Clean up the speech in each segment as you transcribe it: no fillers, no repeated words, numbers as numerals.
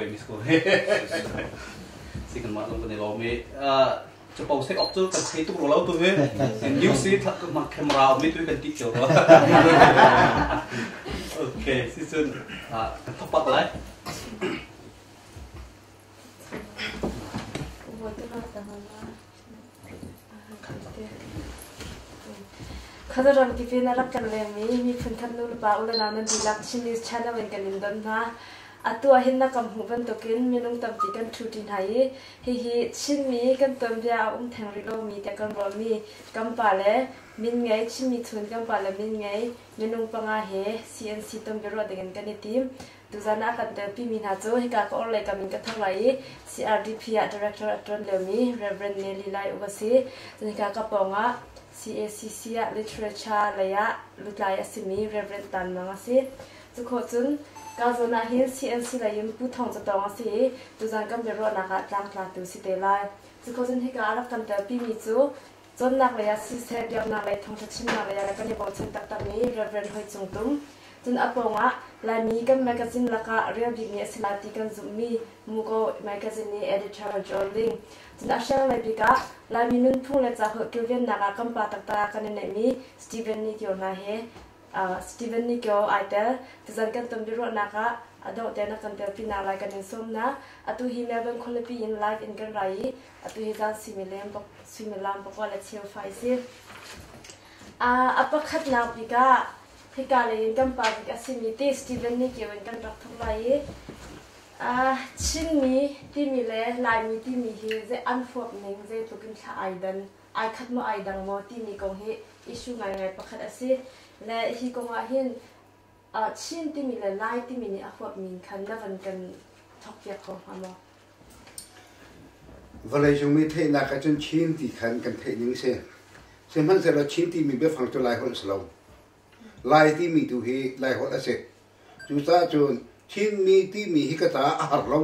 primary school si kan mak lông cái lo mi cho bầu sách ốc chứ cần thấy tụi lâu tụi ấy nhiều sĩ thật mặt camera mi tụi cần tích chỗ đó ok si xuân thắp bát lại Kadaran kipina rak kan lemi mi phuntan nu ba ulana nan dilak chinis chana wen kan indon na atua hinna kam huban tokin minung tamti kan thutin hai hi chin mi kan tombia thangri lo mi ta kan ro mi kam pale min ngai chin mi thun kam pale min ngai minung panga he CNC tom bero dengan kan tim tuzana kan te pi min ha cho hi ka ko le kam min ka thlai CRDP director atron lemi Reverend Nelly Lai ubasi nika ka ponga CACC literature laya lutlaya simi Reverend Tan mangasi chukho chun ka zona hin CNC la yim pu thong chatong asi tu jang kam bero na ka tlang tla tu si te lai chukho chun hi ka ara kan ta pi mi chu chon nak laya si se diam na lai thong chin na laya ka ni bo chen tak tak ni Reverend hoi chung tum chun aponga la mi kan magazine la ka real business silati kan zumi mugo magazine ni editor joling chun ashang lai bika la mi nun phung le cha ho kyoven na ka kam pa tak ta kan ne mi Stephen ni kyo na he Stephen ni kyo aitel tizan kan tom biro na ka ado te na kan te pina lai kan som na atu hi Melbourne kholapi in live in kan rai atu hi dan similam pok wala chiu fai si apakhat na bika thika le kan pa bika simiti Stephen ni kyo kan tak thuk lai chin mi ti mi le lai mi ti mi hi je anfop ning je tukin tha aidan ai khat mo aidang mo ti mi kong hi issue ngai ngai pakhat asi le hi kong a hin chin ti mi le lai ti mi ni afop min khan na van kan thok ya ko amo vale jung mi the na ka chun chin ti khan kan the ning se man se lo chin ti mi be phang to lai hol slow lai ti mi tu hi lai hol ase chu ta chun chin mi ti mi hi ka ta har lo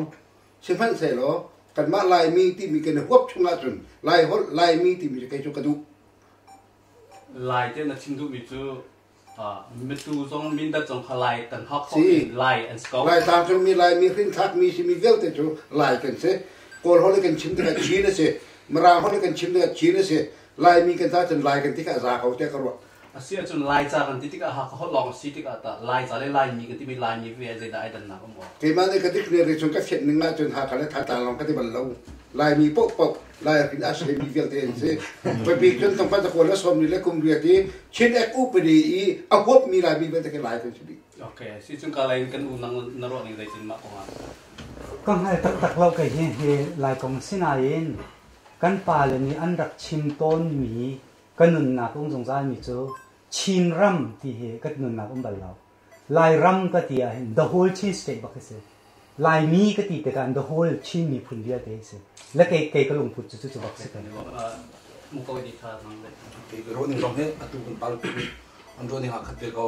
se man se lo kan ma lai mi ti mi kan hop chunga chun lai hol lai mi ti mi ke chu ka du lai te na chin du mi chu mi tu zong min da zong khalai tan hok lai and scope lai tam chung mi lai mi khin thak mi si mi vel te chu lai kan se kol hol kan chim te ka chi na se mara hol kan chim te ka chi na se lai mi kan ta chen lai kan ti ka za ko te ka ro asia chun lai cha kan ti ka ha ko long si ti ka ta lai cha le lai mi ka ti mi lai mi ve je da ai dan na ko mo ke ma ne ka ti ne ri chung ka phet ning na chun ha ka le tha ta long ka ti ban lo lai mi pok pok lai kin as le mi vel te en se pe bi chun tong pa ta ko la som ni le kum ri ti chin ek u pe ri a hop mi lai mi vel te ke lai kan chi okay si chung ka lai kan u nang na ro ni dai chin ma ko ma kang hai tak tak lo kai he lai kong sinain kan pa le ni an rak chim ton mi kanun na tung jong za mi chu chin ram ti he kat nun na um bal lo lai ram ka ti a the whole chi state ba ka se lai mi ka ti te kan the whole chin mi phun dia te se la ke ka lung phut chu chu bak se kan mu ko di tha nang le ke ro ni rong he atu kun pal an ro ni ha khat te ko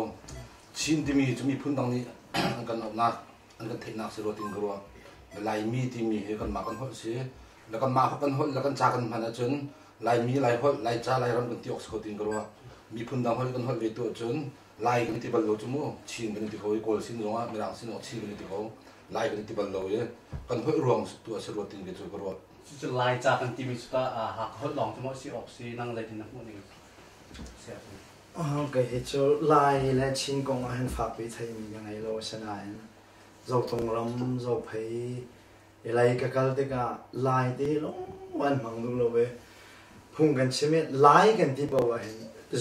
chin ti mi chu mi phun dang ni an kan na an kan thei na se ro tin ro lai mi ti mi he kan ma kan hol se la kan ma kan hol la kan cha kan phana chun lai mi lai hol lai cha lai ram kan ti ox ko tin ro mi phun dang hol kan hol ve to chun lai kan ti bal lo chu mo chin kan ti ko kol sin ro mi rang sin o chi kan ti ko lai kan ti bal lo ye kan hol ruang tu se ro tin ke chu ro chu lai cha kan ti mi chu ta ha hol long chu mo si op si nang le tin na mo ni sia okay chu lai le chin kong a han fa pi thai mi ngai lo sanai zo tong ram zo phei elai ka kal te ka lai te long wan mang lu lo we phung kan chime lai kan ti bo wa hin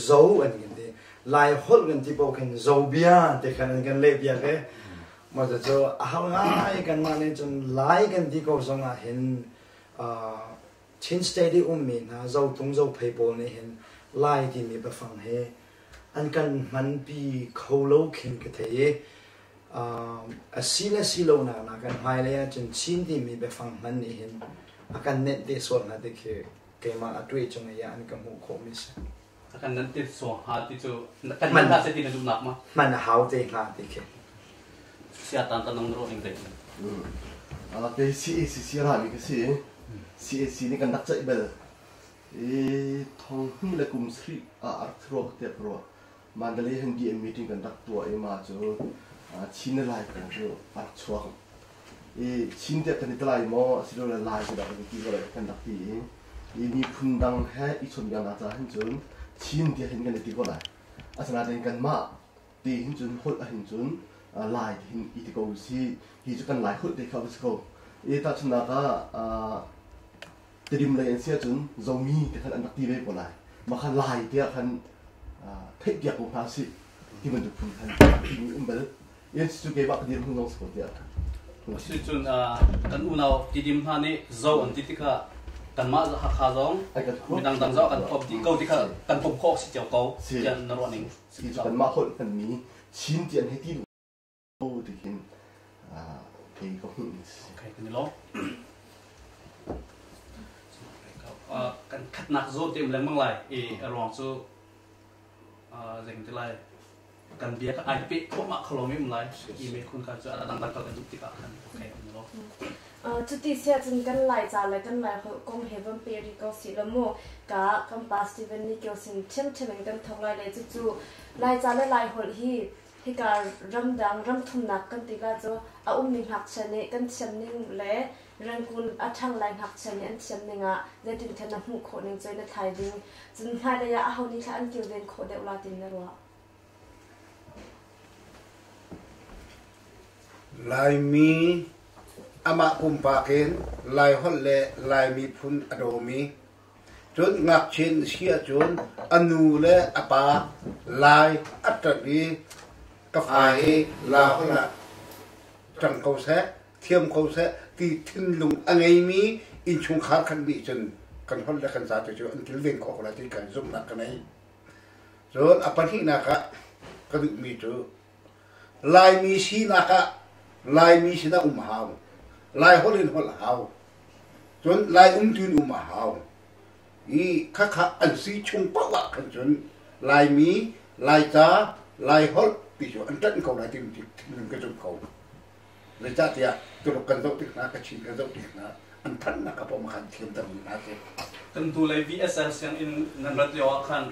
zo an kan ti lai hol kan ti bo kan zo bia te kan le bia ke ma za zo a ha ngai kan ma ne chun lai kan ti ko zong a hin chin steady mi na zo tung zo phei bo ne hin lai ti mi ba phang he an kan man pi kholo khin ke the a silo na kan hai le chun chin ti mi be phang man ni hin akan net de so na de ke ma atui chung ya an ka mu kho mi se akan nan ti so ha ti chu kan man da se ti na du nak ma man how de ha de ke sia tan tan nang ro ning de ala ke CACC ra mi ke si CACC ni kan dak chai bel thong hi la kum sri a arthro te pro mandali hang di meeting kan dak to e ma chu chin lai kan chu at chuang ชิ้นเดียวกันในตลาดมอสิเราลายจะแบบนี้ก็เลยกันดักที่มีพุ่นดังแห่อีชนกันอาจจะเห็นจนชิ้นเดียวเห็นกันในที่ก็เลยอาจจะเป็นกันมาตีเห็นจนหดเห็นจนลายเห็นอีที่ก็สิที่จะกันลายหดที่เขาไปสกตาชนะก็จะดิมเลยเสียจนจะมีแต่ขันอันดักที่ไม่พอเลยมาขันลายเดียวขันเทคเดียวของภาษีที่มันจะพุ่นขันที่มีเบลยังสุดเก็บบักดีรุ่งน้องสปอร์ตเดียวสิจุนกันอุณาวที่ดิมท่านี้เจ้าอันที่ที่ก็กันมาหักขาจงมีดังเจ้ากันพบที่เก้าที่ก็กันพบข้อสิเจ้าเก้ายันนรวนิงที่จะกันมาหดกันมีชิ้นเดียวให้ที่ดูที่เห็นเพลงก็หุ่นโอเคกันนี่ล้อกันขัดหนักโจเต็มเลยมั่งไรรองซูเรื่องที่ไรกันเบียร์ไอพีพวกมักขลุ่มไม่มั่งไรอีเมลคุณก็จะตั้งกันทุกที่กันโอเคกันนี่ล้อจุดที่เสียจนกันไหลจ่าเลยกันไหลเขากงเฮวันเปรีก็สิละโมกะกัมปาสติเวนนี่เกี่ยวสิเช่นกันทำไรเลยจู่ๆไหลจ่าเลยไหลหัวที่การรำดังรำทุนนักกันติกาจะเอานิ่งหักเชนกันเชนนิ่งเละเรื่องคุณอัฐังไหลหักเชนอันเชนนิ่งอ่ะจะถึงทำหูโคนิ่งใจในไทยดิ้งจนหายระยะเอานี่แค่อันเกี่ยวเรื่องโคเดวลาตินนั่นวะลายมีอามาคุมปาเกนลายฮอลเล่ลายมีพุนอโดมีจนงักเชนเชียจนอนูเล่อปาลายอัตรีกาแฟลาฮอลละจังเขาเสเทียมเขาเสที่ทิ้งลงอันไงมีอินชุงขาคันบีจนกันฮอลเล่กันซาตจนอันที่เล่นของเราที่กันซุ่มนักกันไหนจนอปันที่นักก็ดูมีจูลายมีสีนักลายมีสีนักหาวลายฮอลลินฮอลหาวจนลายตุนหาวอีข้าอันสีชุงปะวะกันจนลายมีลายจ้าลายฮอลปีจอันนั้นเขาลายที่มันก็จนเขาเลยจ้าเดียตัวกันต้องติดนะกระชินกันต้องติดนะอันทันนะกับผมขันเทียมตำนะเจ้กันดูเลย VSL เสียงอินนันรัตยอคัน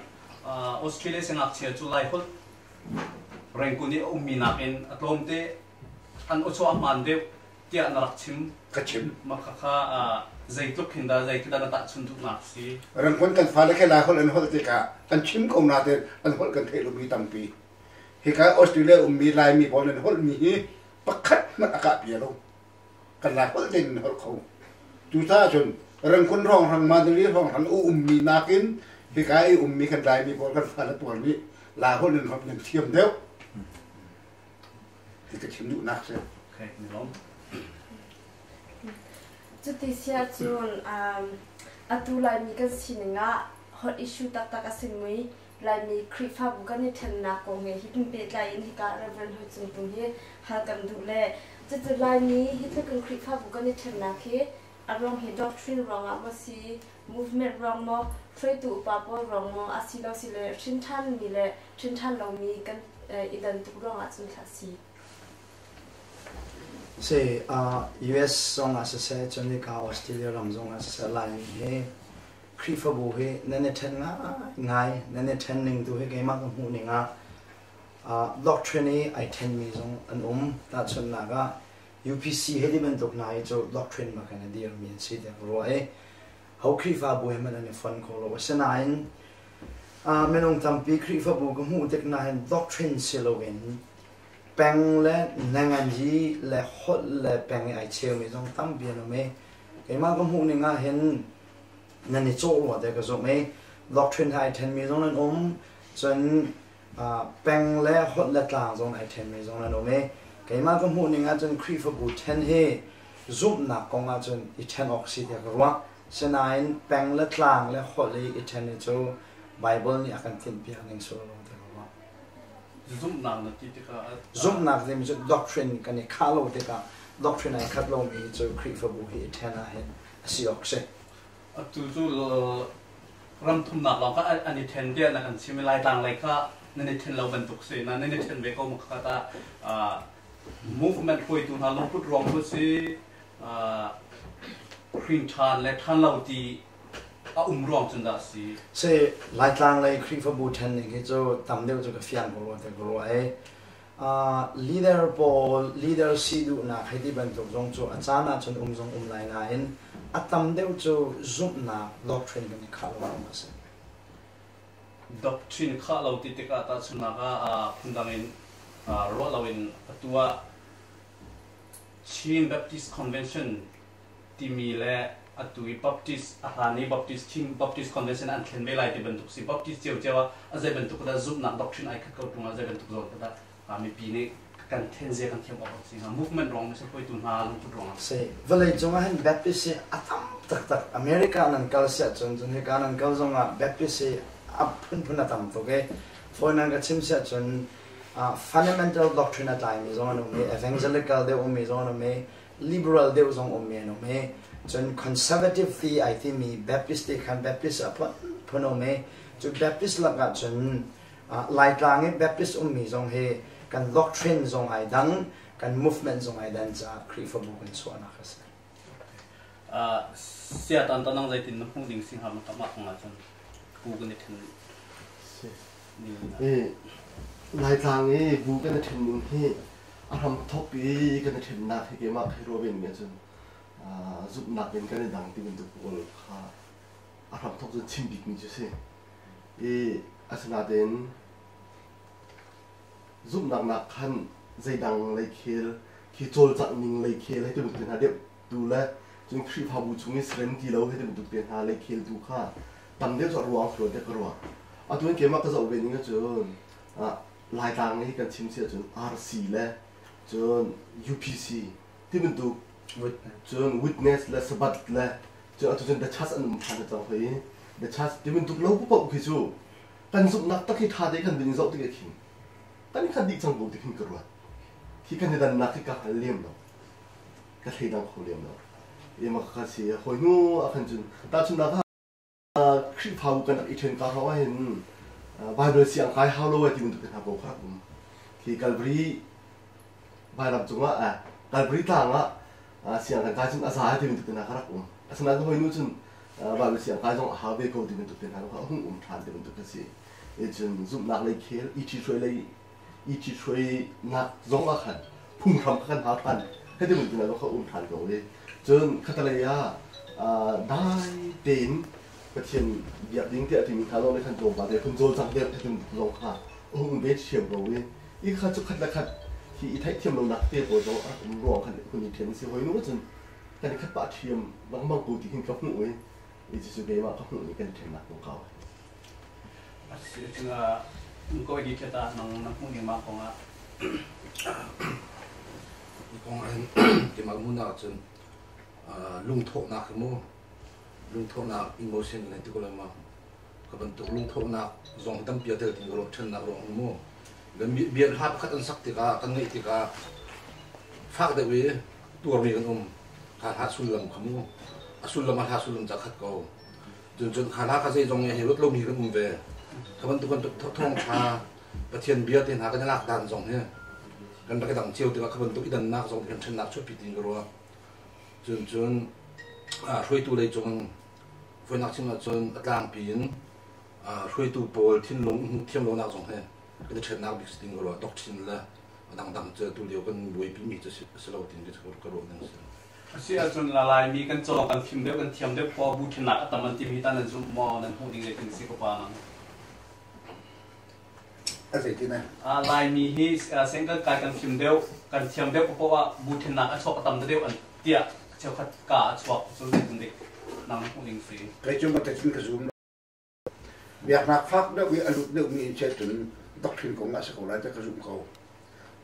ออสเตรเลียเสียงอักเสียจุลายฮอลแรงกุนี้มีนักเองอัตโนมัติอันอุชวมันเดียวที่อันรักชิมกระชิมมาข้าใจตุกหินดาใจที่ด้านตัดชุนทุกนักสิเรื่องคนกันฟ้าและแค่ลายคนอันฮอลติกาอันชิมของนาเดนอันฮอลกันเทลุมีตั้งปีเฮกาออสเตรเลียมีลายมีบอลอันฮอลมีปักขัดมันอากาศเปลี่ยนลงกันลายฮอลเด่นฮอลเขาจุดท้ายจนเรื่องคนร้องทางมาตรีร้องทางมีนากินเฮกามีกันลายมีบอลกันฟ้าและตัวนี้ลายฮอลเด่นฮอลเด่นเทียมเดียวที่กระชิมดูนักเสียโอเคนี่ล้อมจุดที่เสียจนอัตุลายมีกันสินงะฮอตอิชูตักสิมุยลายมีคลิปภาพกันในเทนนักของเฮฮิตเป็นลายที่การเรเวนหุ่นจุงตุงเฮหากันดูแลจุดลายนี้ฮิตเป็นคลิปภาพกันในเทนนักเฮอารมณ์เฮดอกทรินรองอ่ะว่าสิ movement รองมั้งช่วยตัวป้าป้ารองมั้งอาศิลาสิเลชินทันมีเลชินทันเรามีกันอีดันตุกรองอ่ะจุนทัศสีsay US song as se chani ka Australia ram song as se lai he krifa bu he nane then nga ngai nane then ning tu he ke ma hu ni nga doctrine I then mi song an ta chon na ga UPC he dimen tok na I cho doctrine ma kana dir mi si de ro he how krifa bu he man ne fun ko lo se nine menong tampi krifa bu ko hu tek na doctrine silowen bang le nangan ji le hot le bang ai cheu mi jong tam bian no me ke ma ko hu ni nga hen nan ni cho wa de ka zo me doctrine hai 10 mi jong nan chen bang le hot le tlang jong ai 10 mi jong nan no me ke ma ko hu ni nga chen khri for bu 10 he zoom na ko nga chen I 10 oxy de ka wa senain bang le tlang le hot le I 10 ni cho bible ni akan tin pi ang so zoom nang na ti ka zoom nang them is doctrine kan e khalo te ka doctrine ai khat lo mi cho create for bu hi thana hen si oxe tu tu ram thum na la ka ani then dia na kan similai tang lai ka nani then lo ban tuk se na nani then ve ko ma ta movement khoi tu na lo put wrong ko se print chan le than lo ti rong chun da si se lai tlang lai create for bu then ni ke cho tam deu cho ka fian ko lo te ko ai leader Paul leader sidu na khai di ban tok jong chu achana chun jong lai na in atam deu chu zum na doctrine ni khalo ma se doctrine kha lo ti te ka ta chuna ka phundangin ro lawin atua Chin Baptist Convention timi le atui Baptist ahani Baptist Chin Baptist Convention an thlen belai ti bentuk si Baptist cheu chewa azai bentuk da zum na doctrine ai kha ko tunga azai bentuk zo da mi pi ni kan thlen je kan them ba si movement wrong se poi tu na lu tu wrong se velai jonga han Baptist se atam tak tak America nan kal sia chon chon ni kanan kal zonga Baptist se apun pun atam to ke foi nan ga chim sia chon fundamental doctrine at time is on me evangelical de me is on me liberal de on me no me chon conservative the I think me Baptist de kan Baptist upon puno me to Baptist la ga chon lai tlang Baptist me zong he kan doctrine zong ai dang kan movement zong ai dan cha kri for bu kan so na khas sia tan tan nang zai tin pu ding sing ha ma ka ma nga chon pu gan thlen ni lai tlang bu kan thlen ning he aram thopi kan thlen na ke ma khiro ben nge chun zup na ben kan dang ti ben tu ol kha aram thok chu chim dik ni chu se asna den giúp nặng khăn dây đằng lấy khel khi trôi chặng mình lấy khel hay tụi mình đẹp tu là chúng khi phá bụi chúng Israel thì lâu hay tụi mình hà lấy khel tu kha tầm đẹp chọn ruộng rồi đẹp ruộng tụi mình kiếm mà cái dầu về những cái chỗ lại đằng ấy cần chim sẻ chỗ RC là chỗ UPC thì mình tu chỗ witness là sabat là chỗ tụi mình đã chát anh mình phản trong phải đã chát thì mình tu lâu cũng bảo cái chỗ cần giúp nặng tất khi thà đấy cần bình dậu thì cái gì tadi kan di canggung dikin keruat, kita ni dan nak kita liam no, kita hilang kau liam no, ia makasih hoi nu akan jun, tak jun nak krip hau kan ikan kau hawain, Bible siang kai hau lo di untuk kita buka, kita Calvary Bible cuma Calvary tanga siang kan kai jun asal di untuk kita karak asal hoi nu jun Bible siang kai jun hawe kau di untuk kita karak than di untuk kasih, jun zoom nak lagi khel, iti soi lagi ichi chui nak zong a khan phung kham khan ha than he de mun na ko than ko le chon khatalaya dai tin pathian biak ding te atim thalo le khan to ba de phun zol chang de thum long kha be chiam ro we I kha chu khat la khat hi I thai thiam lo nak te ko zo a ro khan kun ni then si hoi no chon kan khat pa thiam bang bang ko ti hin ka hu we I chi su be ma ka hu ni kan then nak ko ka ko di kita nang muni ma ko nga ko an ti ma mun na chun lung tho na mo lung tho na emotion na ti ko la ma ka ban tu lung tho na zong tam pia te ti ro chen na ro mo le bi ha khat an sak ti ka kan ngai ti ka fa de we tu ri kan ka ha sul lam khamu asul lam ha sul lam ja khat ko jun jun khala ka sei zong he rot lo mi kan ve kapan tu kan thong cha pathian bia tin ha kan lak dan zong he kan ba ka dang chiu ti kapan tu idan nak zong kan chen nak chu pi tin ro chun chun hroi tu lei chong foi nak chim na chun atlang pin hroi tu pol thin long thiam lo nak zong he kan chen nak bi sting ro dok chin la dang dang che tu leo kan boi pi mi che se lo tin ke ko ro nang se sia chun la lai mi kan chong kan phim de kan thiam de po bu thin nak ataman ti mi tan an zum mo nan hu ding le tin si ko pa nang Asal itu na. Lai mi hi sengkal kai kan phim deu kan thiam deu ko wa bu thin na achok tam deu an tia cheu khat ka achok so le tin de nang hu ding si Kai cuma tak cuma zoom. Biar nak fak dah biar alut dah mi chat tu doktrin kau nggak sekolah tak zoom kau.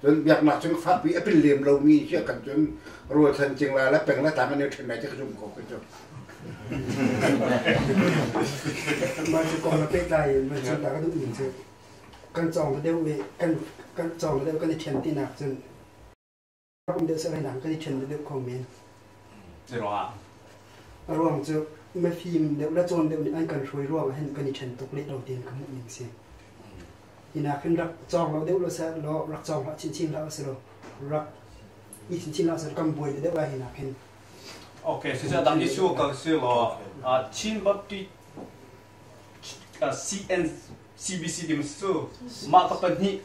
Dan biar nak cuma fak biar apel lem lau mi chat kan cuma ruat sancing lah peng lah taman yang cina cak zoom kau kau. Macam kau nak pekai macam tak ada tu macam. Kan chong cái we kan chong cái kan thian tin nak chun cũng được sai nang kan thian được comment zero a ruang chu me phim được la chon được anh kan roi ruang hen kan thian tok le đầu tiên kan mình xem ina kan rak chong lo được lo sa lo rak chong la chin chin la sa lo rak I chin chin la sa kam boy được ba ina kan okay so dang ni chu ka si lo Chin Baptist CN CBC dim su ma ka pan hi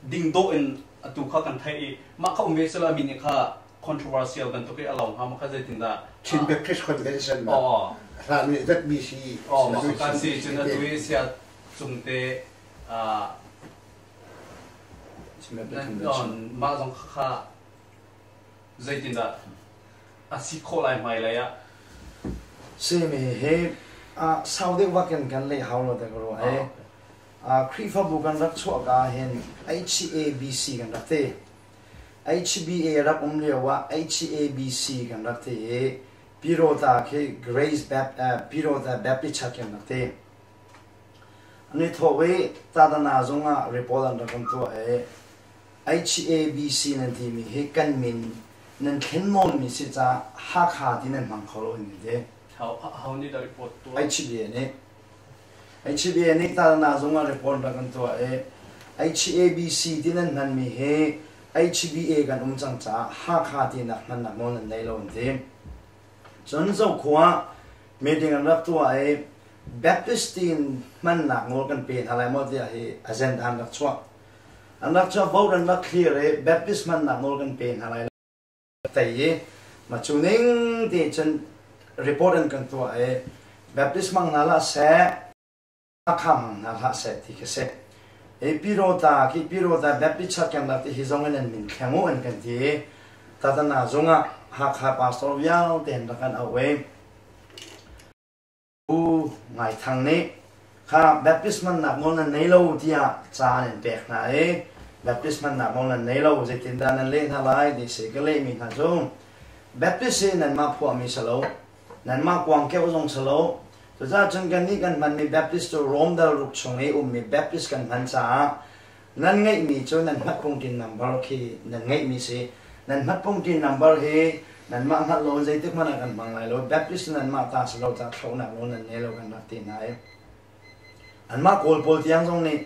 ding do in atu kha kan thai ma ka me sala min kha controversial ban to ke along ha ma kha zai tinda chin Baptist Convention ma ra ni ZBC ma ka si chuna tu sia chungte ma zong kha zai tinda asi kho lai mai la ya se me he sau de waken kan le haw lo de ro ai krifa bu kan rak chua ga hen HABC kan rak te HBA rak le wa HABC kan rak te piro ta ke Grace piro ta Baptist Church kan rak te ani thowe ta da na zonga report an rak to ai HABC nan ti mi he kan min nan khen mon mi si cha ha kha din nan mang kholo ni de how ni da report to HBA ni ta na zonga report ra kan to HABC din nan mi he HBA kan chang cha ha kha din nan na mon nei lo de chon zo khwa meeting an rak to Baptist tin man na ngol kan pe halai mo dia he agenda an rak chwa vote an rak clear Baptist man na ngol kan pe halai tai ma chuning de chen report an kan to Baptist mang na la se akham na la se ti ke se piro ta Baptist cha kan la ti hizong an min khango an kan ti ta ta na zonga ha kha pastor yaw ten da kan awe u ngai thang ni kha Baptist man na ngol na nei lo tia cha nen pek na Baptist man na ngol na nei lo je tin dan an le na lai di se ke le mi na zo Baptist nan ma phu mi salo nan ma kwang ke ozong salo to za chen kan ni kan man mi Baptist to rom da ruk chong mi Baptist kan man cha nan ngai mi cho nan mat pong tin number ki nan ngai mi se nan mat pong tin number he nan ma mat lo zai tek mana kan bang lai lo Baptist nan ma ta salo ta thau na lo nan ne lo kan na tin ai an ma kol pol tiang jong ni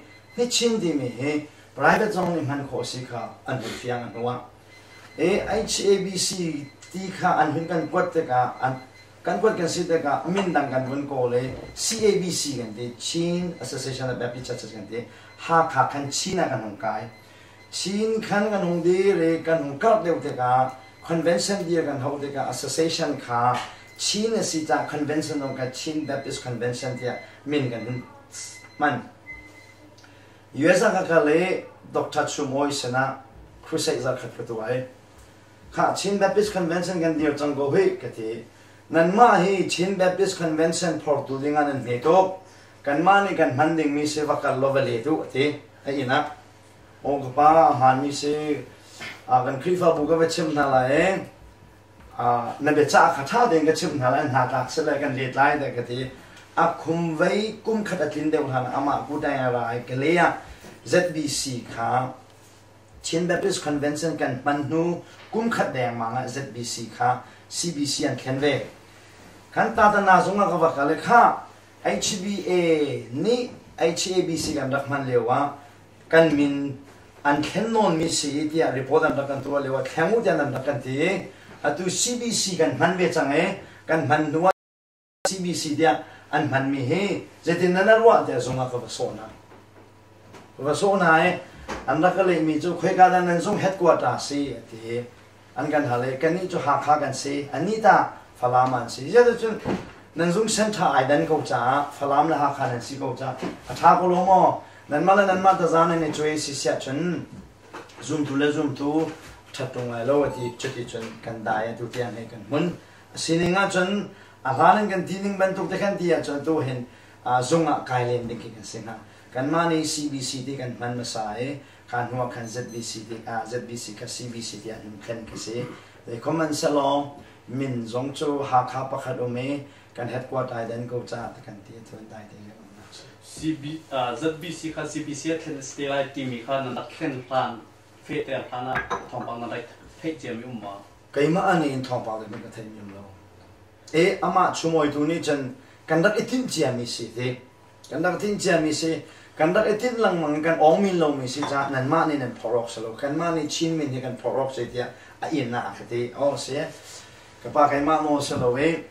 chin di mi he private jong ni man kho si kha an bu fiang an wa HABC ti kha an hin kan kwat te ka an kan kwat kan si te ka min dang kan bun ko le CABC kan te Chin Association of Baptist Churches kan te ha kha kan China kan hong kai Chin kan kan hong de re kan hong kap de te ka convention dia kan ho te ka association kha Chin si ta convention ong ka Chin Baptist Convention dia min kan man USA ka le Dr. Chumoy sana crusade za khat patu ai kha Chin Baptist Convention kan dia chang go he ka ti nan ma hi Chin Baptist Convention for tu dingan an he to kan ma ni kan manding mi se wa kal lovele tu ti ai ina o ka pa han mi se kan krifa bu ga chim na la na be cha kha tha de ga chim na la na ta se la kan le lai da ka ti a khum vei kum khat atin de han ama ku dai ra ai ke le ya ZBC kha Chin Baptist Convention kan man nu kum khat de ma ZBC kha CBC an khen ve kan ta na zonga ka wa ka le kha HBA ni HABC kan rak man lewa kan min an khen non mi si dia report an kan to lewa khamu jan an kan ti atu CBC kan man ve chang kan man nu CBC dia an man mi he zetin na ro dia zonga ka wa so na an rak le mi chu khoi ka dan zong headquarter si ti an kan hale kan ni chu ha kha kan si anita falaman si ya chu nan zung center ai dan ko cha falam la ha kha nan si ko cha atha ko lo mo nan ma ta zan ne choi si sia chen zoom tu thatung ai lo ti chati chen kan da ya tu tian he kan mun sininga chen a hanan kan tining ban tu te kan ti ya chen tu hen zunga kailen de ki kan singa kan mani CBC ti kan man masai kan huwa kan ZBC ka CBC ti an kan ki se de common salon min zong chu ha kha pa khat ome kan headquarter ai dan ko cha kan ti thon dai de ZBC ka CBC khen stay lai ti mi kha na khen plan fe te ana thong pang na lai fe jem yum ma kai ma ani in thong pa de ka then yum lo ama chumoi tu ni chen kan dak itin chia mi si de kan dak tin chia mi si kan dak itin lang mang kan ong min lo mi si cha nan ma ni nan porok salo kan ma ni chin min ni kan porok se dia a in na ka ti o se ka pa kai ma mo salo we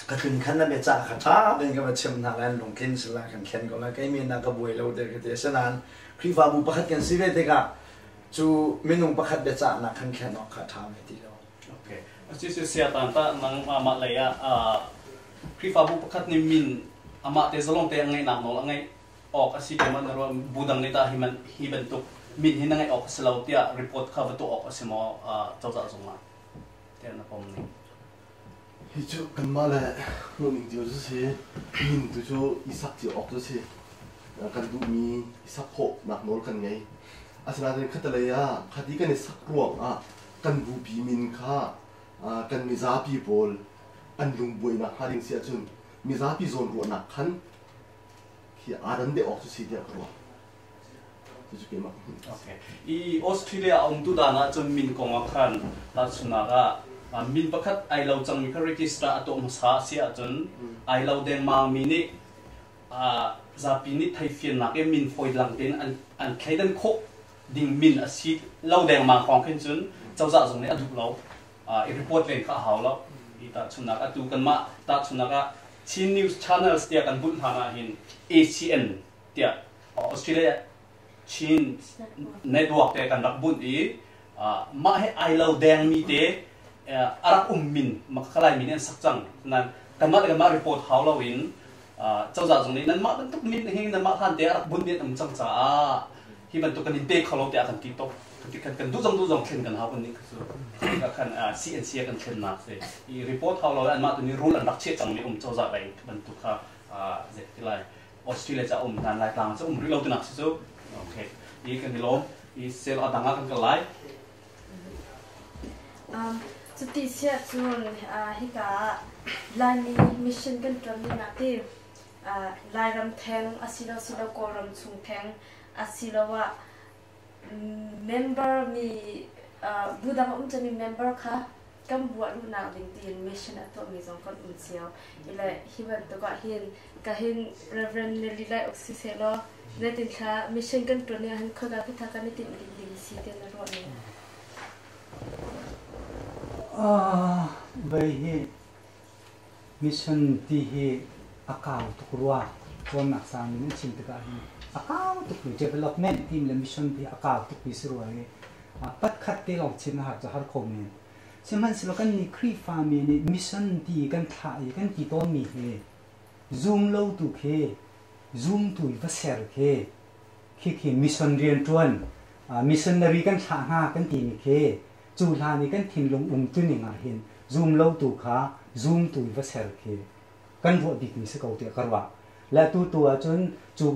ก็ถึงขั้นนั้นไปจ่าขาท้าเป็นก็มาเชื่อมนักแลนลงกินสละกันแข่งก็แล้วก็มีนักบวยเราเด็กเด็กฉะนั้นครีฟ้าบุปผากันสิเวติกาจูไม่นุ่งประคัดไปจ่านักแข่งนอกขาท้าไม่ดีเราโอเคชื่อเสียตันตานังมาเลยครีฟ้าบุปผานี่มินอาเตสลงเตงไงนักโนละไงออกสิเกมันเราบูดังนี่ตาฮิบันตุกมินหินังไงออกสลาวเตียรีพอร์ตข้าวตัวออกสิมอเจ้าจ่าส่งมาเตียนะผมนี่ฮิจูกันมาเลยเราหนึ่งเดียวจะเสียมินตัวโจอิสักที่ออกจะเสียกันดูมีอิสักโผล่หนักโน้ตกันไงอาสนะเรื่องขัดเลยคดีกันในสักรวงกันบูบีมินค่ะกันมิซาปีบอลอันลุงบวยนักฮาริงเสียจนมิซาปีโซนรัวนักขันที่อาดันเดออกจะเสียเดียวกันวะจะจุดเกมโอเคอีออสเตรเลียองตุดานะจนมินกองขันตัดสุนักมินประคัดไอเราจังมีคาริกิสตาตัวมุสาเสียจนไอเราเดนมามินิซาปินิไทฟินนักมินฟอยหลังเต็นอันใครดันโคดิ่งมินอาศิเราเดนมาของขึ้นจนเจ้าจ่าตรงนี้อดุเรารีพอร์ตเลยข้าหาวแล้วอีตัดสุนักดูกันมาตัดสุนักชินนิวส์ชาแนลเสียกันบุญฐานะหิน ACN เดียออสเตรเลียชินเน็ตเวิร์กเดียกันรักบุญมาให้ไอเราแดงมีเดอารักมินมาขลายมินเนี่ยสักจังนั้นกันมารีพอร์ตเขาเราวินเจ้าจ่าตรงนี้นั้นมาเป็นทุกมินเฮงนั้นมาทันเดียรักบุญเนี่ยตั้งจังจ้าที่มันตัวกันดินเตะเขาเราเดียกันตีโตกันดูจังเข่งกันเขาคนนี้คือกันCNC กันเข่งนักเสียอีรีพอร์ตเขาเราอันมาตัวนี้รู้อันรักเชี่ยจังมีเจ้าจ่าไปบรรทุกเขาเด็กที่ไรออสเตรเลียจะนั้นหลายต่างจะรู้เราตัวนักสุดโอเคอีกันที่ล้มอีเซลล์ต่างกันกันไรจุดที่เสียจนฮิกาลายนี้มิชชั่นกันตรงนี้นะที่ลายรำแทงอาศิลาโกรำชุงแทงอาศิลาว่าเมมเบอร์มีบูดังจะมีเมมเบอร์ค่ะกำบวชลูกนางดิงตีนมิชชั่นตัวมีสองคนเสียวอีเลยฮิบันตัวก็เห็นเรเวรนเนลิไลออกซิเซโลในติดค่ะมิชชั่นกันตัวนี้หันเขาได้พิธาการในติดดิงซีเดนรอดเนี่ยไปมิชชั่นที่อากาศทุกรัวตัวนักสร้างนี่ชินตะการอากาศทุกเรื่อง development ทีมและมิชชั่นที่อากาศทุกปีสรวยปัดขัดที่เราชินหักจะหาคอมเมนต์เช่นมันสิเรากันนี่ครีฟามีนี่มิชชั่นที่กันถ่ายกันที่ตัวมีเฮ zoom เราตุกเฮ zoom ตุยว่าเซอร์เฮคือมิชชั่นเรียนจวนมิชชั่นนารีกันถ่ายหากันที่มีเฮจูลานี่กันทิ้งลงตุนี่มาเห็น zoom เราตุกค่ะ zoom ตุยว่าเซอร์เฮกันพวกดิกนี่สกาวเตะกระว่าและตัวจน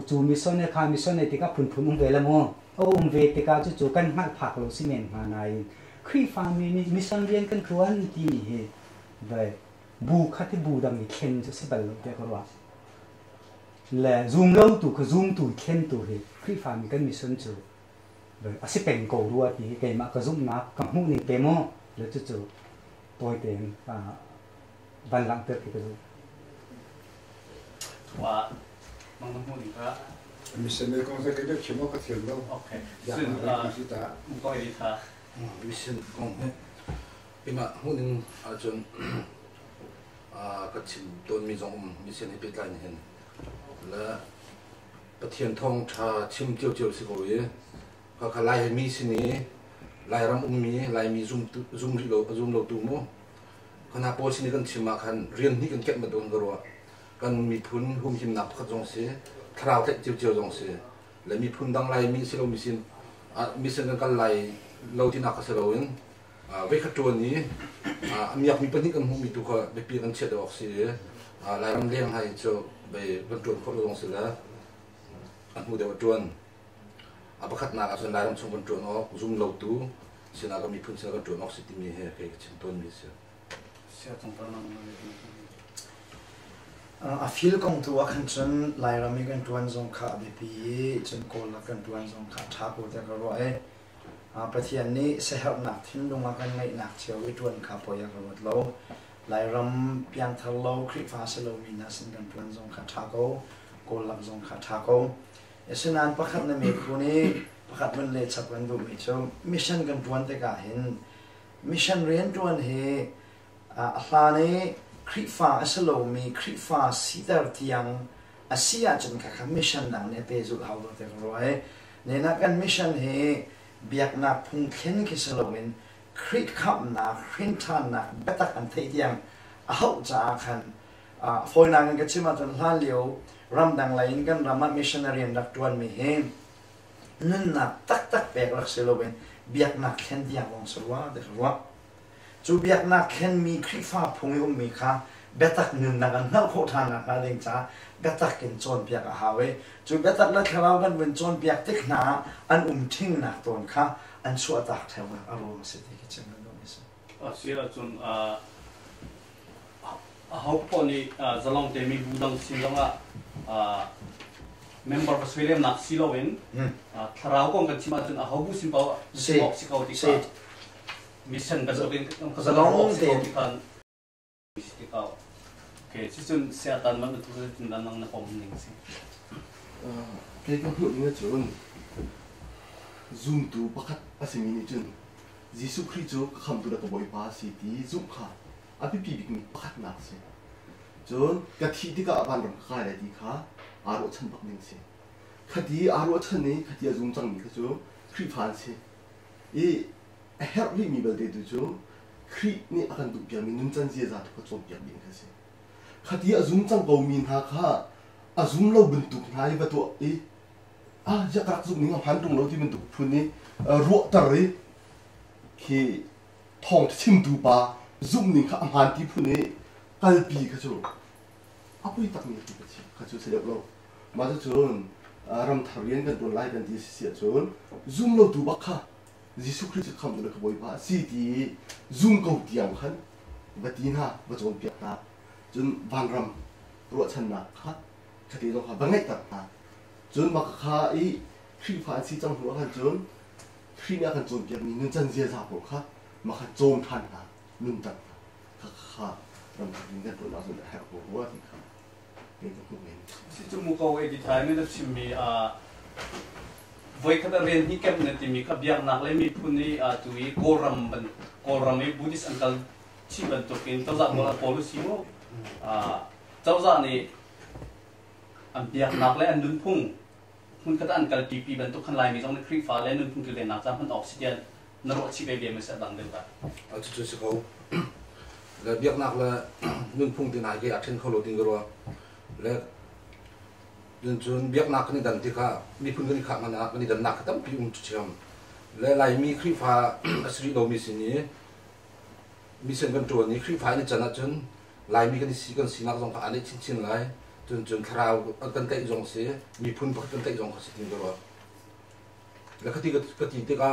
จูมิชชั่นเนี่ยค่ะมิชชั่นเนี่ยที่ก็พุ่งเวลาโม่เวติกาจูกันหักผักโลซิเมนมาในครีฟามีนี่มิชชั่นเรียนกันครัวนี่ที่นี่เฮเวบูคัดที่บูดังนี่เข็นจะสิบลเตะกระว่าและซูมเราตัวคือซูมตัวเข็นตัวเฮครีฟามีกันมิชชั่นจูเวอาศัยเป็นกูรัวที่เกี่ยมากระซุ่มนักกับหูนี่เต็มอ่ะแล้วจูตัวเต็มบันลังเตะที่กระซุ่มว่ามันต้องพูดอีกครับมิชชั่นเนี่ยก็จะเกิดขึ้นมาก็เที่ยวแล้วโอเคซึ่งมันก็ดีค่ะมิชชั่นของเป็นมาหูหนึ่งจนก็ชิมต้นมีสองมิชชั่นให้เป็นการเห็นและประเทศทองชาชิมเจียวสิบวิก็ขลายมีสินี้ลายรำมีลายมีzoomโลตุโมขณะโพสินี้กันชิมมาคันเรียนนี่กันเก็บมาโดนกรัวกันมีพุนหุ่มหิมนับขัดจงเสียคราวเทเจียวจงเสียและมีพุนดังไรมีสิโลมีสินกันไรเราที่นักเสลวินเวขัดจวนนี้มีอยากมีปัญหากันหุ่มมีตัวก็ไปปีกันเช็ดออกเสียลายรำเลี้ยงให้เจ้าไปกันจวนเขาลงเสียแล้วอันหูเดียวจวนประคัดนักส่วนลายรำชงกันจวนออกซุ่มเราตู้เสียนักก็มีพุนเสียกันจวนออกสิที่มีเหตุเกิดชิมต้นมีเสียตรงนั้นฟิลกงตัวกันจนลายรามีกันจวนทรงขาบีปีจนโกลกันจวนทรงขาท้ากูแต่ก็รู้ประเทศนี้เสียหนักทิ้งลงมากันไม่หนักเชียววิจวนขาปอยากรู้เราลายรำเพียงทะเลคลิปฟ้าเสลมีนัสินกันจวนทรงขาท้ากูโกลทรงขาท้ากูฉะนั้นประคัดในเมฆนี้ประคัดมันเลยสักวันดูมิชมิชชั่นกันจวนแต่ก็เห็นมิชชั่นเรียนจวนเฮอาลานี้ คริฟ้าสโลมีคริฟ้าสีดาร์ที่ยังอาเซียจนข้ามิชชันดังเนี่ยเปจุดเอาตัวเต็มร้อยเนี่ยนักการมิชชันเฮเบียกนักพุ่งเข็นกิสโลมินคริขับนักครินทันนักเบตักอันเทียงเอาจากขันฟอยนังกันชิมาจนล้านเลียวรำดังไลน์กันรำมามิชชันนารีนักดวนมีเฮนั่นนักตักเปกรักสโลมินเบียกนักเข็นที่ยังวงสว่าเด็กว่าจูเบียกนักเข็นมีคริฟ้าพุ่งยมมีค่ะเบตักนึงนักนักโคทานักนั่นเองจ้าเบตักกินจนเปียกหาเวจูเบตักเลิกเรากันเป็นจนเปียกติ๊กหนาอันทิ้งหนักตนค่ะอันชัวตักเท่าอารมณ์สิที่จะมันต้องมีสิเสียจนเขาพอนี่จะลองเตมีบูดังสิลองmember Australia nak silawin tharau kong kan chima chun ahobu simpau sibok sikau tika mission basokin zalong te kan sikau ke chun seatan man tu chun dan nang na kom ning si ke kan hu ni chun zoom tu pakat asimi ni chun jisu christ jo kham tu da ko boi pa si ti zoom kha api pi bik mi pakat nak se chun ka thi tika aban ram kha la ti kha 아로 천박능세 카디 아로 천네 카디야 중장미 그죠 크리판세 이 헤르리 미벨데도죠 크리니 아간 두비아미 눈잔지에 자토가 좀 비아민 그세 카디야 중장 거민하가 아줌로 buntuk 나이바도 이아 자각 중닝아 반동로 디문tuk 푸니 로터리 키 통침두바 줌닝가 암한티 푸니 깔비 그죠 아프이 딱 미기 그치 가지고 세력로 맞아 전 아람 타리엔 간 온라인 간 디시야 전 줌로 두바카 지수 크리스 감들 그 보이 봐 시디 줌 거디양 한 바디나 바존 비다 전 반람 로찬나 카 카디도 하 방했다 전 막카 이 크리파 시장 후한 전 크리냐 간존 비야 있는 전지에 사고 카 막한 좀 탄다 눈다 카카 람 타리엔 간 온라인 하고 뭐하니까 situ muka we di thai me da chimmi voi khata ren hi kem ne timi kha biak nak le mi phuni tui koram e buddhist uncle chi ban to kin to za mo policy mo chau za ni am biak nak le an dun phun khata uncle pp ban to khan lai mi jong ne khri fa le nun phun ki le nak cha han oxygen na ro chi be me sa dang de ta chu se ko le biak nak le nun phun ti nai ke action kholo ding ro le jun jun biak nak ni dan ti kha mi phun ni kha mana ni dan nak tam pi cham le lai mi khri fa asri do mi sin ni mi sen kan to ni khri fa ni chana chun lai mi kan si nak jong kha ani chin lai jun jun thrau kan kai jong se mi phun ba kan kai jong kha sitin ro le khati ka ti ka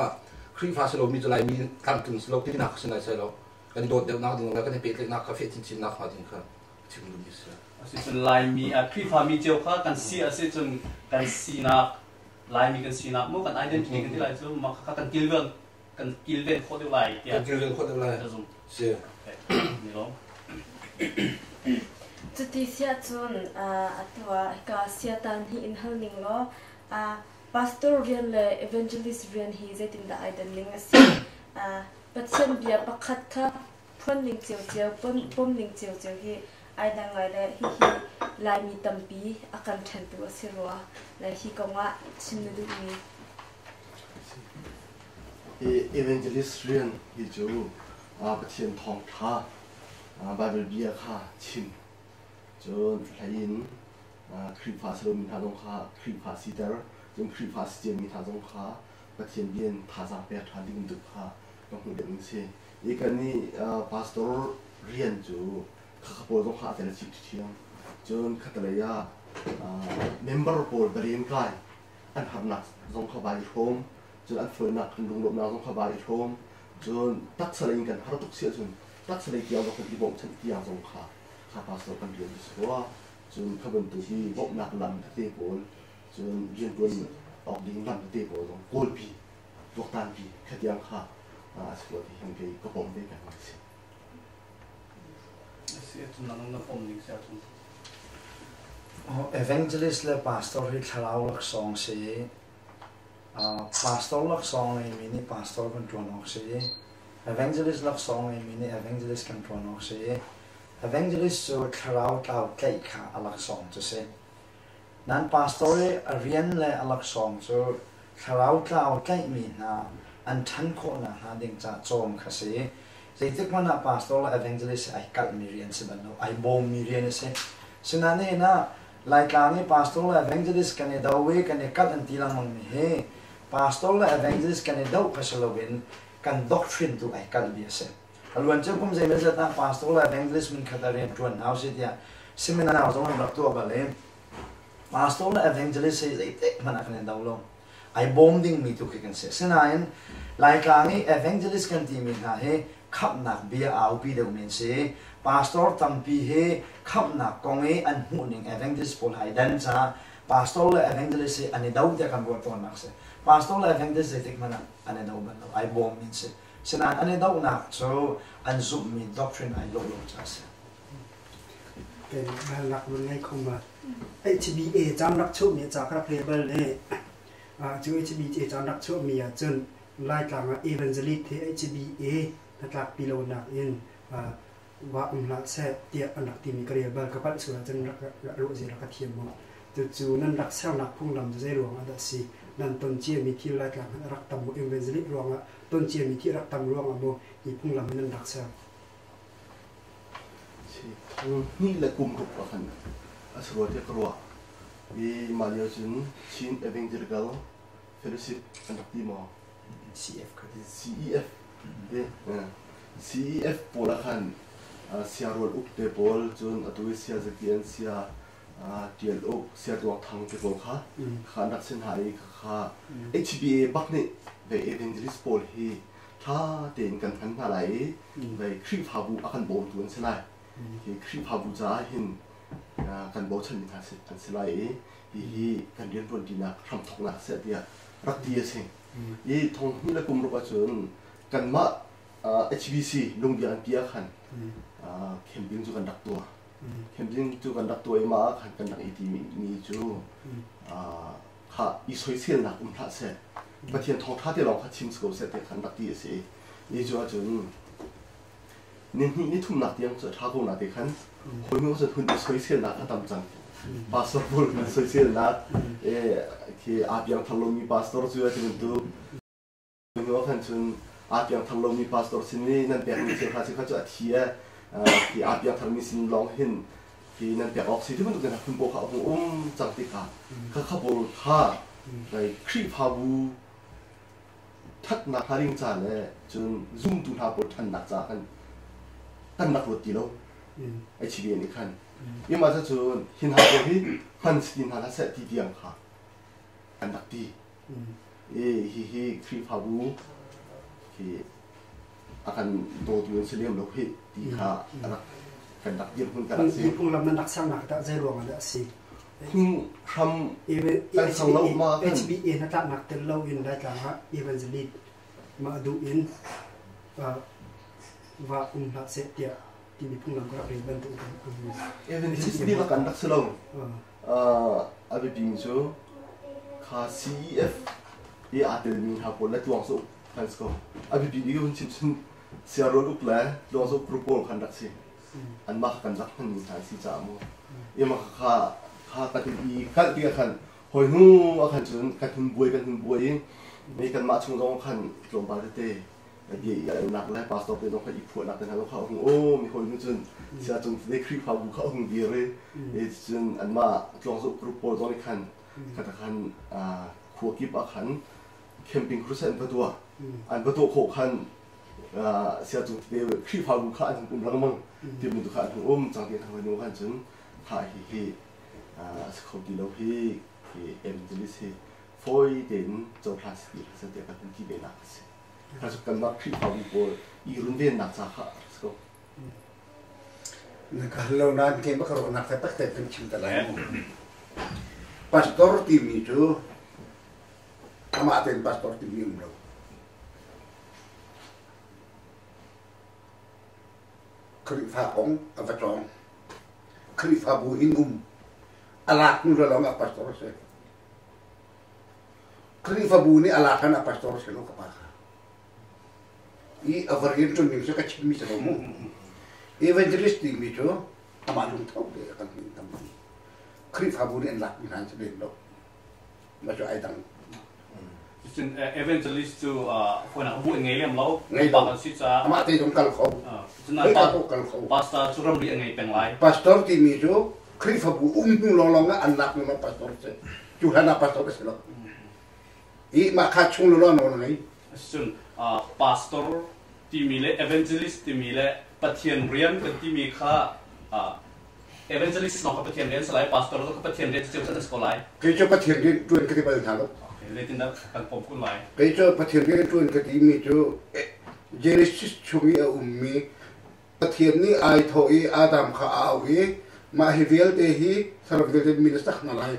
khri fa se lo mi lai mi kam tun lo ti nak sin lai sai lo kan do de nak ding la kan pe tlek nak ka fe chin nak ha ding kha chim lu mi se asitun lai mi kri fa mi jeu kha kan si asitun kan si nak lai mi kan si nak mo kan identity kan lai so ma kha kan kilven kho de lai ya kilven kho de lai se ni lo chuti sia chun atwa ka sia tan hi in hal ning lo pastor rian le evangelist rian hi zetin da aidan ling asi patsen bia pakhat kha phon ning cheu pom ning cheu hi ai đang ngay đây hi lại mi tâm bí akan thèn tu asirwa lại hi konga chin du mi evangelist rian hi chu pathian thong tha bible bia kha chin chon thlain khripa salom min hadong kha khripa sitar chon khripa sijem min hadong kha pathian bien thaza pe thanding du kha kong deng se ekani pastor rian chu kakapol dong kha tela chip chiang chon khatalaya member pol barin kai an harna dong kha bai home chon an foina khandung lom na dong kha bai home chon tak salai kan har tuk sia chon tak salai kiang dong ki bom chan kiang dong kha pastor kan bien so chon khaban tu hi bok nak lam te pol chon jin pol ok ding lam te pol dong kol pi dok tan pi khatiang kha so ti hang ke ko bom de kan si evangelist le pastor hi thalau lak song se pastor lak song le mini pastor kan tuan ok se evangelist lak song le mini evangelist kan tuan ok se evangelist so kharau tau kai kha alak song chu se nan pastor arian le alak song so kharau tau kai mi na an than kho na ha ding cha chom kha se zeitik mana pastor evangelist ai kal mirian se ban no ai bom mirian se sinane na lai tlangi pastor evangelist kane dawe kane kat an tilang mang mi he pastor evangelist kane dau pasalowin kan doctrine tu ai kal bi se alwan che kum zai meza ta pastor evangelist min khatare tuan house dia seminar zong rak tu ba le pastor evangelist se zeitik mana kane dawlo ai bom ding mi tu kan se sinain lai tlangi evangelist kan ti mi na he khap nak bia au pi de men se pastor tampi he khap nak konge an huning evangelist pol hai dan cha pastor evangelist se ani dau dia kan bo ton nak se pastor evangelist zeitik mana ani dau ban ai bom min se sinan ani dau nak so an zum mi doctrine ai lo cha seเป็นหลักมันง่ายคงมา HBA จำรักชุมีจากรับเรเบิลเลยจึง HBA จำรักชุมีจนไล่กลาง evangelist ที่ HBA นักปีโลนักอินว่าละแท้เตียอันนักที่มีกระเรียบกับปัจจุบันจนรักรู้สิรักเทียมมจู่ๆนั้นรักเซลนักพุ่งลำจะได้หลวงอันดับสี่นั่นต้นเชี่ยมีที่ไล่กลางรักตำมุ evangelist หลวงต้นเชี่ยมีที่รักตำหลวงโมอีพุ่งลำนั้นรักเซลนี่แหละกลุ่มของเราคนสรุปที่กลัวมีมาเลเซียนชิน Evangelical Fellowship อันดับที่มอ CEF CEF โปรคันเสียรวดอุกเตปอลจนอตัวเสียจะเกียนเสียเดียร์อุกเสียตัวทางเตปอลค่ะขานักเส้นหายค่ะ HBA บักนี่ไป Evangelist โปลฮีถ้าเดินกันทันอะไรไปคลิปหาบุอาคันโบตัวนั้นใช่ไหมที่คลิปหาบุจ้าเห็นกันโบชันมิทาสิอันใช่ไหมที่กันเรียนรู้ดีนักทำทองนักเสียเดียรักดีเองยี่ทองนี่แหละกลุ่มรูปจนกันมาHBC ลงเดียนเปียขันเข้มดิ้งจูกันดักตัวเข้มดิ้งจูกันดักตัวมาขันกันดักอีทีมีจูข้าอีสวยเสียนักพระเสดประเทศทองท่าที่เราข้าชิมสกุลเสดขันดักดีสิยี่จูจนนี่ทุ่มนักยังจะท้ากูนักเด็กขันคนมีว่าจะทุ่มสวยเสียนักขันตำจังพาสปอร์ตสวยเสียนักคืออาบยังทะลุมีพาสปอร์ตจูจะเป็นตัวคนมีว่าขันจนอาบยังทะลุมีพาสปอร์ตสิ่งนี้นั่นเป็นสิ่งที่เขาจะเทียที่อาบยังทะลุมีสิ่งลองเห็นที่นั่นเป็นออกสิ่งที่มันต้องการคุณบอกเขาจังติกาเขาบอกข้าในคลิปพาวูทัดนักฮาริงจานเลยจนซุ่มตุนหาบททันนักจากันตั้งนักรถกี่โลHBA นี่ขันยังมาจะจนหินหาบทที่หันสินหาเสร็จที่เดียงค่ะอันนักดีฮีคลิปพาวูที่akan dotuin seliam lohi di ha anak kendak dia pun kan si pun lam nak sang nak tak zai ruang ada si pun ram kan sang lau ma kan HBA nak tel lau in da kan ha evangelist ma du in wa nak set dia di pun lam gerak riban tu evangelist ni lah kan nak selong abi bingso kha CEF ia adil min ha pol la tuang so kan sko abi bi un chinเสียรถลุกแล้วลองสู้กรุ๊ปโปลขันดักสิอันมากกันรักมันมีทางสิจามูยังมาข้ากันดีกันดีกันหอยหูขันจนกันหุ่นบวยมีกันมาชงร้องขันลงบาลเต้ดีอะไรหนักแล้วปาสโตเป็นต้องขันอีกพวกหนักแต่ทางเขาหงโอ้มีหอยหูจนเสียจนได้คลิปเขาบุกเขาหงดีเลยจนอันมาลองสู้กรุ๊ปโปลตรงนี้ขันขันขัวกิบขันแคมปิ้งครูเซนประตูอันประตูโขขันเสียจุดเดียวคลิปพาบุคคลอุ้มลังมังที่มันตุกขันจังเดียทางวันนู้นขันจนถ่ายที่สกอตดีแล้วที่เอ็มจะลิซีฟอยเด่นโจพลาสติกเสด็จกันที่เบนักสิถ้าสุกันมาคลิปพาบุโบอีรุ่นเด่นนักจ้าค่ะสกอตนะครับเรานั่นเกี่ยมกับนักแต่ตั้งแต่เป็นชิมตะไลพาสปอร์ตที่มีจูอามาเป็นพาสปอร์ตที่มีเราคลิฟ้าของอัฟจองคลิฟ้าบูหินอาลากนู่นเราไม่ปัสตอร์เซคลิฟ้าบูนี่อาลากันปัสตอร์เซโลกปะอีอัฟรินจนยิ่งสักชิมิสระมุ evangelist di micu amalum tahu dia kan teman krip haburi en lak minan sedih lo macam aidang Jun evangelist tu kau nak buat ngai lem lau bahkan sih sa amat ti dong kal kau jun apa pastor suram dia ngai penglai pastor ti micu krip habu lolonga anak memang pastor se Juhana pastor se lo I maka chung lo no ngai jun pastor ti mile evangelist ti mile pathian rian kan ti mi kha evangelist no ka pathian rian selai pastor to ka pathian rian setiap sekolah ke cho pathian rian tuan ke bal thalo le tindak kan pom kun lai ke cho pathian rian tuan ke ti mi cho Genesis chungi a ummi pathian ni ai thoi adam kha awi ma hivel te hi sarok te minister na lai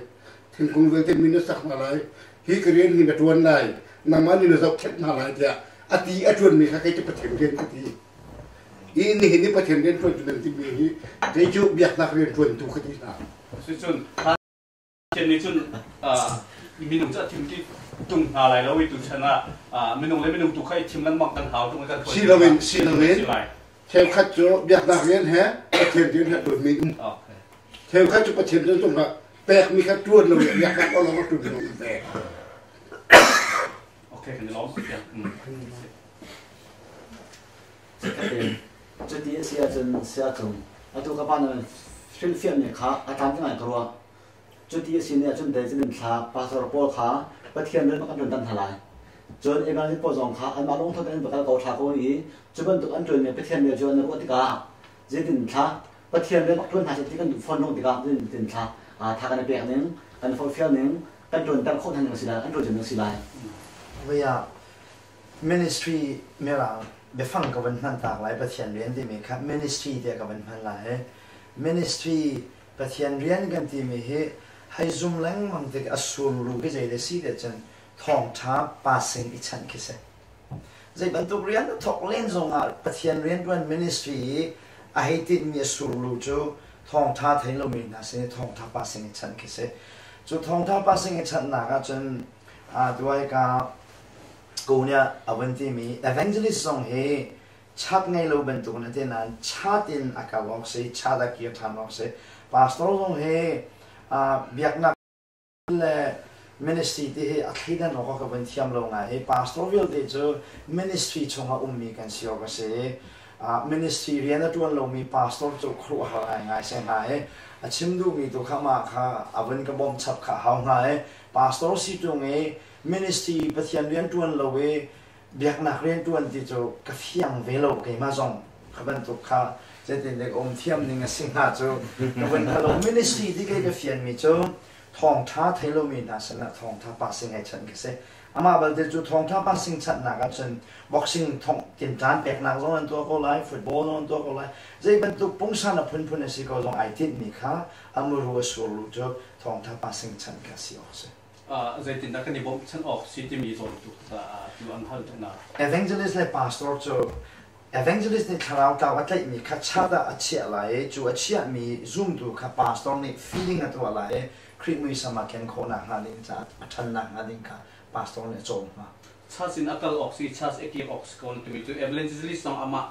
thin kung vel te minister na lai hi krian hi na tuan lai namani na zok khet na lai ja ati atun mi kha ke pathian rian ke ti ini pathian rian tuan tuan ti mi hi ke cho biak na rian tuan tu ke ti na jun pathian ni jun minungจะทิมที่ตุงอะไรแล้ววิตุชนะminungเลยminungตุกให้ทิมนั้นมองกันหาวตรงกัน ซีลาวินเทวคัดโจอยากนักเรียนแฮะประเทศเดียวเนี่ยโดดมีเทวคัดโจประเทศเดียวตรงกับแปลกมีคัดจวนเลยอยากนักเอาเรามาตุนลงแปลกโอเคกันจะร้องเสียงจุดที่เสียจนตัวกับบ้านนั้นฟิลเฟียนเนี่ยขาอาการที่ไหนกลัวจุดที่สิ่งนี้จนเดินจนขาปาสระโปขาประเทียนเดินมากันจนตันทลายจนเองที่ปจงขาอันมาลงทุนเป็นประกาศเกาชาโกอีจุดบรรทุกอันจนเนี่ยประเทียนเดียวจนในวัติกาจะดินขาประเทียนเดินทุนหาสิ่งที่กันฟอนลงติกาดินขาทากันในเปียกนึงกันฟอลเฟียนึงกันจนตั้งโคตรทันอย่างสิได้อันจนอย่างสิได้เวีย ministry เมื่อเราไปฟังกับวันนั้นต่างหลายประเทียนเรียนที่มีครับ ministry เดียวกับวันนั้นหลาย ministry ประเทียนเรียนกันที่มีให้ซุ่มแรงมันติดอสูรลูกใจได้สิเดจนทองท้าปาสิงอิชันคิดเสียใจบรรทุกเรียนถกเล่นทรงอาประเทียนเรียนด้วยมินิสทรีอาให้ติดมีอสูรลูกจูทองท้าไทยเรามีนะสิทองท้าปาสิงอิชันคิดเสียจูทองท้าปาสิงอิชันนักจนด้วยกับกูเนี่ยวันที่มี evangelist ทรงเฮชัดไงเราบรรทุกนั่นที่นั้นชัดอินอากาศล็อกสิชัดอากาศทานล็อกสิ pastor ทรงเฮเบียกนักเลย ministry ที่อัคดีนั้นเราก็เป็นที่ยามลงไง pastor วิลเดจู ministry ชงอามีกันเสียก็เสีย ministry เรียนตัวเรามี pastor จูครูหาไงเสียไงชิมดูมีตัวข้ามาค่ะวันก็บ่มชับข้าหาไง pastor สิตรงนี้ ministry ปฏิญาณตัวเราเบียกนักเรียนตัวที่จูกระเทียมเวลาเกี่ยมาส่งขบันตุข้าจะเป็นเด็กอมเทียมนี่ไงสิ่งหาจูวันฮัลโหล ministry ที่เกี่ยวกับเฟียนมีจูทองท้าไทยเรามีนะสนะทองท้าปัสสิงให้ฉันก็เสียอามาบัลเดจูทองท้าปัสสิงฉันนักก็ฉันบ็อกซิ่งทองกินจานเปียกนักส่งตัวก็ไล่ฟุตบอลส่งตัวก็ไล่จะเป็นตัวปุ่งสันพุ่นพุ่นสิก็ส่งไอติดมีค่ะอามูรัวสูรุจูทองท้าปัสสิงฉันก็เสียเสียจะติดนักนี่ผมฉันออกสิที่มีส่วนตัวตัวอันทันตัวน่ะ evangelist และ pastor จู evangelist นี่คราวกาวที่มีคัดชาดาเชียอะไรจูเชียมี zoom ดูค่ะ pastor นี่ feeling ตัวอะไรคริสต์มีสมาเคนโคนักนาดินจ้าทันนักนาดินค่ะ pastor เนี่ยโจมมาชาสินอักลออกสิชาสเอกีออกสก่อนตัวมีตัว evangelist ต้องอามา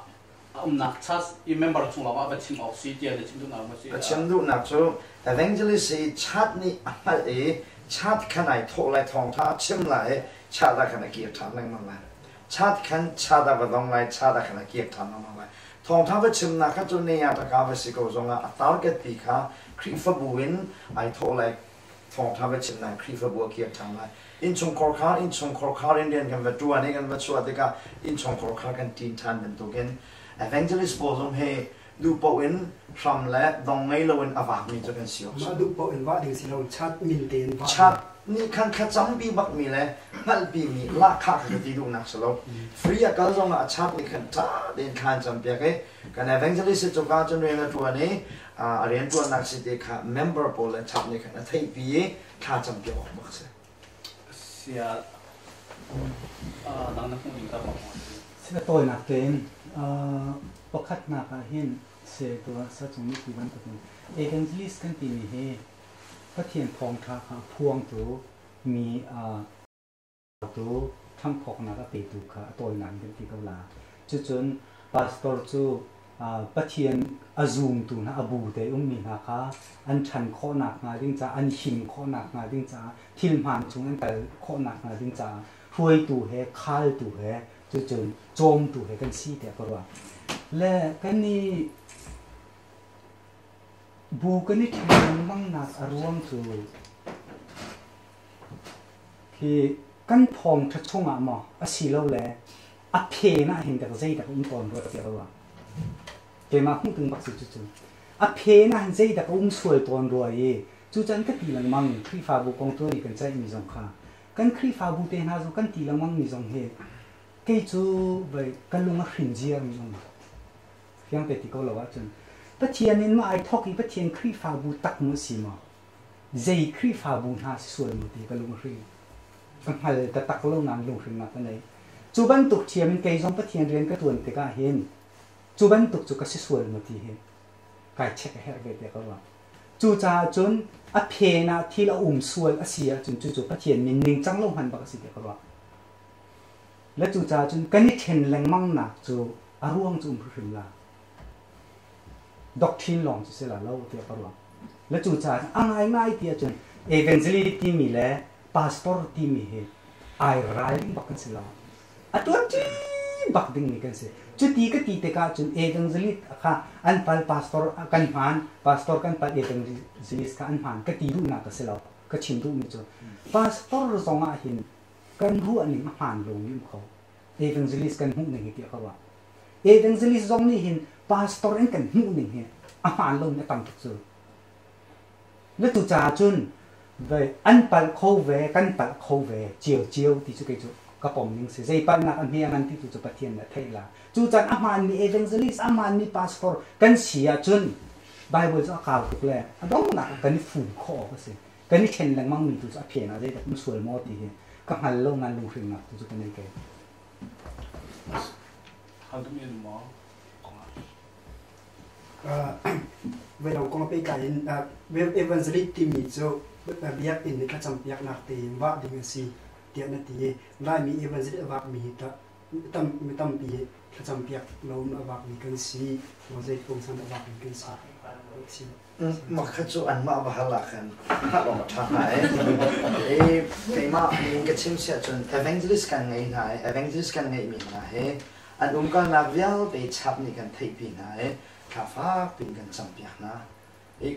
นักชาสอีเมมเบอร์ชงเราว่าเป็นชิมออกสิเดียวเลยชิมดูนักมาสิชิมดูนักจู evangelist ชาตินี่อะไรชาติขนาดโทรเลยทองท้าชิมเลยชาติขนาดเกียรติฐานนั่งมาเลยชาติขันชาติบัดงเลยชาติขนาดเกียรติฐานนั่งมาเลยทองท้าไปชิมนักจูเนี่ยตะกาไปสิโกจงอ่ะตาร์เก็ตปีค่ะคริฟบุวินไอโทรเลยทองท้าไปชิมนักคริฟบัวเกียรติฐานเลยอินชงคอร์คาอินชงคอร์คาอินเดียนกันวัดตัวนี้กันวัดชัวติกาอินชงคอร์คากันทีนทันเป็นตัวกัน evangelist บอกว่าให้ดูปวินทำและดงไงเราเป็นอวากมีจะเป็นเสียวมาดูปวินว่าเดี๋ยวสิเราชัดมินเตนชัดนี่คันขจำปีบักมีเลยนั่นปีมีลากขาคือที่ดูนักสโลฟรีก็ต้องชัดนี่คันจ้าเดินขันจำเปียกกัน evangelist จุกาจนเรียนตัวนี้เรียนตัวนักสิทธิ์ค่ะ member โปรเลยชัดนี่คันที่ปีขาจำเปียกออกมาเสียดังนั้นคงยิ่งต้องเสียตัวนักเกณฑ์ปกตินักเห็นเสียตัวสัจจิที่วันตัวนี้ evangelist กันปีนี้เฮพระเทียนทองท้าพวงตัวมีตัวทั้งพกนักตีตัวค่ะตัวนั้นเป็นที่เกาหลีจุดจน pastor จู ปะเทียนอาซูมตูนะอบูเตมีนาคาอันชันข้อหนักงาดิ้งจ้าอันหิมข้อหนักงาดิ้งจ้าทิลมันจุงอันแต่ข้อหนักงาดิ้งจ้าห่วยตูเฮคาลตูเฮจนโจมตูเฮกันซีเดียก็ว่าและกันนี้บูกันนี่ทำมั่งนักอารมณ์ตัวที่กันพองทัชชงอ่ะมั้งอาศิลป์เลยอเพนะเห็นแต่ก็ใจแต่ก็อินปอนด้วยเดียวว่าเกมาคงถึงปักสุดจุดอเพนะเห็นใจแต่ก็สวยปอนด้วยจู่จันก็ตีลังมั่งครีฟ้าบุกองตัวนี้กันใจมีสงค่ะกันครีฟ้าบุเตน่าจูกันตีลังมั่งมีสงเหตุเกี่ยจู่ไปกันลงมาหินเจียมีสงเพียงแต่ที่เขาเล่าว่าจนปะเทียนนี่มาไอ้ทอกอีปะเทียนครีฟ้าบุตักมุสีมาใจครีฟ้าบุน่าสวยมุตีกันลงมาหินกันหายแต่ตักลงงานลงหินมาตั้งไหนจูบันตุกเทียมเกยจงปะเทียนเรียนก็ตัวนี้ก็เห็นจูบันตุกจูก็สวยมุตีเห็นกายเช็คให้เด็กก็ว่าจูจ่าจนอเพนะที่เราสวยอาเซียจนจู่ปะเทียนนิ่งจังลงหันบักสิเด็กก็ว่าและจู่จ่าจนกันนี่เห็นแรงมั่งหนักจูอารมณ์จูหินละด็อกทรินลองจะเสร็จแล้วเดียวก็ว่าและจู่จ่าง่ายเดียวจนเอเวนเจลิตี้มีและพาสปอร์ตที่มีเหตุไอไรล์บักกันเสร็จแล้วตัวที่บักดึงนี่กันเสร็จจุดที่ก็ตีเตก้าจนเอเวนเจลิตค่ะอันพัลพาสปอร์ตกันผ่านพาสปอร์ตกันพัลเอเวนเจลิสกันผ่านก็ตีรูนักกันเสร็จแล้วก็ชิมรูมิจูพาสปอร์ตสองอาหินกันรู้อันนี้มาผ่านลงยิ่งเขาเอเวนเจลิสกันหุ่นหนึ่งเดียวเขาว่าเอเวนเจลิสสองนี่หินพาสปอร์ตเองกันหุ่นหนึ่งเหี่ยอาผ่านลงเนี่ยต่ำทุกส่วนแล้วตัวจ่าจนไปอันปัลโคเวกันปัลโคเวเจียวที่สุดก็กระป๋องนึงเสียใจปันนักอันเฮียมันที่ตัวจะปะเทียนเนี่ยเท่ละจู่จันอามันมีเอเวนเจลิสอามันมีพาสปอร์ตกันเสียจนไบเบิลจะข่าวถูกแล้วอันต้องหนักกันนี่ฝุ่นคอก็สิกันนี่เช่นแรงมั่งมีตัวจะเพียนอะไรแต่มันสวยมอดีก็หันลงงานลงฟิล์มนะตัวจะเป็นยังไงเขาต้องมีหมอเวลาคนไปกันเวลาจะรีที่มีโจ้เบียกอินนี่ก็จำเบียกนักตีว่าดีเงสิเดียนตีไล่มีเอเวนซ์ว่ามีแต่ตั้มปีก็จำเบียกเราว่ามีกันสิว่าจะคงสันว่ามีกันสิมาขัดจูอันมาบ้าละกันถ้าลองมาทำไหนไปมามีกระชิมเสียจนเอเวนเจลิสกันไงไหนเอเวนเจลิสกันไงมีไหนอันกันนักวิลไปชับนี่กันที่ปีไหนข้าฟ้าเป็นกันจำเบียกนะ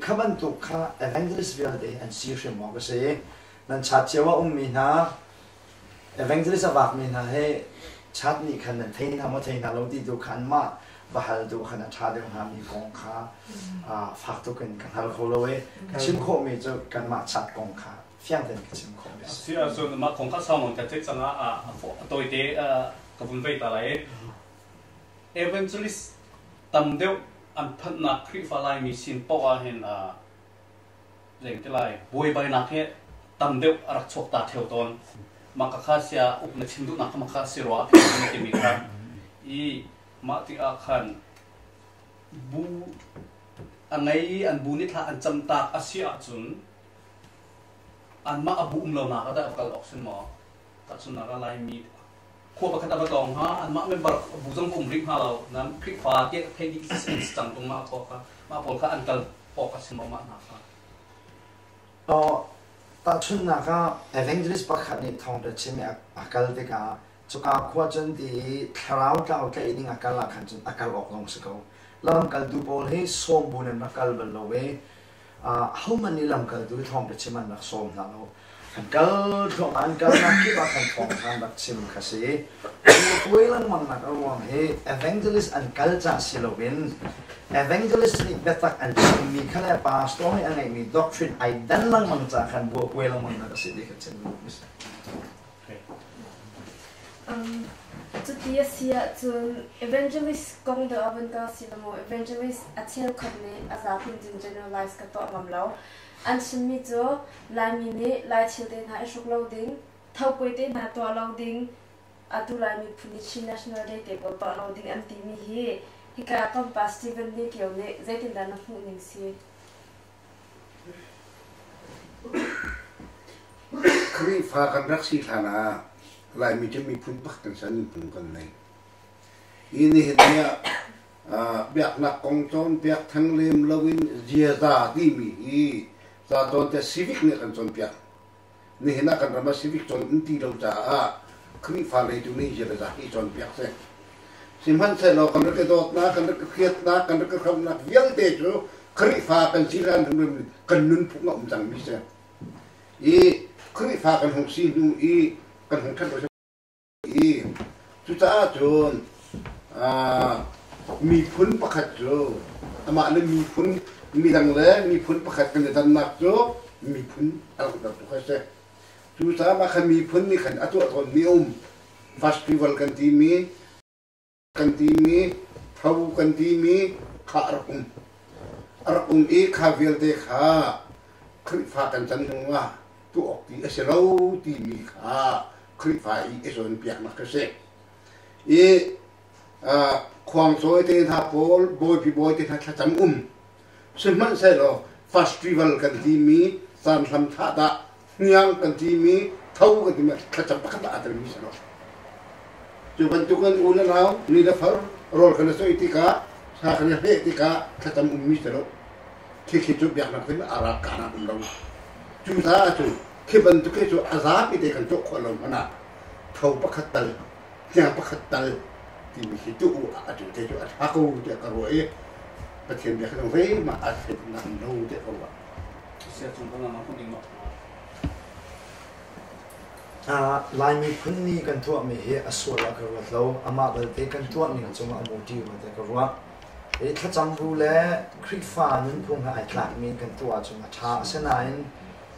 ข้าบันตุกข้าเอเวนเจลิสวิลเดย์อันซีเรียสมากก็เสียนั่นชัดเจว่ามีนะเอเวนเจลิสว่ามีนะชัดนี่กันนั่นที่นี่ทำว่าที่นั่นเราที่ดูขันมาบ้าดูขันชาเดียวกันมีกองข้าฝากตัวกันกันฮัลโหลเลยชิมโคมีจะกันมาชัดกองข้าเฟี้ยงเดินชิมโคมีเสียส่วนมาของข้าสมองจะเจ็บจังตัวเตะกับบุญไปตาไหลเอเวนเจลิสตั้มเดียวอันพันนักคริฟ้าลายมีสินปว่าเห็นเรื่องที่ไรบวยใบนักเหตุตั้มเดียวรักชกตาเที่ยวตนมักข้าเสียอุปนิชิมดุนักมักข้าเสียว่าที่มันจะมีครับมาที่อาคารบูอันไหนอันบูนิทาอันจำตาอาเซียจุนอันมาอบูเราหนาก็ได้กับออกซินหมอตัดสุนัขอะไรมีขั้วประคัตประกองฮะอันมาไม่บารบูจังกุมริกฮาเรานั้นคลิกฟ้าเกี่ยเพดิสิสจังตรงมาพอค่ะมาพอค่ะอันกัลปอกซินหมอมาหนาค่ะตัดสุนัขเอเวนเจลิสประคัตนี่ทองเด็ดใช่ไหมอากัลเด็กจุกขวดจนที่คราวเก่าแค่อินอาการละขันจนอาการออกลงสกาวลำกัลดูบอลให้ส้มบุญนักกัลบัลโลเวเขามันนี่ลำกัลดูทองเด็ดชิมันนักส้มนั่นโลขันกัลทองอันกัลนักคิดว่าขันทองขันนักชิมคาสีคุยลังมันนักระวังให้เอเวนเจลิสอันกัลจ่าสิโลวินเอเวนเจลิสนี่เบตักอันชิมมีขณะปาสโตนี่อันไหนมีด็อกทรินไอดันลังมันจ่าขันบัวคุยลังมันนักสิเด็กชิมลูกมิสจุดที่เสียจน evangelist กงเดอร์บันก็สิละโม evangelist อาเชียคนนี้อาจารย์คุณจิน generalize ก็ต่อมาแล้วอันฉันมีจ้ลายมินิลายเชียวเดินหาชุกเราดิ้งเท่ากุยเดินหาตัวเราดิ้งอัตุลายมีผู้นิชิ national day เด็กว่าต่อเราดิ้งอันที่มีฮิกาต้องปาสตีเวนนี่เกี่ยวเนี่ยใจติดด้านหูหนึ่งสิครีฟ้ากันรักสีฐานะลายมีจะมีพุ่นปักกันสันพุ่นกันเลยอีนี่เห็นเนี่ย biak nak kongton biak thang lem lawin ziaza di mi za ton te civic ni kan ton biak ni hena kan rama civic ton inti lo cha kri fa le tu ni je za hi ton biak se simhan se lo kan ke dot na kan ke khiat na kan ke kham na yang te chu kri fa kan siran kan nun phu ngom jang mi se kri fa kan hong si nu kan hong than lo chu ta chunมีพุนประคัดโจอามาเลยมีพุนมีดังเลยมีพุนประคัดกันในดันนักโจมีพุนอะไรต่างๆทุกอย่างเช่จูสามาคันมีพุนนี่ขันอัตัวทนมีฟาสติวัลกันที่มีเท่ากันที่มีขาอารักุมข้าเวลเดข้าคลิฟ้ากันจันทร์ว่าตัวออกที่เอเซโลที่มีข้าคลิฟ้าเอโซนเปียกนักเช่ความสวยเต็นทับโบลบอยพี่บอยเต็นทับจำซึ่งมันใช่หรอฟาสติวัลกันที่มีสารสัมผัสยังกันที่มีเท่ากันที่มีขจำปะขตาอัตมีสิหรอจุบันจุกันอุลเรานี่ละฟังรอกันสวยติกาสากันเฮติกาขจำมีสิหรอคิดจุบอยากนักเป็นอารักการเราจุดท้ายจุคิดบันทุกจุอาซาบิเดกันจุคนเราขนาดเท่าปะขตายังปะขตาที่มีจุอาจุเตจุอากูเจ้ากระโวยประเทศเดียวกันเว้ยมาอาศัยนั่งดูเจ้ากระโวยเสียจงพลังน้ำคนดีหมดลายมีพื้นนี้กันทั่วมีเหตุส่วนละกระโวยเราอามาเปิดกันทั่วมีจงอามูดีมาแต่กระโวยถ้าจำรู้แล้วคริฟ้านั้นพงหายคลาดมีกันทั่วจงอาชาเสนาย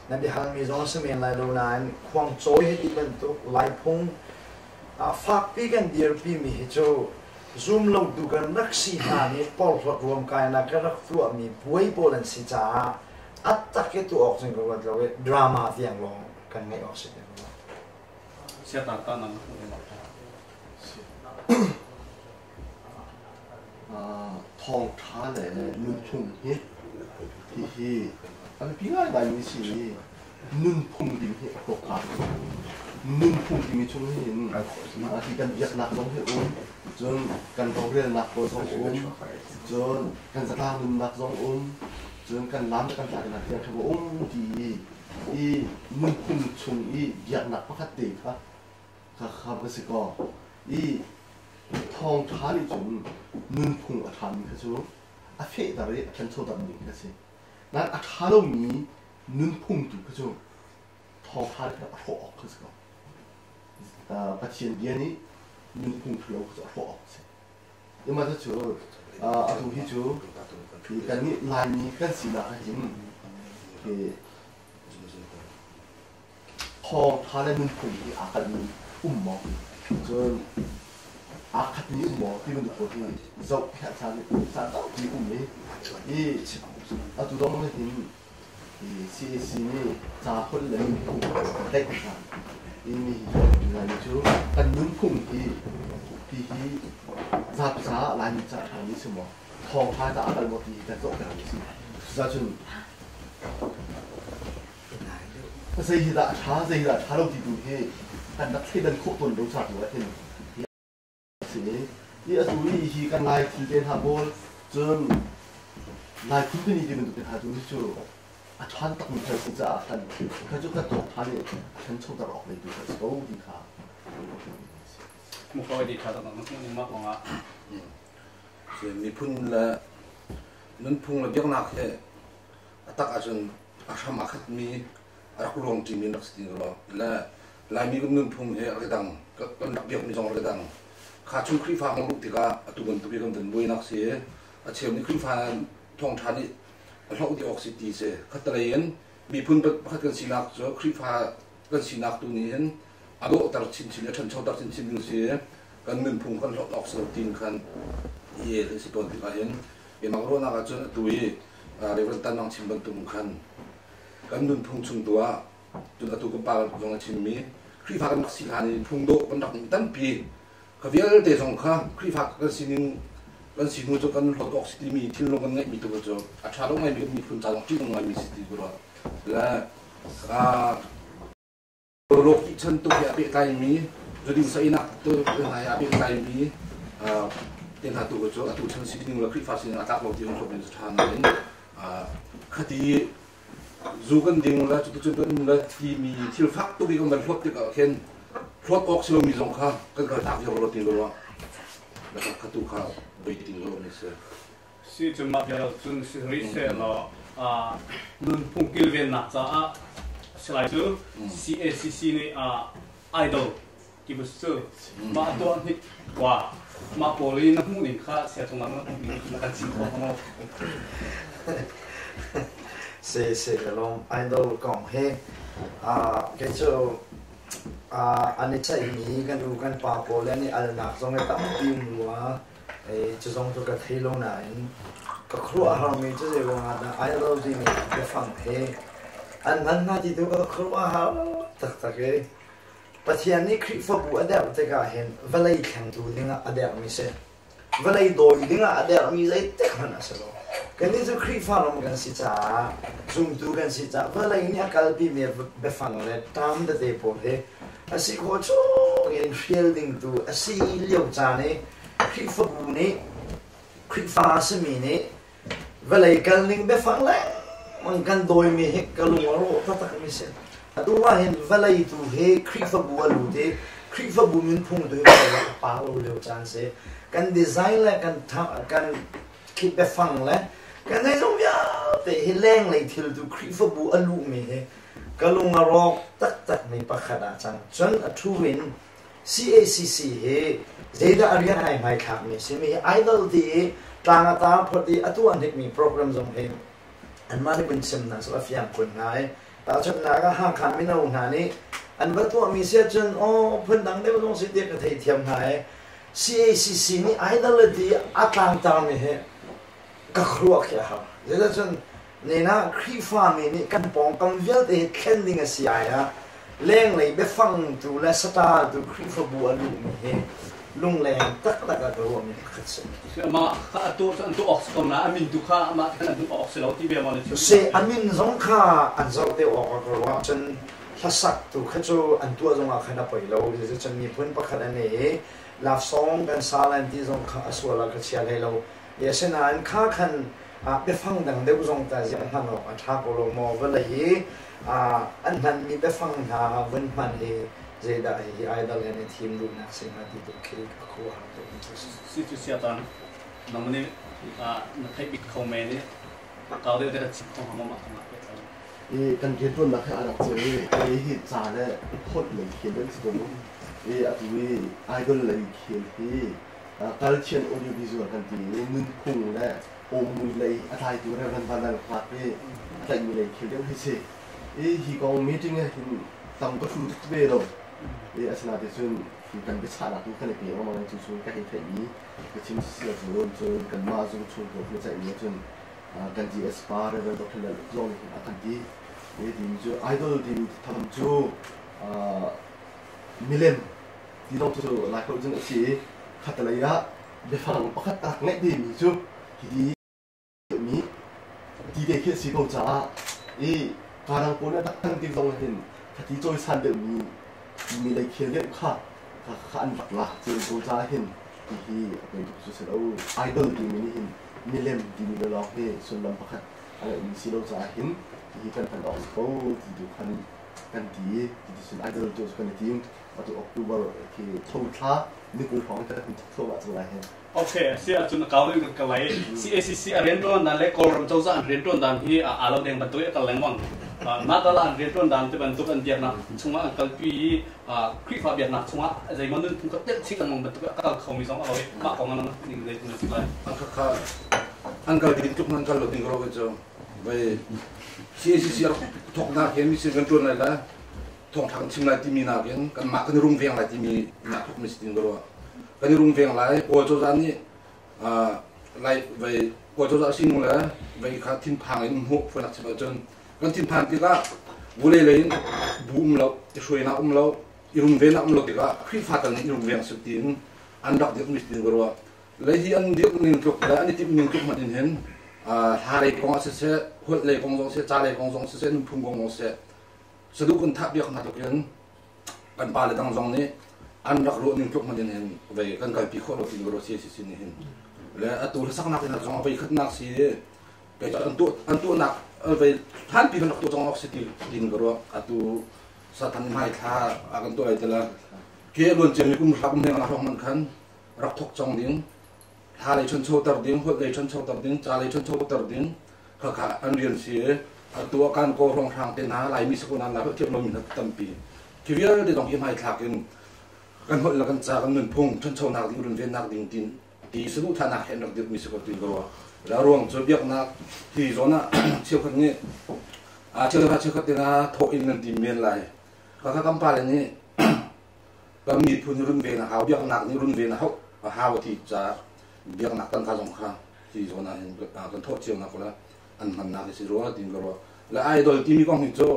นั่นเดี๋ยวมีจงเสมียนลายโลนายควงโจยให้ดีกันตัวลายพงฝากปีกันเดียร์ปีมีเหตุซูมลงดูกันนักสีหานี้ปอลรวมกันนักรักตัวมีป่วยปวดสิจ้าอัตตะเกตัวออกจากกันเราดราม่าที่ยังลงกันไม่ออกสิเสียต่างๆนั่นคนดีหมดทองท้าเลยนุ่นพุ่งเฮ้ที่อันพี่ง่ายไปมีสินุ่นพุ่งดิ่งเฮ้ตกขานุ่นพุ่งที่มีช่วงเห็นที่กันยักหนักลงให้อุ้มจนกันต้องเรียนหนักพอสองอุ้มจนกันสตาร์นุ่นหนักสองอุ้มจนกันล้ำกันจ่ายหนักอย่างที่ว่าอุ้มที่นุ่นพุ่งช่วงยักหนักพักติครับข้าพเจ้าก็ทองท้านี่จนนุ่นพุ่งอัฐานมีคืออาเฟตอะไรฉันโชว์ดับหนึ่งก็สินั้นอัฐานเรามีนุ่นพุ่งอยู่คือทองท้าที่อัฐออกคือสิปัจจัยเดียนี้นุ่นพุ่งเปล่าคืออัฐออกสิยังมาจะอัฐที่ที่กันนี่ลายนี้กันสีหน้าเห็นทองท้าและนุ่นพุ่งที่อาการมีอุ้มหมอกจนอาคัดนี้หมอที่มันดูที่เจ้าแค่ชาติสารตั้งที่อุ้มนี้อาตุต้องไม่เห็นซีนี่จะคนเลยได้กันมีอะไรจู่กันนุ่นพุ่งที่จับสาลายจับทางนี้สมอทองท้ายจะอาการหมดที่แต่จบกันสิจะจนเสียดายช้าเราที่ดูที่กันนักที่เดินคุกบนรถจักรวาลที่นี่อาตุที่กันลายที่เป็นฮาร์บอลจนลายคุณนี่ที่มันเป็นฮาร์ดูที่จู่อาชันตักมันเธอสุดจะทันเขาจะกระโดดทันเนี่ยฉันชอบตลอดเลยดูเขาโตดีค่ะมุขดีค่ะตอนนั้นมันมากกว่าส่วนมีพุ่นละนั่นพุ่งละเยอะนักเลยตักอาจารย์อาชามาคัดมีรักรวมที่มีนักสิ่งเราและลายมีก็นั่นพุ่งอะไรดังก็นักเบียกมีจงอะไรดังขาชุนครีฟ้าของลูกติกาตุกันตุบีกันถึงบุยนักเสียเชื่อมในครีฟ้าทองชันนี่เราอุดออกซิตีเสียขัดเรียนมีพุ่นพัดกันสีนักจ้ะครีฟ้ากันสีนักตัวนี้เห็นอาโดตัดชิ้นเนี่ยฉันชอบตัดชิ้นดูเสียกันนั่นพุ่งกันออกสติงกันเย่เลยสิปนติกาเห็นเป็นมักโรนักจ้ะตุยเรียกว่าตั้งนังชิมบันตุงกันกันนั่นพุ่งชุนตัวจนตุกปาลงชิมมีครีฟ้ากันสีหันพุ่งโดกันดักตั้งปีเขาเวียนเตะสองข้าครีฟ้ากันสีนึงกันสีนู้นจะกันหลอดออกซิตีมีทิ้งลงกันไงมีตัวจ้ะอาชาลงไงมีพุ่งจ่าลงที่ลงไงมีสิตีกุระและโรคฉันตัวใหญ่เป็นไงมีจะดิ้นใส่หนักตัวเป็นไงเป็นไงมี tiền hạt tụ cho tụ chân sĩ nhưng là khi phát sinh attack vào tiếng của mình rất là nên khi dù cần tiếng là chúng tôi là thì mi thiếu phát tụ cái con vật phốt thì cả khen phốt ốc xíu mi giống khá cái cái tháp vào tiếng đó là các tụ khá với tiếng đó mình sẽ si chúng ta bây giờ chúng sẽ sẽ là nun phung kêu viên nát ra selain itu CACC ni idol kibu su ma tuan ni wah ma poli nak mungkin kah saya cuma nak kasih kamu se long idol kong he cái chỗ anh ấy chạy nhỉ cái đủ cái pa poli ni al nak xong cái tấm tim lúa cho xong cho cái thấy lâu này cái khua hàng mình cho gì mà idol gì mình cái phẳng he anh nói gì đó cái khua hàng tất cáiประเทศนี้คริสต์บูอเดียร์จะก็เห็นเวลาแข่งดูดิ้งอเดียร์มีเสียเวลาโดยดิ้งอเดียร์มีเสียเต็มขนาดนั้นเลยกันนี่จะคริสต์ฟังกันสิจ้าซูมดูกันสิจ้าเวลานี้กัลบีมีเบฟังเลยตามเด็กพอเลยอาศัยเขาชอบเรียนเฟียลดิ้งดูอาศัยเลี้ยวจานี่คริสต์บูนี่คริสต์ฟาสมีนี่เวลากันดิ้งเบฟังเลยมันกันโดยมีเหตุการณ์ว่าโอ้ตัดกันมีเสียตัวเห็นเวลาตัวเฮคริสต์บัวลูเดคริสต์บัวมันพุ่งตัวเวลาป่าเราเลี้ยวจานเสกันดีไซน์และกันทำกันคิดไปฟังและกันในตรงนี้แต่เฮแรงเลยที่ตัวคริสต์บัวลูมีเฮก็ลงมารอกตัดไม่ประคดาจังจนทูวิน CACC เฮเจด้าอารียนให้ไม่ขาดมีเสมีไอดอลที่ต่างตาพอดีตัวนี้มีโปรแกรมส่งเฮอันมาได้เป็นซิมนะสำหรับอย่างคนง่ายแต่ฉันน่าก็ห้างขันไม่น่าหงานี้อันว่าตัวมีเสียจนเพิ่นดังได้ก็ต้องสิเดียกระเทียมหาย CACC นี่ไอ้นั่นเลยที่อัตลังตามนี่เหรอก็ครัวแค่ครับเดี๋ยวจนนี่นะครีฟ้ามีนี่กันปองกันเวลที่แค่ดิ้งเสียอ่ะเล่งเลยไปฟังดูและสตาร์ดูครีฟ้าบัวลุงนี่ลุงแรงตักก็รวมนี่ขัดเสียมาข้าตัวออกสตอมนะอามินดูข้ามาขนาดดูออกเสียแล้วที่เบียร์มาเลยเสียอามินสงข้าอันเจ้าเดียวออกก็ว่าจนถ้าสักตัวข้าจูอันตัวสงข้าขนาดไปแล้วเดี๋ยวจนมีเพื่อนประคันนี้ลาฟซองกันซาลันที่สงข้าสวรรค์ก็เชียร์ให้เราเดี๋ยวเช่นนั้นข้าคันไปฟังดังเดียวสงแต่ยังพันออกท้าโปโลมอเวลาอันนั้นมีไปฟังหาวันมันเอเจด้าไอดอลในทีมดูนะสิ่งที่ตัวเคก็คู่หาตัวนี้สิจุดเสียตันน้องมันนี่นักให้ปิดคอมเมนต์นี่เขาเรียกจะชิมของเขามาทำอะไรกันเขียนต้นนักอาดับเจอเหตุจานเนี่ยโคตรเลยเขียนเรื่องสิ่งนี้อาจจะมีไอดอลเลยเขียนที่การเขียนออดิโอวิชวลกันที่นุ่นพุ่งและโอมุยเลยอะไรตัวเรื่องพันธุ์พัดที่อะไรมีเลยเขียนเรื่องที่เช่ที่กองมีจริงเนี่ยทำก็ฟูดเบลล์อาสนะที่ส่วนที่กันไปชาร์จตัวกันในปีว่ามันจะช่วยกันให้ไทยนี้ก็ชิมเสียส่วนจนกันมาจนช่วยตัวในใจนี้จนกันที่เอสปาร์เรื่องตัวนั้นลงอาการที่ทีมจูไอดอลทีมทำจูมิเลนที่เราจูหลายคนจึงชี้ขัดอะไรอะเดี๋ยวฟังประคัตตักเล็กดีมีจูที่มีที่เด็กที่สีโกจ้าการังคนนั้นตั้งที่ตรงนั้นที่โจยสันเดิมมีอะไรเขียนเรื่องข้าขันหลักละจึงโกจ้าเห็นที่เป็นสุดสุดเอาไอดอลทีมนี้เห็นมิเลนที่มีเราให้ส่วนลำประคัตอะไรมีสีโกจ้าเห็นที่กันพันออกเขาที่ดูพันกันที่ส่วนไอดอลโจยกันทีมว่าจะออกดูว่าที่ทุ่งท้านึกถึงของจะเป็นทุ่งว่าจะอะไรเห็นโอเคเสียจุดเก่าเรื่องกันไว้ CACC เรียนรู้นั่นแหละกอล์ฟเจ้าจ้าเรียนรู้นั่นที่เราเด้งบรรทุกกันแรงมั่งมาตลาดเรียนรู้นั่นที่บรรทุกกันเดียร์นะช่วงนั้นกันปีคลิปฟ้าเบียร์นะช่วงนั้นใจมันนึกถึงก็เด็กชิกันมั่งบรรทุกก็เขามีสองเอาไว้มาของนั้นนี่เลยนี่สิไปอันก็ดิ้นจุกนั่นก็หลุดดิ้งเราไปจ้ะไป CACC ทอกนักเห็นมีสิ่งกันจนอะไรละทองถังชิมอะไรที่มีนักเห็นกันมากันรุ่งเวียงอะไรที่มีนักทุกมีสิ่งกันว่ากันรุ่งเวียงอะไรโอ้เจ้าจ้านี่ไรไปโอ้เจ้าจ้าสิ่งอะไรไปขาทิ้งพังอินหัวฝรั่งชิบะจนกันทิ้งพังที่ก็บุเล่เลยบูมเราช่วยนักเรารุ่งเวียงนักเราที่ก็คลิปฟ้าตันรุ่งเวียงสุดที่อันดับเดียวมีสิ่งกันว่าเลยที่อันเดียวนิ่งจุกแล้วอันนี้ที่นิ่งจุกมันเห็นหาเลยกองเสียหัวเลยกองสองเสียจ่าเลยกองสองเสียนุ่มพุ่งกองสองเสียสะดุกันทับเดียวขนาดตัวกันปลาเลยตั้งสองนี้ an rak ro ning tuk man hen ve kan kai pi kho lo tin ro si ni hen le atu sak nak na jong ve khat nak si ke an tu nak ve than pi kan tu jong ok si tin ro atu satan mai tha akan tu ai tela ke lon chen kum rak men na rong man khan rak thok chong ding ha le chon chho tar ding hot le chon chho tar ding cha le chon chho tar ding kha an rian si atu kan ko rong thang te na lai mi sakun an la ke lo min tam pi ki wir de dong hi mai thak in kan hol la kan cha kan nun phung chon chho nak ding run ven nak ding tin ti sunu tha nak hen rak dik mi sakot tin ro la rong cho biak na ti zo na chiu khat ni chiu khat te na tho in nan ti men lai ka kam pa le ni ka mi phun run ve na haw biak nak ni run ve na haw ti cha biak nak kan ka jong kha ti zo na hen kan tho chiu na ko la an man na si ro tin ro la idol ti mi kong hi cho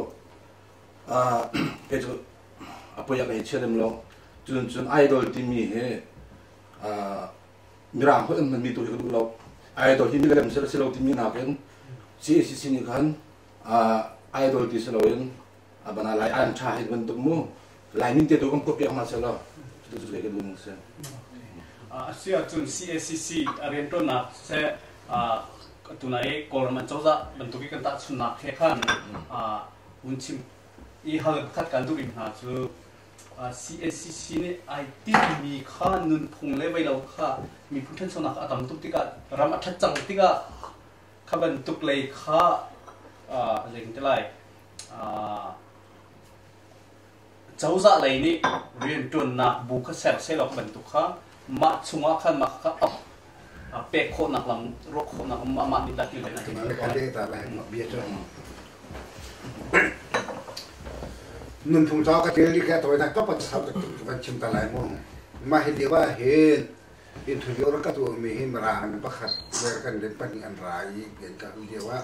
ke cho apo ya ke chelem lo chun idol ti mi he miram ho man mi tu hi lo idol ti mi lem se lo ti mi na ken si ni kan idol ti se lo en abana lai an cha hi ban tu mu lai min te tu kom ko pe ma se lo tu le ke lu se sia chun CACC ariento na se tunai kolman choza bentuki kan ta chuna khekan unchim I hal khat kan du rim na chu CACC ni IT mi kha nun phung le vai lo kha mi phun chona kha tam tu tika ram athat chang tika kha ban tuk le kha leng te lai choza lai ni rian tun na bu kha sep se lo ban tu kha ma chunga khan ma kha pe kho nak lam ro kho nak ma ni dak le na ka de ta lai ma bia cho nun thung cha ka te li ka toy na ka pa sa ka chim ta lai mo ma he de wa he in thu yo ka tu mi hi mara an pa khat wer kan den pa ni an rai yen ka hu de wa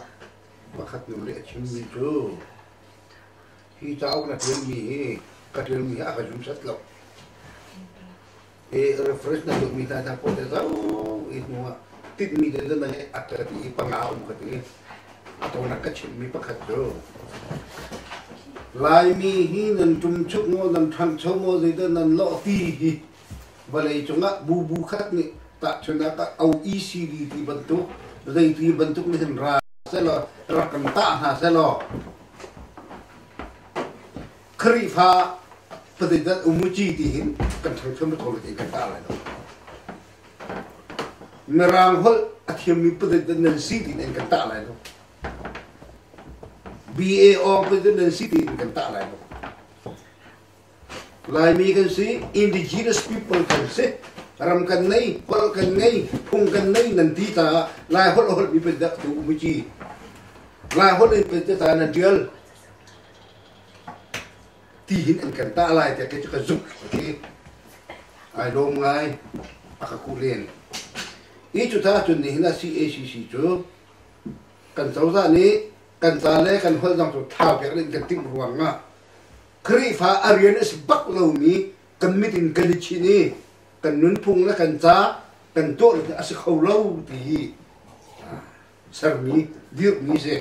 pa khat nu le chim mi chu hi cha ok na ten mi ka ten mi a ka jum sat lo refresh na tu mi ta po de sa it mo tit mi de na ne atta ti pa nga ka ti ato na ka chim mi pa khat do lai mi hi nan tum chuk ngo nan thang chho mo zai da nan lo ti hi balai chunga bu khat ni ta chuna ka au ECD ti bantu zai ti bantu ni hin ra se lo ra kan ta ha se lo khri pha padi da umuji ti hin kan thang chho mo thol ti kan ta la no merang hol athiam mi padi da nan si ti nen kan ta la no BAO President City kan tak lai no. Lai mi kan si indigenous people kan si ram kan nei hol kan nei phung kan nei nan ti ta lai hol mi pe da tu mu chi lai hol ni pe ta na dial ti hin kan ta lai ta ke ka zuk ke ai dom ngai aka ku len I chu ta chun ni na CACC chu kan sau za ni kan ta le kan hol jang tu tha pe len kan tim ruang nga khri fa arian is bak lo mi kan mitin kan chi ni kan nun phung la kan cha kan to as khau lo ti sar mi dir mi se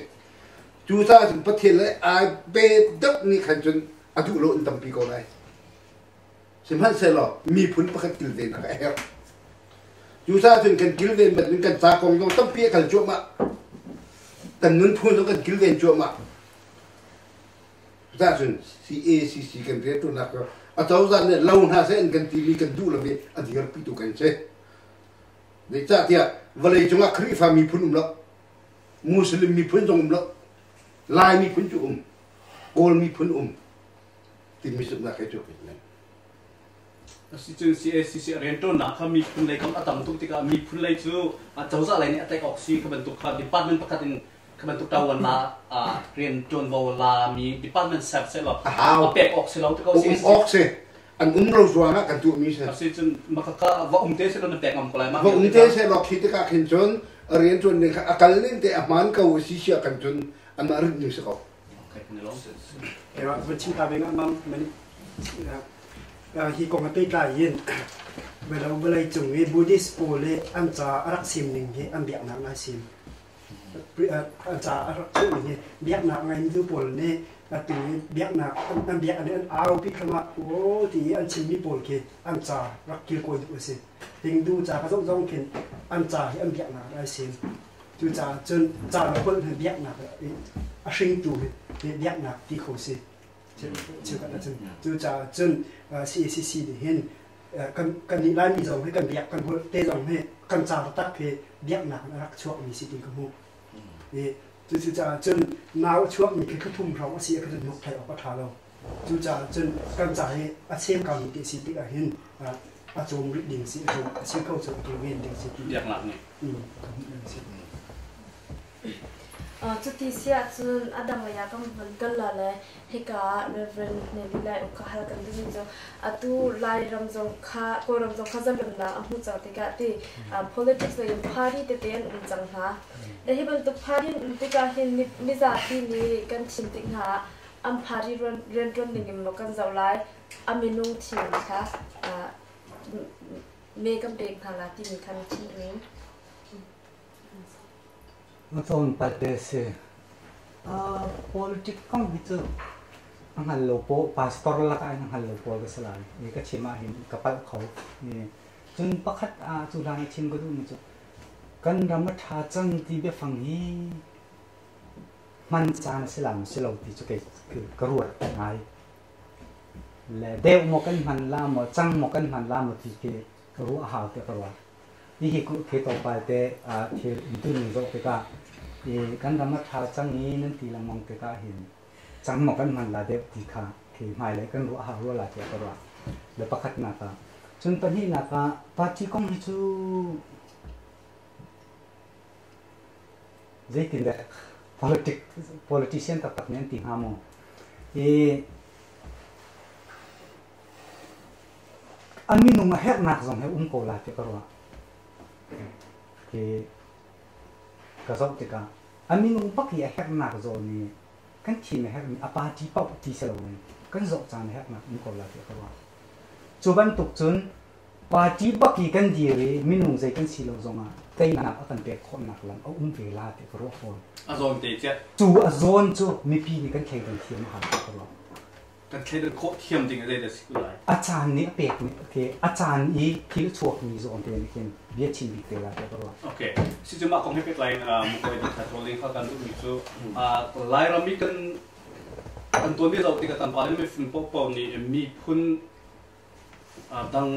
chu ta jin pathe le ai be dok ni khan chun adu lo tam pi ko lai sim han se lo mi phun pakhat til de na ka her chu ta jin kan kil ve met kan cha kong lo tam pi kan chu ma kan nun phun lo kan kil ve chu ma ra chun CACC kan re tu na ko a tau za ne lo na se kan ti mi kan du lo ve a dir pi tu kan che de cha tia vale chunga khri fa mi phun lo muslim mi phun jong lo lai mi phun chu kol mi phun ti mi sub na ka chu ne si chun CACC rento na kha mi phun lai kam atam tu ti ka mi phun lai chu a tau za lai ni atai ok si ka ban tu kha department pakatin kaman tu tawan la rian chon vo la mi department sap se lo a pek ok se lo to ko si ok se an lo zuanga kan tu mi se si chun makaka va te se lo na pek am ko lai ma va te se lo khit ka khin chon rian chon ni akal nin te aman ka si sia kan chon an ma rin ni se ko okay ni lo era va chin ta benga mam mani hi ko ma pe ta yin bela chung e buddhist pole am cha arak sim ning he am biak na sim จ่าช่วยนี่เบียกหนักไงดูปนนี่ตีเบียกหนักอันเบียกอันนี้เอาพิคมาโอ้ตีอันชิมมีปนเคอันจ่ารักกิลโกยดูสิถึงดูจ่าผสมเข็นอันจ่าที่อันเบียกหนักได้เสียงดูจ่าจนจ่าเราเพิ่งเบียกหนักอาชิงดูเบียกหนักที่เขาสิเชื่อกันจนดูจ่าจนซีเห็นกันนี่ไล่มีสองให้กันเบียกกันพูดเตะสองให้กันจ่าตักเพเบียกหนักรักช่วงมีสิติกมุกจูจ่าจนนาวช่วงมีคือทุ่มเราอาเซียก็จะยกไทยออกประทานเราจูจ่าจนกันจ่าให้อาเซียนเกาหลีสิติกเห็นอาจงริดดิ่งสิอาจงอาเซียนเข้าสู่ตัวเวนดิ่งสิติเบียกหนักนี่จุดที่เสียจนอดัมยาก็มันกันละเลยให้กับเรเวนในวิไลอุกาฮัลกันดูนี่จ้ะตูไล่รำจงข้าก็รำจงข้าจะเป็นนะหุ่นจังที่กันที่ politics เลยพาร์ตี้เตียนอุ่นจังฮะแต่ที่เป็นตุกพาร์ตี้ที่กันเห็นมิจฉาที่นี่กันชิมติงฮะอันพาร์ตี้เรียนหนึ่งมันกันจะไล่อามินุงทีนะคะเมกัมเด็กฮะละที่มีคันทีนี้Ngon pada se, politik kan gitu, anghan lopo pastor lah kan anghan lopo keselan. Ini kecima hin kapal kau, ni, jun pakat sudah cim kedu macam, kan ramat hajang tiba fangi, mancan selam selau di cukai keruat ngai. Le deu mokan man lama, cang mokan man lama tiga keruat hal te keruat. Ini kita pada itu nih so kita kan ramat hajang ini nanti lamang kita hin cang mokan man lade tika thì mai lấy kan ruah ruah lah tiap ruah lepakat naka cun pani naka parti kong itu jadi tidak politician tetap nanti kamu amin nunggu her nak zong her kolah tiap ruah kasok tika amin nung pakai her nak zoni kan team her apa di pau di selalu kan zok chan her nak kolah tiap ruah coban tuk cun parti pakai kan diri minung zai kan silo zonga kai nak akan pek kon nak lang au vela tiap ruah phone azon te che chu azon chu mi pi ni kan thei dan thiam ha tiap ruah kan thei dan kho thiam ding le de sikulai achan ni pek ni ke achan i thil chuak ni zon te ni kin bia chin bi te la tiap ruah okay si cuma kong hepet lain mo ko di patrolling kha kan du mi chu lai rami kan kan tuan bi zau ti ka tan pa ni me fin pop pop ni mi phun dang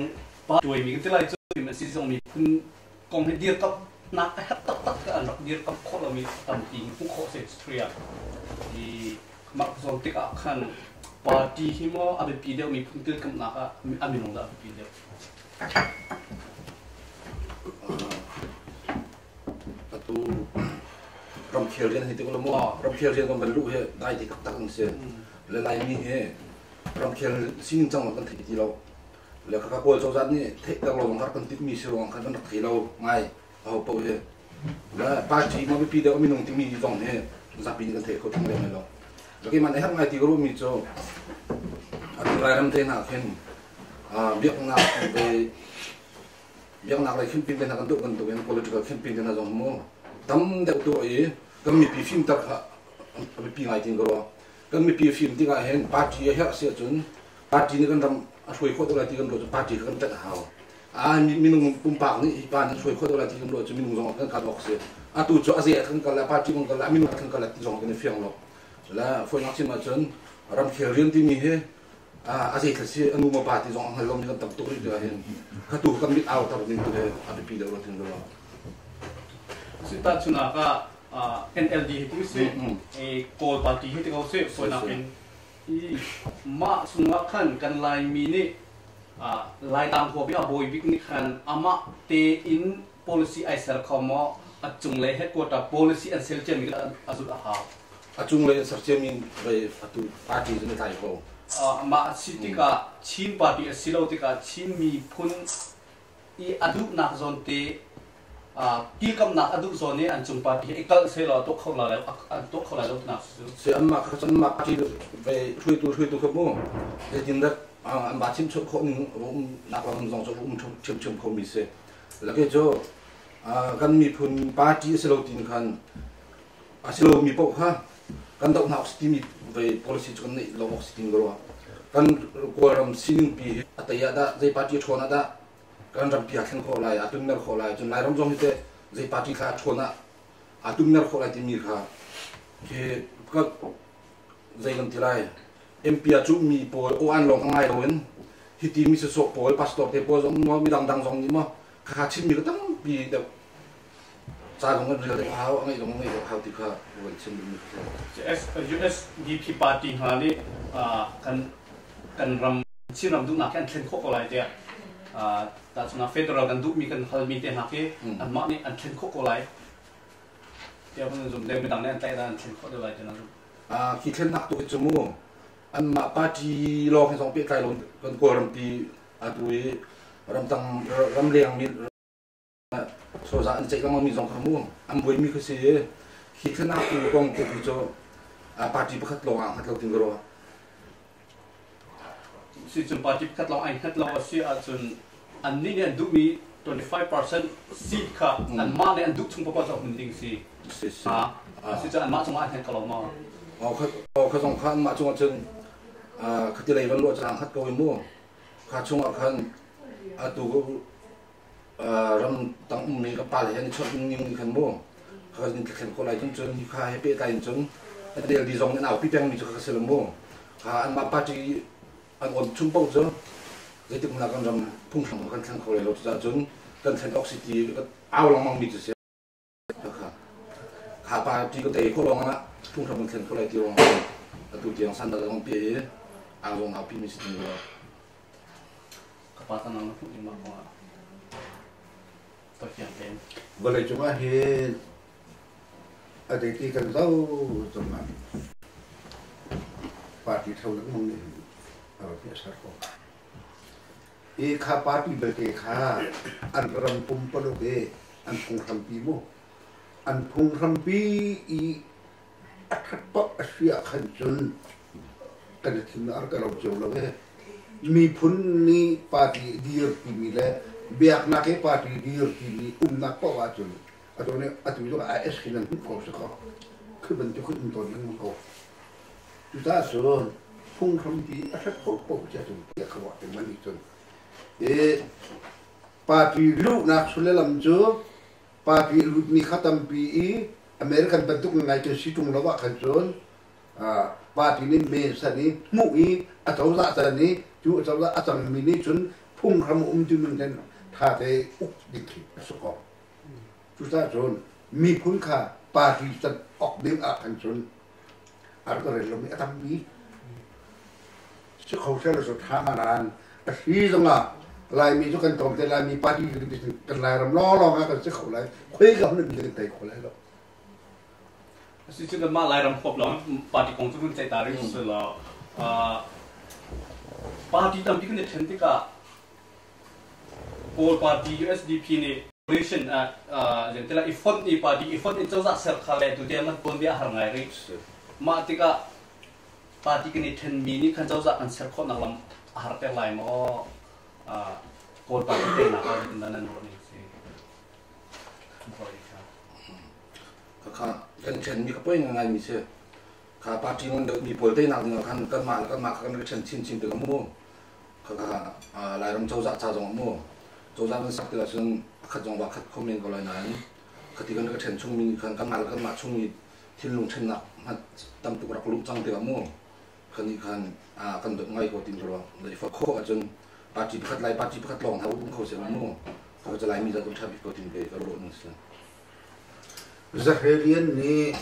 pa tuai mi kan lai chu mi si zong mi phun kong he dir kap nak tak tak ka an dir kap kho la mi tam ti pu kho se stria di mak zong ti ka khan party himo abe pi de mi phun til kam na ka ami nong da pi de tu ram khel jen hitu lo mo ram khel jen kon lu he dai ti tak tak se le lai mi he ram khel sing chang kan thi ti lo le ka ko so zat ni the tak lo ngar kan ti mi se rong kan tak thi lo ngai au po he la pa chi mo pi de mi nong ti mi jong he za pi kan the ko thang le lo lo ki man he ngai ti ro mi cho a lai ram te na khen biak na be yang nak lagi film dengan untuk yang political film dengan zaman mo, tam dek tu kami pi film tak kami pi ngai tinggal, kami pi film tiga hen parti ya siapa cun, parti ni kan tam suai kau tu lagi kan tu parti kan tak hal, minum pumpak ni ipan suai kau tu lagi kan tu minum zaman kan kadok se, tu jo asyik kan kalau parti kan kalau minum kan kalau zaman kan film lo, lah foi nak cuma cun orang kirian ti ni he. Asyik tersi anu mau parti zong halom dengan tak tuh itu ahen, katu kami out tapi itu deh ada pi dah orang tinggal. Sita cuna ka NLD itu sih, kol parti itu kau sih, foi nak mak sungai kan lain mini, lain tam kopi aboy big ni kan ama te in policy aisyar kamu acung leher kota policy and seljen kita asal ahal. Acung leher seljen min bayi atu parti itu ni tai kau. Ma sitika chin party silau tika chin mi phun I adu nak zon te ki kam nak adu zon ni an chung party ekal se lo to khau la an to khau la lo na se an ma khasan ma party ve thui tu khamu de din da an ba chim chok kho na pa zong so chim kho mi se la ke jo kan mi phun party silau tin khan asilo mi po ha kan dok na oxygen ve policy chon nei lo oxygen gro kan ko ram sin pi ataya da zai party chona da kan ram pi akhen ko lai atun mer ko lai chon lai ram jong te zai party kha chona atun mer ko lai ti mi kha ke ka zai kan tilai mp a chu mi po o an long ngai roin hiti mi se so po pastor te po jong mo mi dang dang jong ni mo kha chin mi ka tang pi da cha jong ngai le hao ngai jong ngai hao ti kha wen chen mi USDP party ha ni kan ram chin ram du na kan thlen kho ko lai te ta chuna federal kan du mi kan hal mi te na ke an ma ni an thlen kho ko lai te pun zum le mi dang ne an tai da an thlen kho de lai te na ki thlen nak tu chumu an ma party lo kan song pe kai lo kan ko ram pi atui ram tang ram liang mi so za an chei lam mi jong khamu am boi mi khse ki thlen nak tu kong te pi cho party pakhat lo ang hat lo ting ro si chun party pakhat lo ai khat lo si a chun an ni ne du mi 25% seat kha an ma ne an du chung pa cho hun ding si si cha an ma chung ai khat lo ma kha song khan ma chung chen khati lai van lo chang khat ko mu kha chung khan atu ram tang mi ka pal hen chot ning khan mu kha ni khan ko lai chung chen ni kha he pe tai chung del di zong na pi peng mi chu kha sel mu kha an ma party an on chung pau zo zai tik na kan ram phung thang kan thang ko le lo cha chung kan thang oxygen ka aw lang mang mi chu se kha party ko te ko long na phung thang kan ko lai ti ong atu tiang san da long pi ang long ha pi mi sin lo kapatan ang pu ni ma ko to kian ten Boleh cuma he ada tiga tahu cuma parti tahu nak mungkin apa biasa kok. Ika parti berkah an rampum pelu be an pung rampi I akat pak asia kanjun kada tinar kalau jauh lagi mi pun ni parti dir pimile biak nak parti dir pimi nak pawajun atau ni atau itu AS kinan kau sekarang kebentuk untuk yang kau kita suruh pung rampi akat pok jatuh dia kawat dengan itu parti lu nak sulelam jo parti lu ni khatam pi American bentuk ngai ke situng lawak kanjun parti ni mesani mui atau la tani ju atau la atang mini jun pung ram tu menden thate uk dikhi soko kita jun mi pun kha parti tan ok ding a kanjun ar ko relo mi atam bi kau sel so thamaran si zonga lai mi jo kan tom te lai mi parti kan lai ram lo kan se khau lai khoi ga hun mi tai khau lai lo si chu ma lai ram khop lo parti kong chu chai ta ri so lo parti tam pi kan the thenti ka Pol party USDP ni coalition jentela ifon ni party ifon ni choza ser khale tu dia man pon dia har ngai ri ma tika party kini then mi ni khan choza an ser kho na lam har te lai mo Pol party te na ka nan ro ni si ka kan chen mi ka poi ngai mi se ka party mon de mi pol te na kan kan chen chin de mo ka lai ram choza cha jong mo Zoza kan sakti la sun khat jong ba khat komen ko lai nan khati kan ka chen chung mi kan ma chung mi thil lung chen na ma tam tu rak lu chang te ga mo khani kan kan dot ngai ko tin ro dai fa kho a chun party khat lai party khat long ha ko se mo ka ja lai mi za tu thabi ko tin be ro ni sa Zahirian ni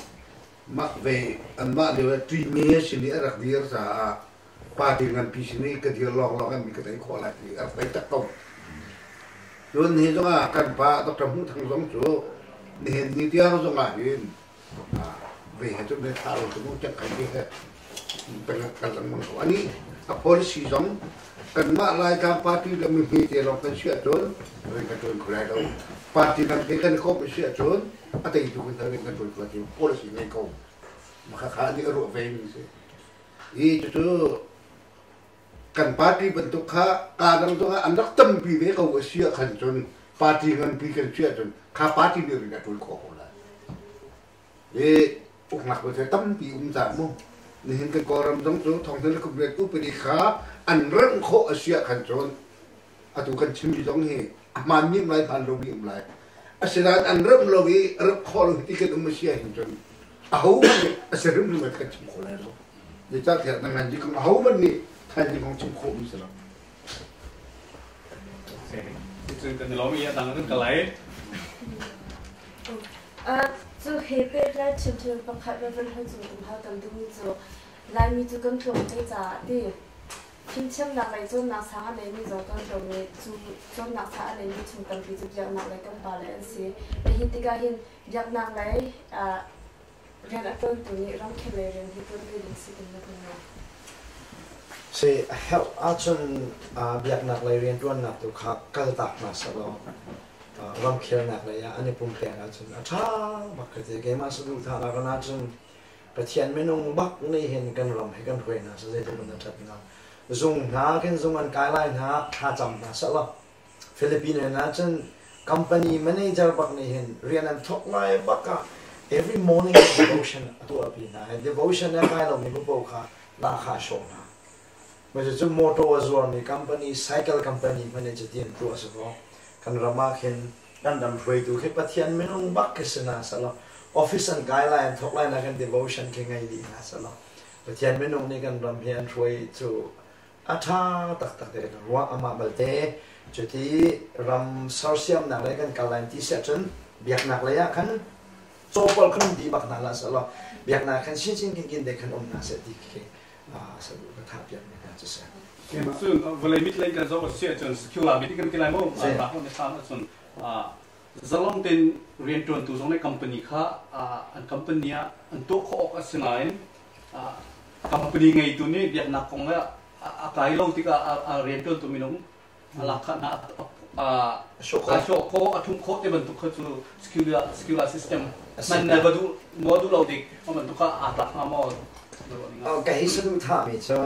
mak ve an ma le tri me sini arak dir sa party ngan pi sini ka dia long kan mi ka dai ko lai ti ar dai tak ko Jun ni zonga kan pa Dr. Hu thang zong chu ni dia zonga hin ve ha chu ne thal chu chak kai ni he pen kan lang mang ko ani a policy zong kan ma lai ka party da mi hi te long kan sia chun ren ka chun khulai do party kan ke kan ko sia chun atai tu kan ren ka chun khulai chu policy nei ko ma kha ni ro ve ni se I chu kan parti bentuk kadang tu anak tempi be kau sia kan jun parti kan pi kan sia jun ka parti ni ringa tu ko lah อกหนักไปตั้มปีจามนี่เห็นกันกอรำต้องทองเทนก็เรียกกูไปดีขาอันเริ่มโคอาเซียขันจนอาตุกันชิมอยู่ตรงนี้มันยิ่งไรพันโลวิมไรอาศัยอันเริ่มโลวิเริ่มโคโลวิที่กันอุมเซียขันจนเอามันอาศัยเริ่มมันกันชิมโคแล้วเดี๋ยวจะเถียงนั่งจีกเอามันนี่ทายจีกของชิมโคมิสระซึ่งกันเรามีต่างกันกันไหล就黑白来圈圈把开白分很重要，等等你做，来你就跟中的咋的，平常拿来做拿啥来你做跟中的做拿啥来你从当地就比较拿来跟巴来些，那现在个现比较拿来人那跟东西让起来人ที่ต้นเป็นสิ่งนั้นนะใช่เฮาอาจจะอยากนักเรียนตัวนักตุกกัลตักมาสโลรำเคียนักเลยอันนี้ปุ่มเปลี่ยนอาจจะช้าบักจะเกมาสนุกท่าแล้วก็น่าจะประเทศไม่นุ่งบักนี่เห็นกันรำให้กันรวยนะสุดท้ายทุกคนจะเป็นนะส่งหากันส่งกันไกลไลน์หาหาจำนะสโลฟิลิปปินส์นะจน company manager บักนี่เห็นเรียนอันทุกไลน์บักก็ every morning devotion ตัวปีนะ devotion เนี่ยใครเราไม่รู้บอกค่ะราคาชงนะมันจะจุดมอเตอร์ส่วนใน company cycle company มันจะเตรียมตัวสักวันกันรามาเห็นกันดำรวยดูแค่ประเทศไม่ต้องบักกันสินะสละ office อันไกลไลน์ทุกไลน์นะกัน devotion แค่ไงดีนะสละประเทศไม่ต้องนี่กันรำเพียรรวยจูอาชาตักเด็กว่าอามาบัลเตจุดที่รำโซเชียลนักเลยกันการไลน์ที่เสียจนเบียกนักเลยอะกันโจบอลขนมดีบักนั่นละสละเบียกนักกันชินกินเด็กขนมน่าเสียดีแค่สรุปกระทำอย่างนี้จะเสียซึ่งเวลามิตรเล่นกันจะว่าเสียจนสกิลลามิตรกันที่ไรมั่งบางคนในทางส่วนจะลองเป็นเรียนจนตัวตรงในคอมพานีค่ะอันคอมพานีอันตัวเขาออกสินายคอมพานีไงตัวนี้เดียบนักของเนี่ยใครลองที่ก็เรียนจนตัวมินงหลักขณะโชว์เขาทุ่มโคตรเป็นตัวคือสกิลซิสเต็มมันเนี่ยก็ดูเราดิมันตัวก็อัตลักษณ์มาหมดก็ให้สนุกท่ามิจ้า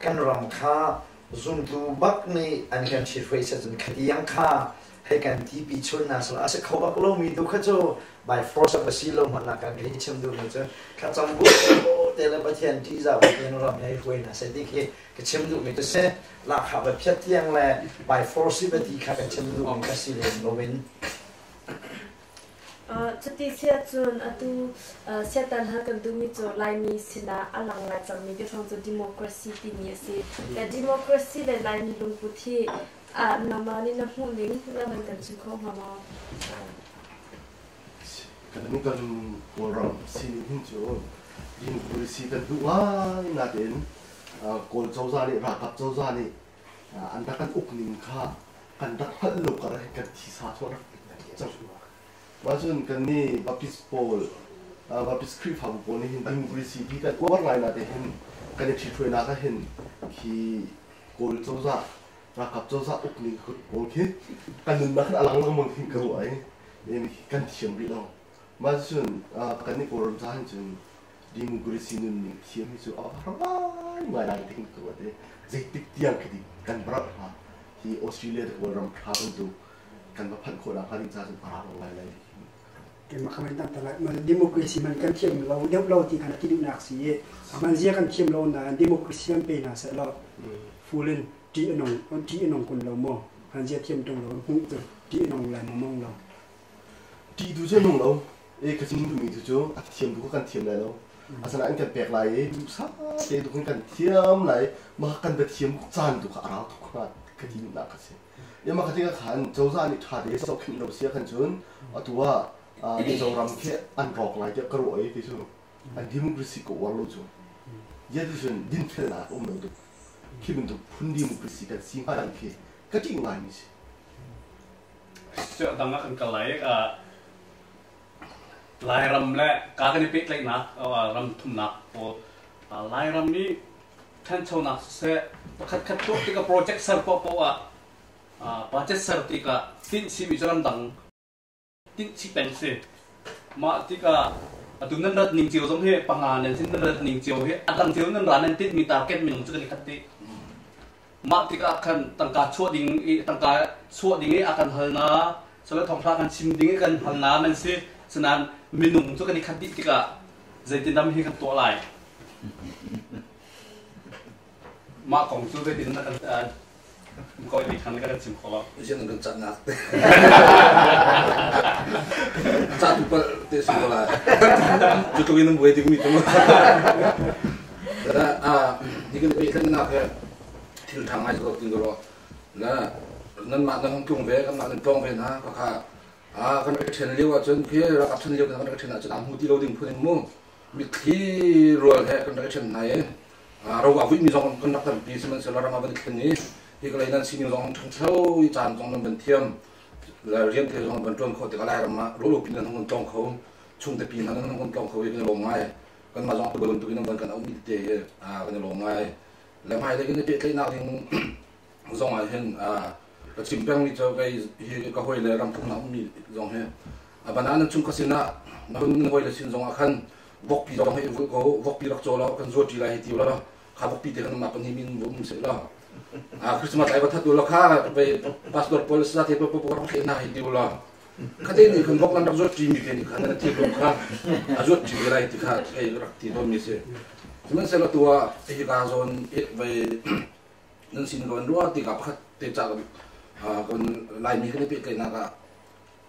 กันรำค่าซุ่มดูบักนี่อันกันชิดไว้เสร็จคดียังค่าให้กันที่ปีชนน่ะสละอาศัยเขาบักโลมีดูข้าจ้า by force of สิโลมันนักกันให้ชิมดูมิจ้าข้าจำบุตรแต่ละประเทศที่จะเป็นรำให้รวยน่ะเสร็จที่ก็ชิมดูมิจ้าเสร็จหลักขับแบบเพี้ยเที่ยงแหละ by force ที่ที่ข้ากันชิมดูมิจ้าสิเลนโนวินจุดที่เสียจนอันตัวเสียตันหากันดูมีจุดลายมีสินะอันหลังลายจากมีเป็นของจุดดิโมคราซีที่มีสิแต่ดิโมคราซีในลายมีลงพุทธินามานี่น้ำหูลิงแล้วมันกันจึงเข้ามากันนี่กันวอร์มซีนี่หินจูยิงบริษัทกันดูว่าน่าเด่นโกลเจ้าซานี่รากับเจ้าซานี่อันนั้นกันอุกนิงค่ากันรักพัดลูกอะไรกันที่สาธุรักจังว่าจนกันนี่บัพพิสโพลบัพพิสคริปฮาบุโพนี่เห็นยิงบริษัทที่กันว่าอะไรน่าเด่นกันยังชิดช่วยน่าก็เห็นที่โกลเจ้าซารากับเจ้าซาอุกนิงคือโอเคกันนึกนักอลังก็มึงทิ้งกันไว้ยังกันเทียมริโนมาจนกันนี่โกลจ้าจนดิมบริษัทนึงเทียมที่สุดไม่ได้ทิ้งกันไว้ใจติดเตียงคดีกันบรับมาที่ออสเตรเลียที่โกลรำพากันดูกันมาพันคนอาการจ้าจนพาเราไปเลยเกี่ยวกับคำนั้นแต่ละมันดิโมคราซีมันกันเทียมเราเดี๋ยวเราที่ขณะที่ดูนักสิมันเสียกันเทียมเรานะดิโมคราซีมันเป็นนะเสร็จแล้วฟูเลนที่อนงคนเรามองมันเสียเทียมตรงเราหุ่นตัวที่อนงอะไรมองเราที่ดูเจ้าหนุ่มเราก็จริงดูมีดูเจ้าเทียมดูกันเทียมเลยเราอาศัยอันกันแปลกไรดูซาดูกันเทียมไรมากันไปเทียมจานดูกับเราทุกคนก็ที่นักสิยังมาที่ก็ขันเจ้าจานนี่ชาเดสเอาขึ้นเราเสียกันจนตัวที่เรารำแค่อันรอกไรจะกระโดดที่สุดอันดิโมคราซีก็วันรู้จุยัดจนดินเทน่าอุ้มเราดูคิดเป็นตัวพุ่นดิโมคราซีกันสิ่งอะไรก็จริงไรนี่สิเจ้าตั้งกันกันลายรำและการกันเป็นเล็กนักรำทุ่มนักโอ้ลายรำนี้ท่านชาวนักเสียคัดตัวที่กับโปรเจกต์เซอร์พอว่าโปรเจกต์เซอร์ที่กับทิ้งสิมิจารณ์ดังทิ้งสิเป็นสิมาที่กับตุนนั้นรัดนิ่งเจียวสมเหตุปังงานนั้นสิ่งนั้นรัดนิ่งเจียวเหตุอันดังเจียวนั้นร้านนั้นติดมีตาเก็ตมีหนุ่มจุกันขัดติมาที่กับกันตั้งการชั่วดิ่งตั้งการชั่วดิ่งนี้อาการหันน้าส่วนท้องพระกันชิมดิ่งกันหันน้ามันสิฉะนั้นมีหนุ่มจุกันขัดติที่กับ dây tin đâm hi kan to lại ma kong chu dây tin kan coi đi khăn cái chim khó Isian nang chat nak. Chat tu per te sekolah. Cukup ini buat itu itu. Karena jika kita nak til thang aiก็tinggal lah. Nan mak nan kung ve kan mak nan tong ve na ka kan cái chen liu chun kia ra ka chen liu kan cái chen chun am hu ti lo ding phun mu. Mi khi rual he kan cái chen này. Rồi vào vị mi dòng kan nak tan pi semen selara ma ban ken ni. Thì cái này là xin dòng trong sâu tràn trong năm bình thiêm là riêng thì dòng bình thường khổ thì cái này là mà lỗ lụt pin là không còn trong khâu chung thì pin là không còn trong khâu cái lồng ngay còn mà dòng từ bình tụi nó vẫn còn ông bị tệ cái lồng ngay làm hai cái nào thì dòng này hiện cái chim beng đi cho cái hồi là làm thông nó bị dòng hết bạn ăn chung cái xin nó hồi là xin dòng khăn vóc pi dòng hay vóc pi đặc cho nó cần ruột chỉ là hết tiêu đó khá vóc pi thì nó mà còn hình mình vốn sẽ lo Christmas ay batat ulo ka pe pastor Paul sa te po na hindi ulo kati ni kan bok lang zot jimi ni kan na ti ka azot jimi rai ti ka kay rakti do mi se tuman sa tua e ka zon e ve nan sin gon ro ti ka phat te cha kon lai mi ni pe kai na ka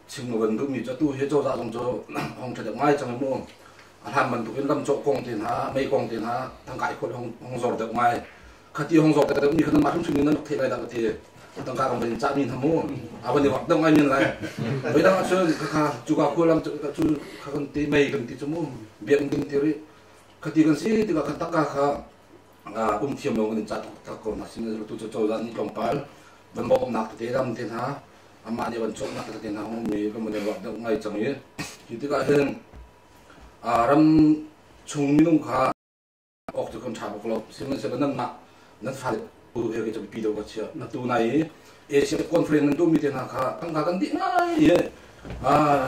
sing gon du mi cha tu he cho za jong cho hong cha mai chang mo han man tu ken lam cho kong tin ha mai kong tin ha thang kai khol hong zor da mai khati hong zok ta mi khana ma thum chungin nan thei lai da ka ti tang ka rong ben cha min hamu aban ni wak dang ai min lai bai da so ka chu ka ko lam chu ka kan ti mai kan ti chumu biang ding ti ri khati kan si ti ka kan ta ka thiam lo kan cha ta ko na sin tu cho dan ni kong pal ban bo nak te ram te ha ama ni ban chok nak te na hong mi ka mon wak dang ngai chang ye ti ka hen ram chung mi nong kha ok tu kan cha bok lo sin se ban nan ma nan phải tu theo cái trong video cái chuyện là tu này Asia conference nan tu mi tên ha kan di nai ye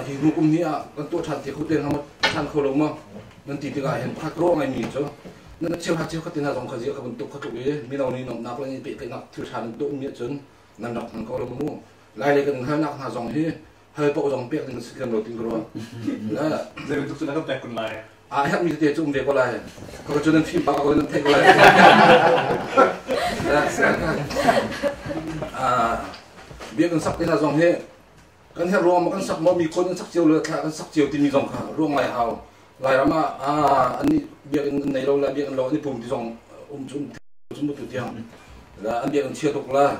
hi nu kum ni kan tu than te khu ten ha than kho lo ma nan ti ga hen phak ro ngai mi cho nan cheu ha cheu ka tin ha dong kha ji ka bun tu kha tu ye mi nau ni nom nak la ni pe kai nak thu than tu mi chun nan nak nan ko lo mu lai le kan ha nak ha dong hi hơi bộ dòng pe kan sikan lo ting ro la dây tu su na ka pe kun lai hak mi te chung ve ko lai ko cho nên phim ba ko nan thai ko lai biết con sắc thế nào dòng thế con heo ruộng mà con sắc mò mì con sắc chiều lừa con sắc chiều thì mì dòng cả ruộng lại hào lại lắm anh biết này lâu là biết lâu anh phùng thì dòng chúng một tiếng là anh biết anh chia tục là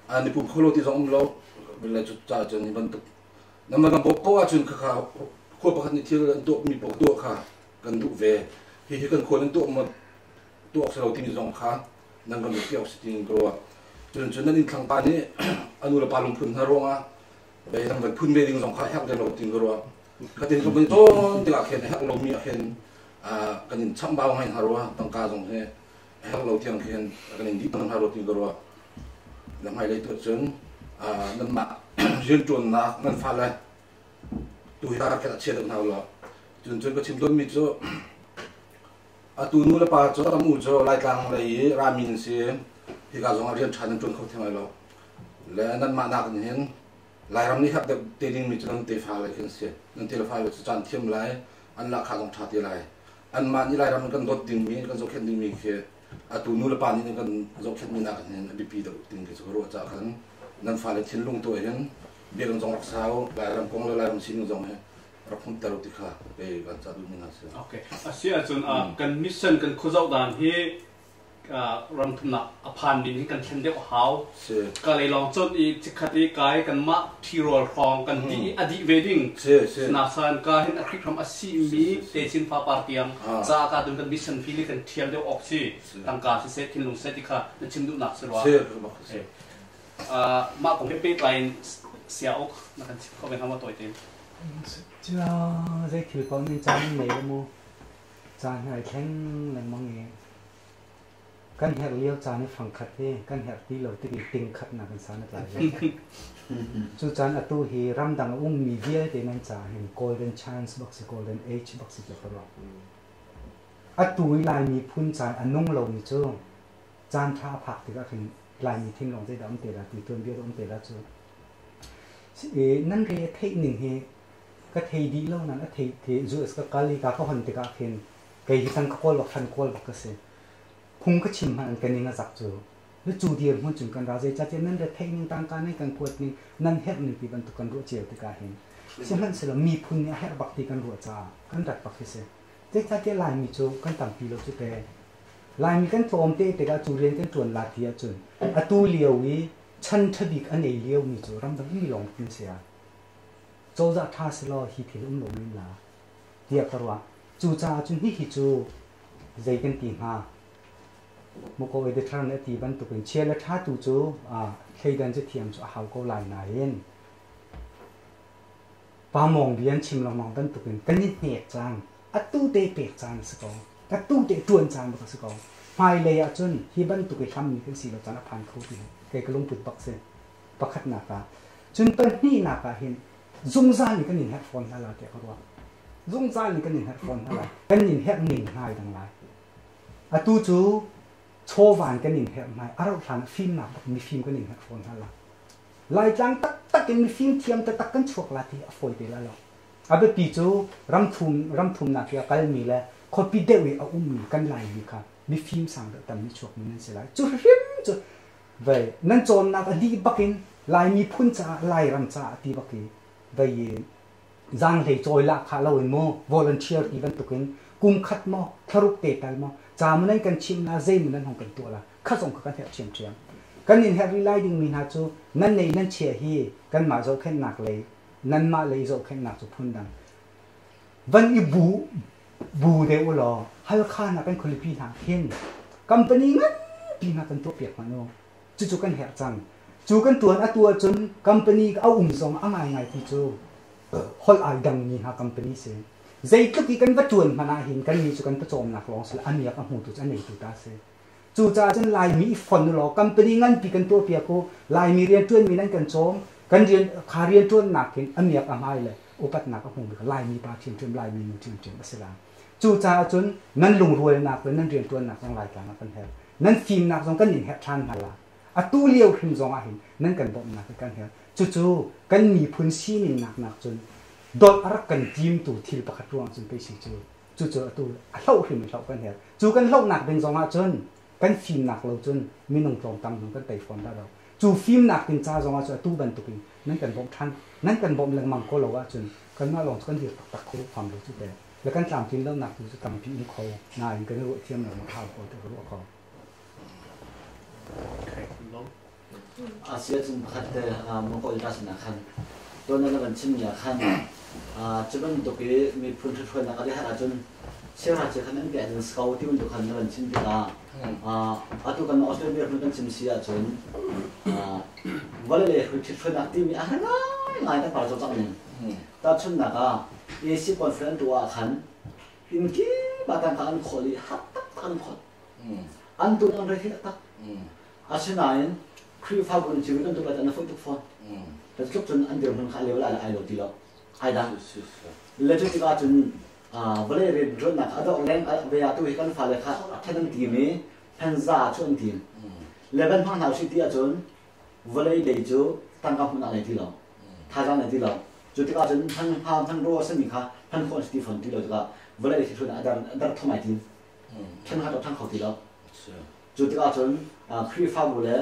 anh phùng khô thì dòng lâu bây giờ chút trả cho anh vẫn tục nằm mà bộ bộ chuyện khá khô bạc anh thiêu anh tụ mì bộ tụ khá cần tụ về thì cần khô anh tụ một tụ sau thì mì dòng khá nang kan tiok siting gro chun chun nan thang pa ni anu la palung phun haronga be nang ban phun be ding jong kha hak de lo ting gro ka tin so ban ton ti ka khen hak lo mi khen kan cham baw hain harwa tang ka jong he hak lo tiang khen kan di tang haro ting gro lam hai le to chun nan ma jin chun na nan fa la tu ta ka che da na lo chun chun ko chim don mi cho tu nu la pa cho ta mu cho lai tlang lai ramin se hi ga zong rian chan chun khau themai lo le nan ma na kan hen lai ram ni hak de te ding mi chang te fa lai khen se nan te la fa le chan thiam lai an la kha long tha te lai an ma ni lai ram kan dot ding mi kan zo khen ding mi khe tu nu la pa ni kan zo khen mi na kan hen bi pi do ding ke zo ro cha kan nan fa le thin lung to hen bi kan zong rak sao lai ram kong lai ram sin zong he rakun taro tikha be kan cha du mina se okay asia chun kan mission kan khuzau dan hi ram thumna aphan din hi kan thlen de hau ka le long chon I chikhati kai kan ma thirol khong kan ti adi wedding na san ka hin akrik from asi mi te chin fa partiam cha ka dun kan mission fili kan thiam de oxi tang ka se thin lung se tikha na chimdu na serwa ma ko pe line sia ok na kan ko ben hama toy ten chưa dây thử con nên chán mấy đâu mua chán hay khen là mong nghe căn hạt liêu chán phẳng khát thế căn hạt tí lâu tí tinh khát là cái sáng lại chú chán ở tu thì ram đằng mì vía thì nên chán hình golden chance box golden age box cho các bạn ở tu lại mì phun chán ở nông lâu mì chưa chán tha phạc thì các hình lại mì thiên lòng dây đóng tiền là tùy tuần biết ông tiền là chưaนั่นคือเทคนิค ก็เทดีแล้วนั่นเทจูสก็กาลีกาเขาหันติกาเห็นไก่ที่ตั้งเขาบอกฟันโคลบอกก็เสียพุงก็ชิมหันกันนี่ก็จับจูแล้วจูเดียร์มันจุนกันราเจจัดนั่นเด็ดเทคนิคต่างกันในการพูดนี่นั่นเฮ็ดนี่ปีบรรทุกกันรู้เจียวติกาเห็นเช่นนั้นเสร็จมีพุนเนี่ยเฮ็ดบักติกันรู้จ้ากันดัดบักเสียเจ๊จัดลายมีจูกันตั้งปีเราจุดเปลายมีกันโจมเตะแต่ก็จูเรียนกันจวนลาเทียจนอตูเลียววิฉันทบิกอันเอเลียวมีจูรำดังมีลงพินเสียโจจะท่าสลอฮิทิลลงมิลาเดียกว่าจูจ้าจุนฮิจูใจกันตีหามุกเอาไว้เดือดร้อนในตีบันตุเป็นเชียร์และท่าตูจูเคยดันจะเทียมจูหาวก็ลายนายเองปามองเบียนชิมลองมองบันตุเป็นกันนิดเหตุจังอัตูเตะเปียกจังสกออัตูเตะจวนจังบอกสกอไฟเลยอ่ะจนที่บันตุเป็นคำนี้เป็นสีเราจะนับพันคู่ดีเคยกระลุงปุดปักเซปักขัดหนักจนตอนนี้หนักเห็นซุ่มซ่านนี่ก็หนิเฮดฟอนอะไรเดี๋ยวเขาว่าซุ่มซ่านนี่ก็หนิเฮดฟอนอะไรกันหนิเฮดหนิง่ายดังไรอัตูจูโชว์วานกันหนิเฮดง่ายอะไรทางฟิล์มหนักมีฟิล์มก็หนิเฮดฟอนอะไรลายจังตักกันมีฟิล์มเทียมตักกันชวกลาที่อฟอยเดล่าหรออาเบปีจูรำทุมนักเกี่ยวกับมีแล้วคนปีเดวิเอามีกันลายมีค่ะมีฟิล์มสั่งแต่มีชวกมันนั่นเสียแล้วจูฟิล์มจูเว้ยนั่นโจมนักดีบักินลายมีพุ่นจ่าลายรำจ่าดีบักิเว้ยจังเลยจอยละข้าเราเองโม่วอลเนเทียร์อีเวนต์ตุกินกุมขัดโม่ทารุกเตะตัลโม่จามันนั่นกันชิมนาเซมันนั่นของเป็นตัวละข้าส่งกันเทียบเชียมกันยินเฮริไลดิ้งมีนาจูนั่นในนั่นเชียฮีกันมาโจแค่หนักเลยนั่นมาเลยโจแค่หนักจูพุ่นดังวันอีบูเดวลอฮัลข้านักเป็นคนลีทางเห็นกัมปนีงั้นปีนักกันตัวเปียกมันโนจู่กันเฮจังจู่กันตัวจนกัมปนีเอาส่งอะไรไงที่จูฮอลอาดังนี่ฮะกัมปนีเสียใจตุกีกันวัตถุมันอาหินกันมีจู่กันประจอมนักร้องสิอันนี้ก็หูตุอันนี้ตุตาเสียจู่จ้าจนลายมีฝนหรอกัมปนีงั้นปีกันตัวเปียกลายมีเรียนต้นมีนั่นกันโจมกันเรียนขาเรียนต้นหนักเห็นอันนี้ก็ไม่เลยอุปัตนักก็คงเป็นลายมีปาเทียมจนลายมีมือเทียมอัศลาจู่จ้าจนนั่นลุงรวยหนักเลยนั่นเรียนต้นหนักต้องลายกันมาเป็นแถวนั่นฟิล์มหนักต้องกันหนิงแฮทรันมาละอัตูเลี้ยวขึ้นจงอาหินนั่นกันบ่มหนักกันแถวจู่กันมีพื้นที่หนึ่งหนักจนโดนรักกันทีมตู่ทีประคัดรวงจนไปสิจู่อัตูเล่าขึ้นเล่ากันแถวจู่กันเล่าหนักเป็นจงอาจนกันฟิล์มหนักเราจนมีน้องตรงตำน้องกันไต่ฟอนได้เราจู่ฟิล์มหนักเป็นจ้าจงอาจนตู้บรรทุกนั่นกันบ่มทันนั่นกันบ่มเรื่องมังโกเราว่าจนกันมาลองกันเดียวตักคู่ความรู้จุดเดียวแล้วกันตามทีมเรื่องหนักอยู่จะตามพี่อินเขานายกันรู้เทียมหนักมาข่าวเขาแต่รู้เขาอาเซียนขัดแต่มองก็จะสนับสนุนตัวนั้นเป็นชิ้นใหญ่ขันจะเป็นตัวที่มีพื้นที่ช่วยนักเรียนจนเชื่อว่าจะขันนั้นเป็นสเกลที่มันตัวขันนั้นเป็นชิ้นที่ตัวกันออสเตรเลียเป็นชิ้นเสียจนวันเลยพื้นที่ช่วยนักที่มีอะไรง่ายแต่ป่าจะจังนึงแต่ชุดนักเอเชียคอนเฟอเรนซ์ตัวขันพิมกี้มาตั้งการขอลีฮัตตักขออันตัวนั้นเลยที่ตักอาเซียนครีฟ้าบนชีวิตนั้นตัวเราจะนับทุกฟอนแต่ทุกจนอันเดียวมันขาดเลเวลอะไรโหลดทีละไอ้ดังแล้วจุดที่ว่าจนวันเลยเรียนจนนักอันตัวแรงเวลาตัวเองกันฟ้าเลยค่ะแค่นั้นทีนี้พันซ่าชนทีมแล้วเป็นพังหาวชิตีจนวันเลยเดี๋ยวตั้งกับมันอะไรทีละท่าจังอะไรทีละจุดที่ว่าจนพันรัวสนิทค่ะพันคนสตีฟอนทีละจุดว่าวันเลยที่ชนอันดับทำไมทีพันหาตัวทั้งเขาทีละจุดที่ว่าจนครีฟ้าบุเล่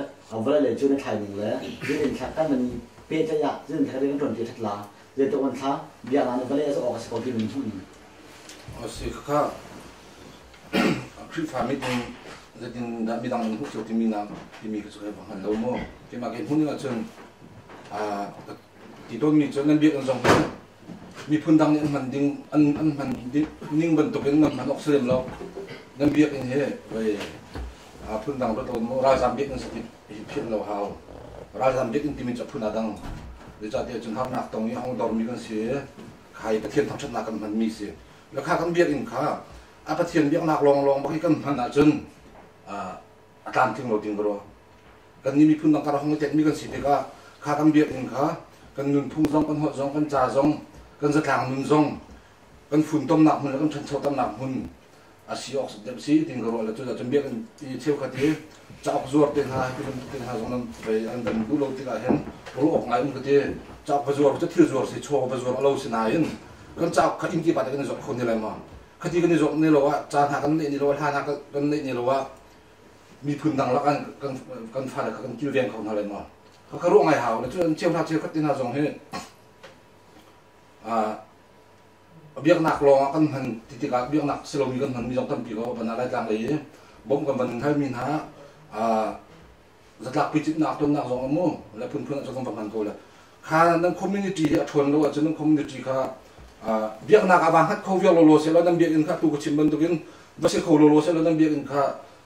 วันเลยจุดในไทยหนึ่งเลยเรื่องแค่ตั้งมันเปย์จะอยากเรื่องแค่เรื่องตรงที่ทัดลาเรื่องตัวมันท้าเบียร์นั้นวันเลยจะออกสกอร์ที่มันหุ่นสิค่ะครีฟ้าไม่ถึงจะถึงมีดังหุ่นสุดที่มีน้ำที่มีกระสุนให้บังเราโม่ที่มาเก็บหุ่นนี่ก็จนที่ตัวมีจนนั้นเบียร์กันสองคนมีพื้นดังนี่มันดิ้งอันมันนิ่งบนตัวเป็นมันออกเสียงเรานั้นเบียร์กันเฮ้ไปพื้นดังรถเราราชามเบียร์กันสติเพี้ยนเราหาวราชามเบียร์กันที่มีจับพื้นดังเดี๋ยวจะเดี๋ยวจนทำหนักตรงนี้ห้องดอมมีกันเสียใครประเทศทำชนะกันมันมีเสียแล้วข้ากันเบียร์กันข้าประเทศเบียร์หนักลองบางทีกันมันจนอาการทิ้งเราทิ้งเรากันนี่มีพื้นดังการห้องเจ็ดมีกันสิเด็กข้ากันเบียร์กันข้ากันเงินทุ่งซองกันหัวซองกันจ่าซองกันสถานมุ่งซองกันฝุ่นต้มหนักหุ่นกันชั้นโชว์ต้มหนักหุ่นอาชีพเด็กสิทิ้งเราแล้วจุดจะเบียร์กันเที่ยวกันที่จะออกจวบเต็งหาที่เป็นเต็งหาซองนั้นไปอันนั้นดูเราที่เราเห็นรู้ออกไงมันก็ที่ เจ้าประจวบจะถือจวบสิชัวประจวบเราสินายกันเจ้าขัดอินกีบัตรกันจบคนนี่แหละมั้งคดีกันจบนี่เราว่าจานหากันนี่เราว่าท่าหากันนี่เราว่ามีพื้นดังแล้วกันฟันกันกิ้วเวียนเขาอะไรมั้งเขารู้ไงหาวแล้วจนเชี่ยวท่าเชี่ยวขัดที่น่าสงเหตุเบียกหนักลงกันหันติดกับเบียกหนักสโลมีกันหันมีสองตันปีก็บรรณาได้จังเลยบ่มกันบรรณามีนะจะหลักพิจิตรหนักตัวหนักสองมั่งแล้วเพื่อนจะต้องประมาณโกเลยข้านั่งคอมมูนิตี้ชวนเราจะนั่งคอมมูนิตี้ข้าเบียกหนักอาบังฮัดเขาเวียโลโลเสร็จแล้วนั่งเบียกอินข้าตัวกชิมบันตัวกินบัสเขาโลโลเสร็จแล้วนั่งเบียกอินข้า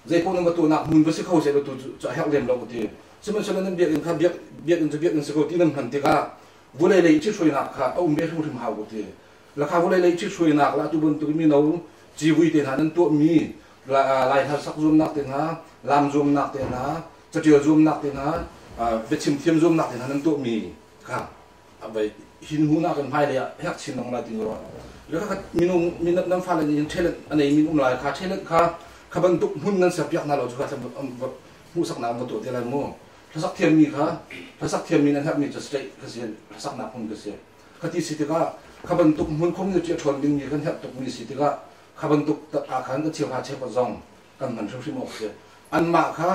ใจพวกนั้นมาตัวหนักมุนบัสเขาเสร็จแล้วตัวจะให้เลี้ยงเราทีซึ่งมันเสร็จแล้วนั่งเบียกอินข้าเบียกอินจะเบียกอินสกุลที่นั่งหันที่ข้าวุ้นเลยที่ช่วยหนักข้าเอาเบียกทุกทีมหาวทีแล้วข้าวุ้นเลยที่ช่วยหนักแล้วตัวบนตัวมีเราจีวีเต็นหานั่นตัวมีลายทัศน์zoomนักเต็นหาลามzoomนักเต็นหาจะเจอzoomนักเต็นหาเวชิมเทียมzoomนักเต็นหานั่นตัวมีครับไปหินหูนักกันภายเลยแฮกชินลงมาติงรอแล้วก็มีน้ำฟ้าเลยยังเชลอันนี้มีลายขาเชลข้าบรรทุกหุ่นนั้นเสียบยักษ์นั่นเราจะข้าจะมูสักน้ำมาตัวที่ไรมั่วถ้าสักเทียมมีข้าถ้าสักเทียมมีนั่นครับมีจะสเตย์ก็เสียถ้าสักน้ำหุ่นก็เสียข้าที่สิทธิ์ก็ข้าบรรทุกหุ่นคงจะเชื่อชนบินมีกันแทบตกมีสิทธิ์ก็ข้าบรรทุกอาคารก็เชี่ยวพาเชี่ยวกระซองกันมันช่วยชิมออกเสียอันมาข้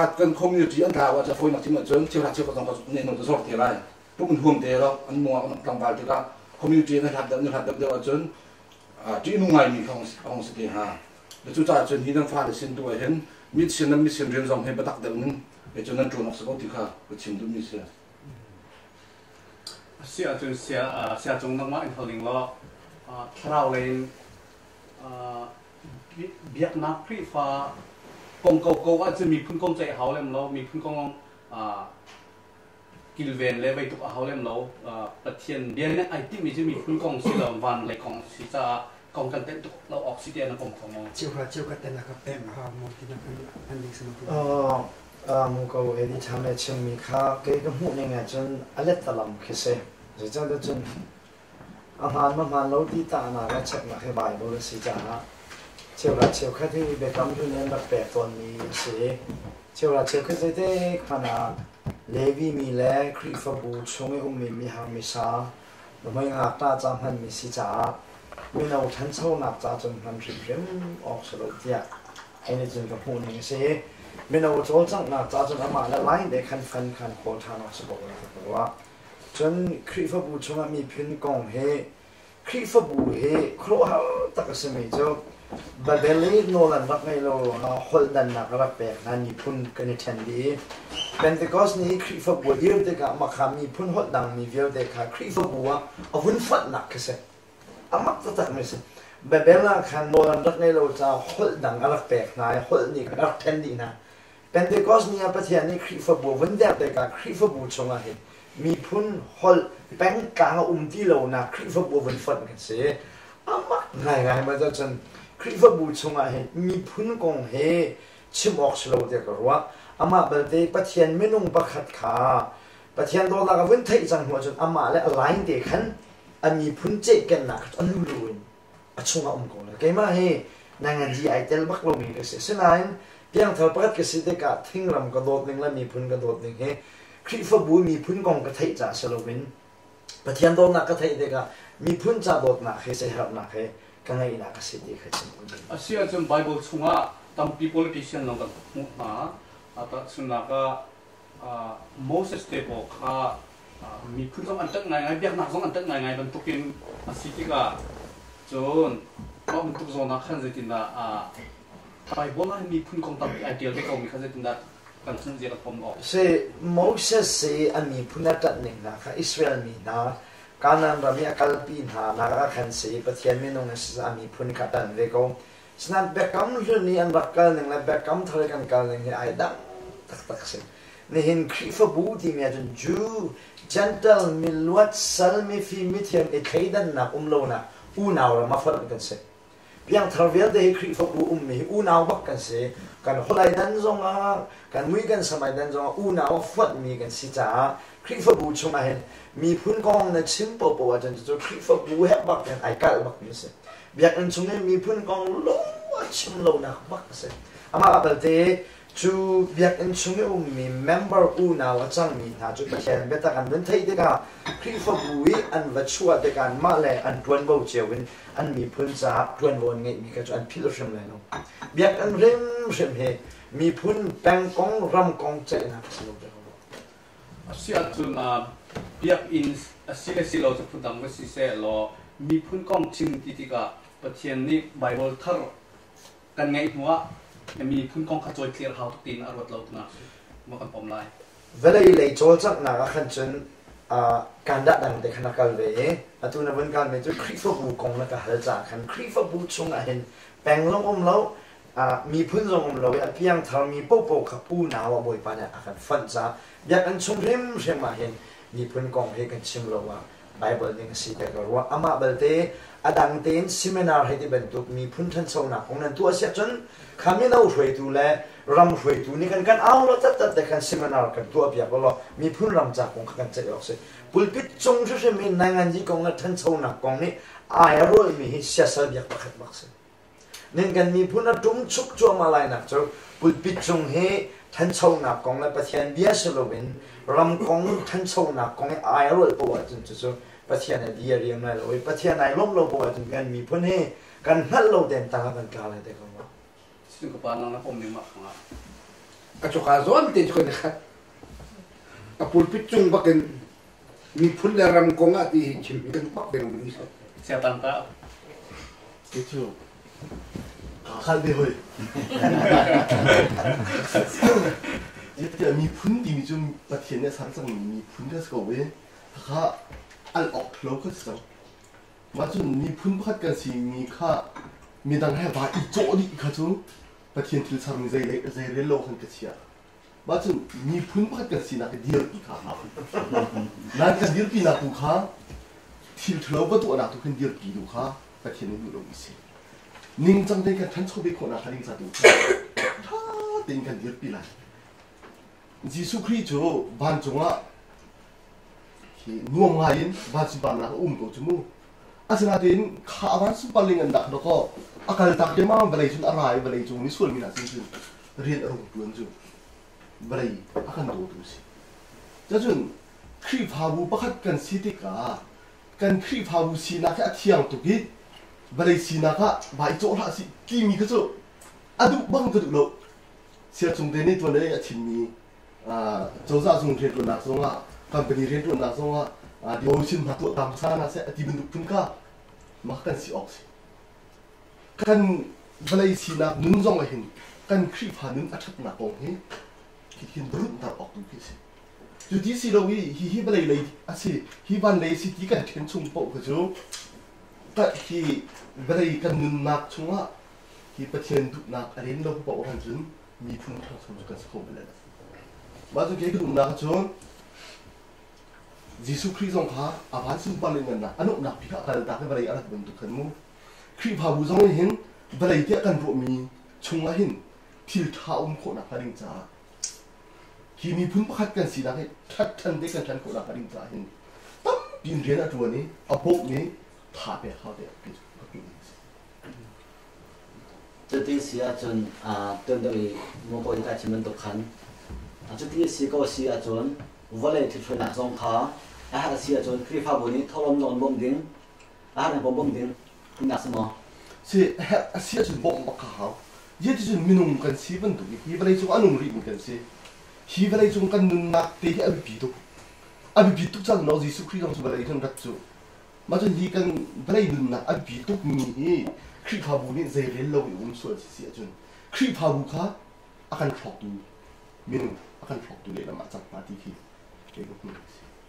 ากันคงจะจีอันดาว่าจะฟูนักที่มาเจอเชี่ยวพาเชี่ยวกระซองก็เนี่ยนนจะสอบที่ไรพวกมันห่วงเตะเราอันมัวกลางบาลที่ก็คอมมิวนิตี้นะครับเดี๋ยวจนจีนุ่งไงมีของสเตฮาเดี๋ยวจุดจ่ายจนที่นั่งฟ้าเลยสินตัวเห็นมิดเสียนมิดเสียนเรียนจอมเห็นประตักเดิมนึงเดี๋ยวจนนั่นจวนออกสกอตที่ข้าก็ชิมดูมิเสียเสียจนเสียจงนั่งมาอินทลิงล้อคราวเลนเบียกนักพรีฟ้ากงเก่าอาจจะมีพื้นกงใจเขาเลยเรามีพื้นกงกิลเวนเลยไปตุกเขาเล่มเราประเทศเดียนเนี่ยไอที่มีจะมีพื้นกองสิเราวันเลยของสิจะกองกันเต็มตุกเราออกซิเดียนนะผมของเจียวกันเต็มนะครับเต็มหามองที่นั่นอันนี้สนุกมุกเอาเอดิชามเชื่อมีข้าเกี่ยวกับหูยังไงจนอเล็ดตะลำคิดเสียจะจังจนอาหารมันเราที่ตาหน้าก็เช็คมาให้ใบบริสิจ้าเชี่ยวแค่ที่เบกัมทุนเนี่ยแบบแปดตัวนี้เสียเชี่ยวแค่ที่ได้ขนาดเลวีมีแลคริฟบูชงอุมีหามิซาเราไม่งักตาจำมันมีสิจ้าไม่เอาฉันเช่าหนักจ้าจนมันริบเริ่มออกสรุปเนี่ยไอ้นี่จนกับพูนี่สิไม่เอาโจจังหนักจ้าจนอามาแล้วไล่เด็กคันโคทานออกสรุปเลยเพราะว่าจนคริฟบูชงมีพินกองเฮคริฟบูเฮครัวตักสมัยเจ้าบาเบลีโนลันรักไงเราฮอลดันนักรักแปลกนั่นมีพุ่นกันในแทนดีเป็นแต่ก็นี่คริฟบัวเดียวเด็กมาขามีพุ่นฮอลดังมีเดียวเด็กคริฟบัวเอาหุ่นฟัดหนักกันเสียอามักจะตัดไม่เสียบาเบลคันโนลันรักไงเราจะฮอลดังรักแปลกนายฮอลนี่รักแทนดีนะเป็นแต่ก็นี่ประเทศนี้คริฟบัววันเดียวเด็กคริฟบัวชงอะไรมีพุ่นฮอลแบงกางที่เรานะคริฟบัววันฟัดกันเสียอามักง่ายมาจะจนคริฟบูชงอะไรมีพุ่นกงเฮชิมออกสโลเดียกว่าอามาเบลเดปะเทียนไม่นุ่งปะขัดขาปะเทียนโดนลากวันไทยจังหัวจนอามาและอะไรเด็กขันอันมีพุ่นเจกันนักอันรู้รู้อันชงอากงเลยแกมาเฮนางจีไอเตลบักลมีกษตรเสนาอินเพียงเท่าประกษตรเด็กทิ้งลำกระโดดหนึ่งและมีพุ่นกระโดดหนึ่งเฮคริฟบูมีพุ่นกงกระไทยจ่าสโลวินปะเทียนโดนนักกระไทยเด็กมีพุ่นจ่าโดดนักเฮเสียหับนักเฮกันไงนักเสียดีขึ้นอาเซียนจนไบเบิลชงอ่ะตั้มปี politician ลงกันมุกมาแต่สุนัขโมเสสเตปก็มีพื้นที่อันตั้งไงเบียกหนักสองอันตั้งไงบรรทุกินสิทธิกาจนก็บรรทุกโซนขันเจตินดาไบเบิลนั้นมีพื้นของตั้มไอเดียที่เขามีขันเจตินดากันซึ่งเจ้าผมออกเช่โมเสสอันมีพื้นตั้งหนึ่งนะคะอิสราเอลมีนะการนั้นเรามีการปีนหานักขันเสียประเทศเมนูนั้นสามีพุ่นขัดดันเวกฉะนั้นแบกกำรุ่นนี้อันรักกันหนึ่งและแบกกำทะเลกันกันหนึ่งไอ้ดังตักสินี่เห็นคริฟบูที่มีจนจูเจนเทลมิลวัตซัลมีฟีมิเทียมเอเคดันนักโลนะอูนาวเรามาฟังกันเสียเพียงทราเวลเดย์คริฟบูมีอูนาวบักกันเสียกันคนไรดันจงกันมุ้ยกันสมัยดันจงอูนาวฟัดมีกันสิจ้าคริฟบูชงมาเห็นมีพุ่นกองในชิมโปโปจนจะคริฟบูเฮบักกันไอการบักนี่สิเบียกอันชงนี้มีพุ่นกองล้ม chim lo na bak se ama abal te chu biak en chunge mi member u na wa chang mi na chu pathian beta kan ben thei de ka kri fa bui an va chua de kan ma le an tuan bo chewin an mi phun cha tuan bon nge mi ka chu an phil shem le no biak an rem shem he mi phun pang kong ram kong che na silo de ho sia chun biak in sile silo chu phudam si se lo mi phun kong chim ti ka pathian ni bible thar kan ngai huaมีพุ่นกองขจอยเคลียร์เฮาทุกตีนอรวดเราตุนะมากันปอมไลเวลาเลยโจลจักนาขันจนการดังเด็กขณะการเวตุนวันการเวจุคริฟบูกงแล้วก็ฮัลจ่าขันคริฟบูชงเห็นแปลงลงอมแล้วมีพุ่นลงอมแล้วเพียงทางมีโป๊ะขับปูนาวบอยปานเนี่ยขันฟันจ้าอยากกันชมเริ่มเชื่อมาเห็นมีพุ่นกองให้กันชิมแล้วว่าไบเบิลนี่ก็สิแต่ก็รู้ว่าอามาเบลเตดังเต้นซิมินาร์ให้ที่บรรทุกมีพุ่นทันโซนักของนั้นตัวเสียจนคำนี้เราช่วยดูแลรำช่วยดูนี่กันเอาแล้วจัดแต่กันซิมินาร์กันตัวเปียกแล้วมีพุ่นรำจากของกันจะออกสิปุลปิดจงช่วยมีนายงานจีกองนั้นทันโซนักกองนี้อายรู้มีเสียสละเบียกบักบักสินี่กันมีพุ่นจุ่มชุกจัวมาลายนักเจ้าปุลปิดจงให้ทันโซนักกองนั้นประเทศเบียสโลเวนรำกองทันโซนักกองนี้อายรู้ปวดจนจะประเทศไหนดีเรียงไหนเลยประเทศไหนล้มเราปวดจนกันมีพุ่นให้กันฮัลโหลเด่นต่างกันกาอะไรแต่ก็ว่าซึ่งกับปานนั้นผมนี่มาของอ่ะกระจกอาซ้อนติดคนนะครับกระปุกพิจุงบักกันมีพุ่นรำกงอ่ะที่ชิมกันปักเดินมันนี่เสียตังค์ก็คิดถูกขันเดียวเลยเดี๋ยวมีพุ่นที่มีจุ่มประเทศเนี่ยสังสรรค์มีพุ่นที่สกอเวถ้าอันออกโลกก็สังมาจุ่มมีพุ่นพัดกันสิมีค่ามีดังให้ว่าอีโจดีข้าจุ่มประเทศที่สังใจเล่โลกกันก็เชียมาจุ่มมีพุ่นพัดกันสินักเดียวอีกข้านักเดียวปีนักผู้ข้าที่เราประตูนักทุกคนเดียวกี่ดูข้าประเทศนี้ดูโลกสินิ่งจังเด็กกันทั้งชอบไปคนนักนิ่งจังดูถ้าเด็กกันเดียวปีละยิสุคริสต์โจบ้านจงอ่ะนัวงายบ้านสิบานนักตัวจมูกอาศัยเดินข้าวันสุบาลิงันดักแล้วก็อาการตักเดมาเวลาจุนอะไรเวลาจุนนี่ส่วนมีน่าสิ่งจุนเรียนอารมณ์จุนจุนเวลาอาการตัวดูสิจะจุนครีพาบูประคัดกันสิติกากันครีพาบูสีนักแค่เที่ยงตุกิเวลาสีนักใบโจละสิกีมีก็จะอดุบังก็ดูโลเสียจุนเดนี่ตัวนี้ชิมมีโจซ่าจุนเรียนตัวนักส่งอ่ะการเป็นเรียนตัวนักส่งอ่ะเดี๋ยวชิมมาตัวตามซานะเสียที่เป็นดุพุ่นก้ามากันสิออกสิกันเวลาสีนักนุ่นจงไปเห็นกันครีพานุ่นอัดทับหนักองเฮ้คิดเห็นรุ่นตัดออกดูสิจุดที่สิเราฮีเวลาเลยอ่ะสิฮีวันเลยสิที่กันเห็นชุ่มโป๊ะก็จูก็ฮีเวลากันนุ่นนักชุ่มอ่ะฮีประเทศดุนักอะไรนั่นเราบอกกันจุนมีพุ่นทั้งสองจุดกันสักคนเลยมาจุดเกี่ยวกับดุนักจุนยิสุคริสต์องค์ข้าอาบานสุบาลิงันนะอันนู้นนักพิฆาตการตักให้บริอะไรเป็นตุขันมูครีพาบูจงเห็นบริเดียกันรวมมีชงละเห็นที่ท้าโคนักพาริงจ้าที่มีพุ่นพัดกันสีนักให้ทันเด็กกันทันโคนักพาริงจ้าเห็นตั้มยินเรียนอันตัวนี้อาบุกนี้ถ่าไปเขาเดียวกิจจุดที่เสียจนต้นโดยมองไปการชิมันตุขันจุดที่สีก็เสียจนวันเลยที่ช่วยนักสงฆ์อาหารเสียจนครีพาบุนี้ทรมนอนบ่มดิ้งอาหารบ่มดิ้งคุณนักสมอเสียจนบ่มบักเขาเยอะจนมีนุ่มกันสีมันตุกฮีบอะไรจงอันนุ่มรีบกันสิฮีบอะไรจงกันนุ่มนักเตะอภิปิตุจังน้องยิสุคริสต์จงอะไรจงรักจูมาจนฮีกันอะไรนุ่มนักอภิปิตุมีครีพาบุนี้เจริญเราอยู่ส่วนเสียจนครีพาบุค่ะอาการช็อกดูมีนุ่มอาการช็อกดูเลยละมาจากมาที่ที่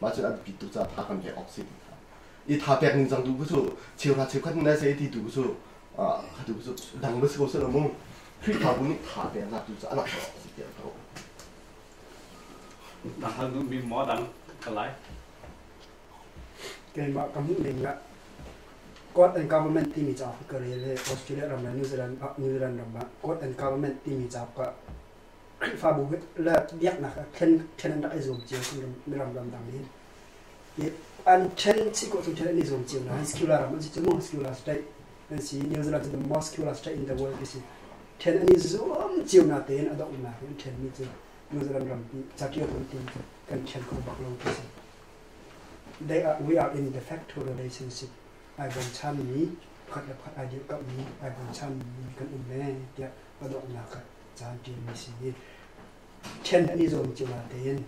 มาจนอันปิดตัวจะทากันแก่ออกซิครับอีทาแปลงหนึ่งจังดูก็สู้เชียวราเชียวขันนั่นเสียที่ดูก็สู้ดูก็สู้ดังเมื่อสักวันเสาร์มุ่งคลิปทาบุนี้ทาแปลงน่าดูจะอันนั้นออกซิเดียวเขาดังนั้นมีหมอดังกันไรเกิดมากำมือหนึ่งละกฎแอนด์การ์เมนต์ที่มีจับก็เลยออสเตรเลียรำนิวซีแลนด์รำกฎแอนด์การ์เมนต์ที่มีจับก็ฟาบูเลิกเบียกนะครับเช่นนั้นได้ส่งเจียวคุณไม่รำดังนี้อันเช่นสิ่งที่คุณเช่นนี้ส่งเจียวนะสกิลลาร์มันจะมุ่งสกิลลาร์ได้ and see New Zealand the most muscular in the world is 10 ani zoom chiu na ten adok na 10 mi chu New Zealand rampi chakia ton tin kan chen ko bak lo is we are in de facto relationship I bon chan mi khat la phat ideal ka mi I bon chan mi kan me ya adok na ka chan tin mi si 10 ani zoom chiu na ten